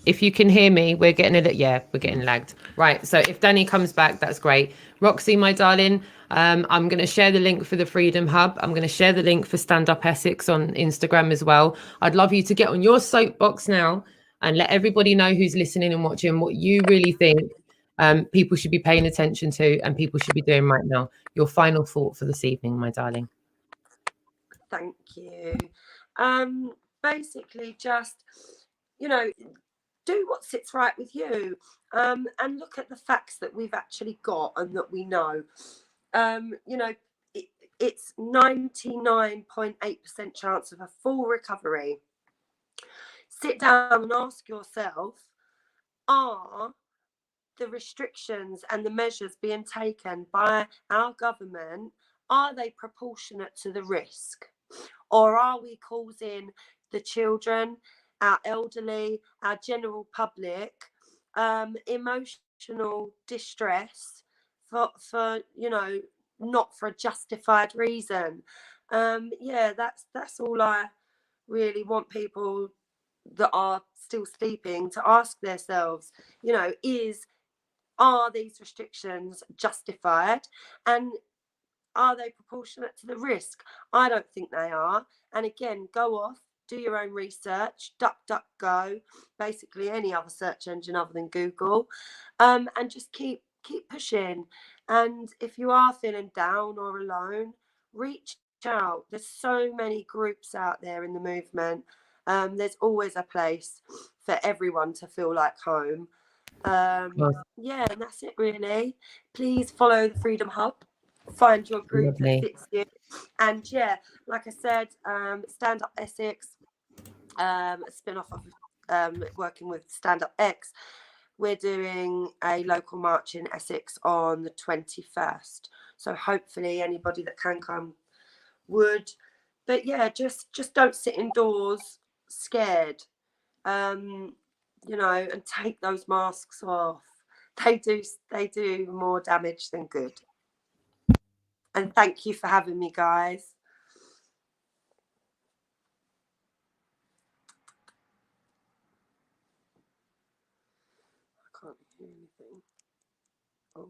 If you can hear me, we're getting we're getting lagged. Right. So if Danny comes back, that's great. Roxy, my darling, I'm going to share the link for the Freedom Hub. I'm going to share the link for Stand Up Essex on Instagram as well. I'd love you to get on your soapbox now and let everybody know who's listening and watching what you really think people should be paying attention to and people should be doing right now. Your final thought for this evening, my darling. Thank you. Basically, just, do what sits right with you, and look at the facts that we've actually got and that we know. It's 99.8% chance of a full recovery. Sit down and ask yourself, are the restrictions and the measures being taken by our government, are they proportionate to the risk? Or are we causing the children, our elderly, our general public, emotional distress for not for a justified reason? That's all I really want people that are still sleeping to ask themselves. Are these restrictions justified, and are they proportionate to the risk? I don't think they are. And again, go off, do your own research, DuckDuckGo, basically any other search engine other than Google, and just keep pushing. And if you are feeling down or alone, reach out. There's so many groups out there in the movement. There's always a place for everyone to feel like home. And that's it really. Please follow the Freedom Hub. Find your group that fits you. And like I said, Stand Up Essex, a spin-off of working with Stand Up X. We're doing a local march in Essex on the 21st. So hopefully anybody that can come would. But just don't sit indoors scared. And take those masks off. They do more damage than good. And thank you for having me, guys. I can't hear anything. Oh.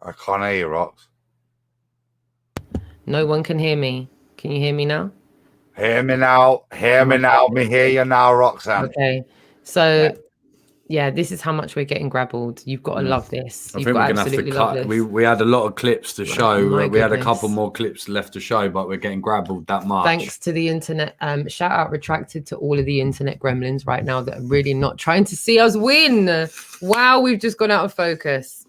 I can't hear you, Rox. No one can hear me. Can you hear me now? Hear me now. Hear me now. Me hear you now, Roxanne. Okay. So, yeah, this is how much we're getting grabbled. You've got to love this. I You've think got we're going to have to cut. We had a lot of clips to show. My We had a goodness. couple more clips left to show, but we're getting grabbled that much. Thanks to the internet. Shout out retracted to all of the internet gremlins right now that are really not trying to see us win. Wow, we've just gone out of focus.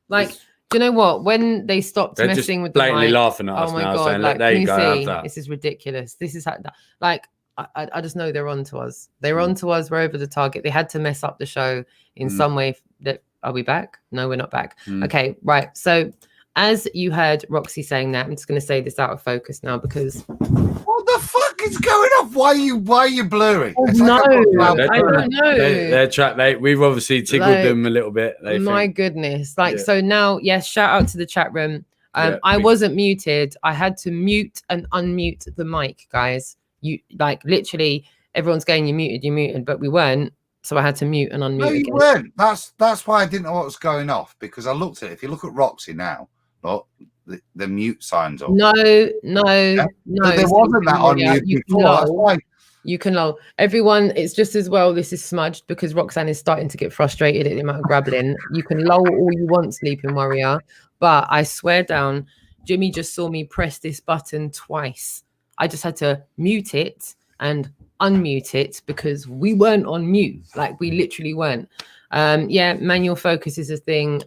Like, do you know what? When they stopped They're messing just with the blatantly mic, laughing at us oh my now, God, saying, like, there can you go, have see? that. This is ridiculous. This is how, like, I just know they're on to us. They're on to us. We're over the target. They had to mess up the show in some way. Are we back? No, we're not back. Okay, right. So as you heard Roxy saying that, I'm just going to say this out of focus now because what the fuck is going on? Why are you blurring? I don't know. We've obviously tickled them a little bit. My goodness. So now, yes, shout out to the chat room. I wasn't muted. I had to mute and unmute the mic, guys. You literally everyone's going, you muted, but we weren't. So I had to mute and unmute. No, you weren't. That's why I didn't know what was going off, because I looked at it. If you look at ROXI now, look, the mute signs up. No. There wasn't that on mute before. That's why. You can lull. Everyone, it's just as well this is smudged because Roxanne is starting to get frustrated at the amount of grabbling. You can lull all you want, Sleeping Warrior. But I swear down, Jimmy just saw me press this button twice. I just had to mute it and unmute it because we weren't on mute. We literally weren't. Manual focus is a thing.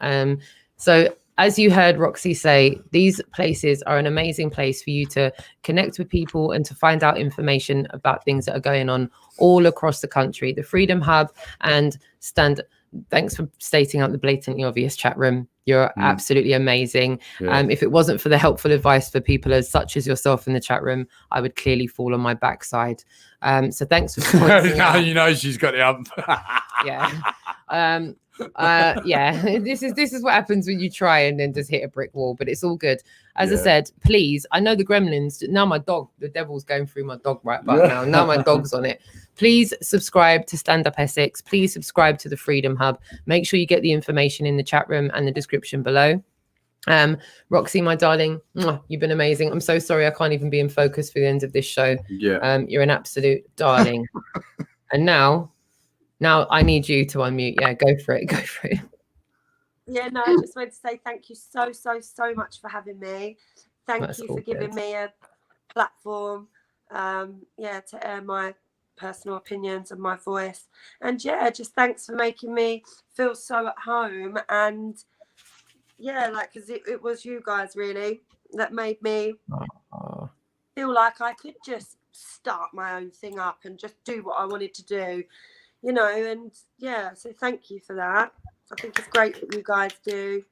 So as you heard Roxy say, these places are an amazing place for you to connect with people and to find out information about things that are going on all across the country. The Freedom Hub and thanks for stating out the blatantly obvious, chat room. You're absolutely amazing. If it wasn't for the helpful advice for people such as yourself in the chat room, I would clearly fall on my backside. So thanks for now you know she's got the ump. This is what happens when you try and then just hit a brick wall, but it's all good. As I said, please, I know the gremlins now. The devil's going through my dog right now my dog's on it. Please subscribe to Stand Up Essex. Please subscribe to the Freedom Hub. Make sure you get the information in the chat room and the description below. Roxy, my darling, you've been amazing. I'm so sorry I can't even be in focus for the end of this show. You're an absolute darling. And now I need you to unmute. Go for it. I just wanted to say thank you so much for having me. Thank you for giving me a platform to air my personal opinions and my voice, and just thanks for making me feel so at home. And because it was you guys really that made me feel like I could just start my own thing up and just do what I wanted to do, and so thank you for that. I think it's great that you guys do.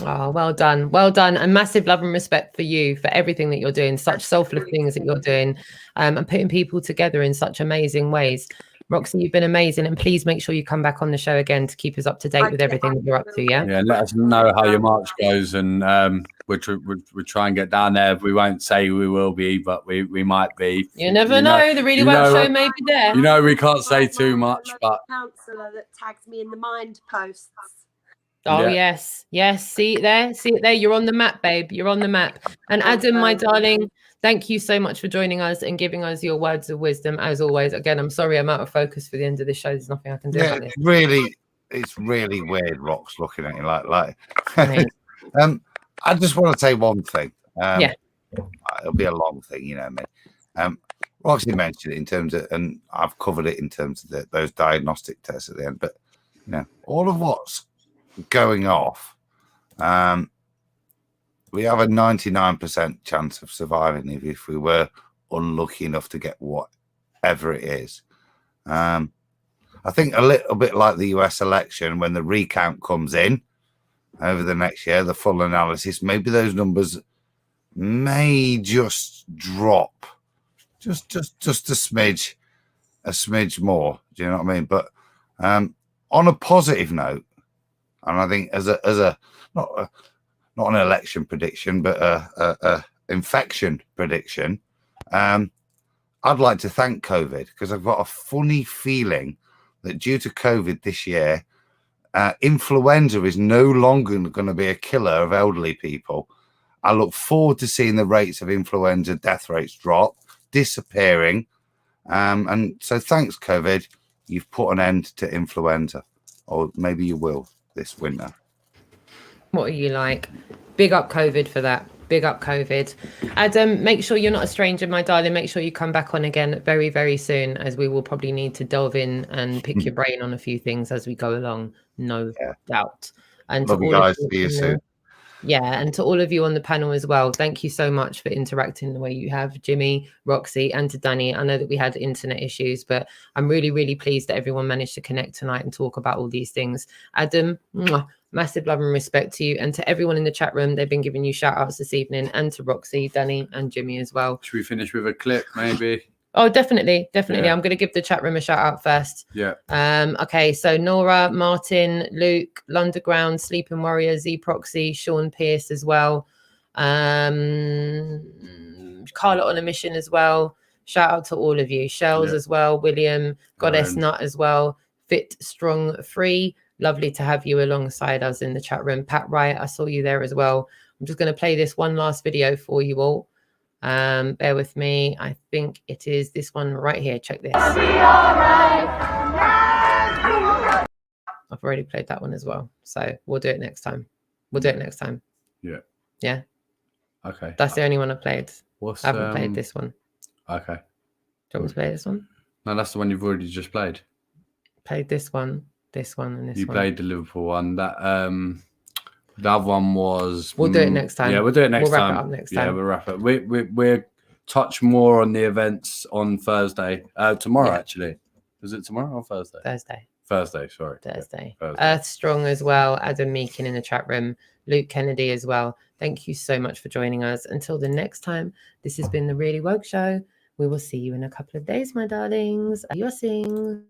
Oh, well done, and massive love and respect for you for everything that you're doing, such selfless things that you're doing, and putting people together in such amazing ways. Roxy, you've been amazing, and please make sure you come back on the show again to keep us up to date with everything that you're up to. Let us know how your march goes, and we'll try and get down there. We won't say we will be, but we might be. You never know. The Really Woke show may be there. We can't say too much, but counsellor that tags me in the mind posts. Oh yes. See it there. You're on the map, babe. You're on the map. And Adam, my darling, thank you so much for joining us and giving us your words of wisdom as always. Again, I'm sorry I'm out of focus for the end of the show. There's nothing I can do about it. It's really weird, Rox, looking at you like. I just want to say one thing. It'll be a long thing, you know me. Roxy mentioned it in terms of, and I've covered it in terms of those diagnostic tests at the end. But all of what's going off We have a 99% chance of surviving if we were unlucky enough to get whatever it is. I think a little bit like the US election, when the recount comes in over the next year, the full analysis, maybe those numbers may just drop just a smidge more. Do you know what I mean? But on a positive note, and I think as a not an election prediction, but a infection prediction, I'd like to thank COVID, because I've got a funny feeling that due to COVID this year, influenza is no longer going to be a killer of elderly people. I look forward to seeing the rates of influenza death rates drop, disappearing. And so thanks, COVID. You've put an end to influenza, or maybe you will this winter. What are you like? Big up COVID for that. Big up COVID. Adam, make sure you're not a stranger, my darling. Make sure you come back on again very, very soon, as we will probably need to delve in and pick your brain on a few things as we go along. No doubt. And Love to you all guys. of See you soon. Yeah, and to all of you on the panel as well, thank you so much for interacting the way you have, Jimmy, Roxy, and to Danny. I know that we had internet issues, but I'm really, really pleased that everyone managed to connect tonight and talk about all these things. Adam, massive love and respect to you, and to everyone in the chat room. They've been giving you shout outs this evening, and to Roxy, Danny, and Jimmy as well. Should we finish with a clip, maybe? Oh, definitely. Yeah. I'm going to give the chat room a shout out first. Yeah. Okay, so Nora, Martin, Luke, Lunderground, Sleeping Warrior, Z Proxy, Sean Pierce as well. Carla on a mission as well. Shout out to all of you. Shells as well. William, Goddess Nut as well. Fit, Strong, Free. Lovely to have you alongside us in the chat room. Pat Wright, I saw you there as well. I'm just going to play this one last video for you all. Bear with me. I think it is this one right here. Check this. I've already played that one as well, so we'll do it next time. Yeah. Okay. That's the only one I played. I haven't played this one. Okay. Do you want me to play this one? No, that's the one you've already just played. Played this one, and this one. You played the Liverpool one. The other one was. We'll do it next time. Yeah, we'll do it next time. We'll wrap it up next time. Yeah, we'll wrap it. We're touch more on the events on Thursday. Tomorrow, actually. Is it tomorrow or Thursday? Thursday, sorry. Thursday. Thursday. Earth Strong as well. Adam Meakin in the chat room. Luke Kennedy as well. Thank you so much for joining us. Until the next time, this has been the Really Woke Show. We will see you in a couple of days, my darlings. Adiosing.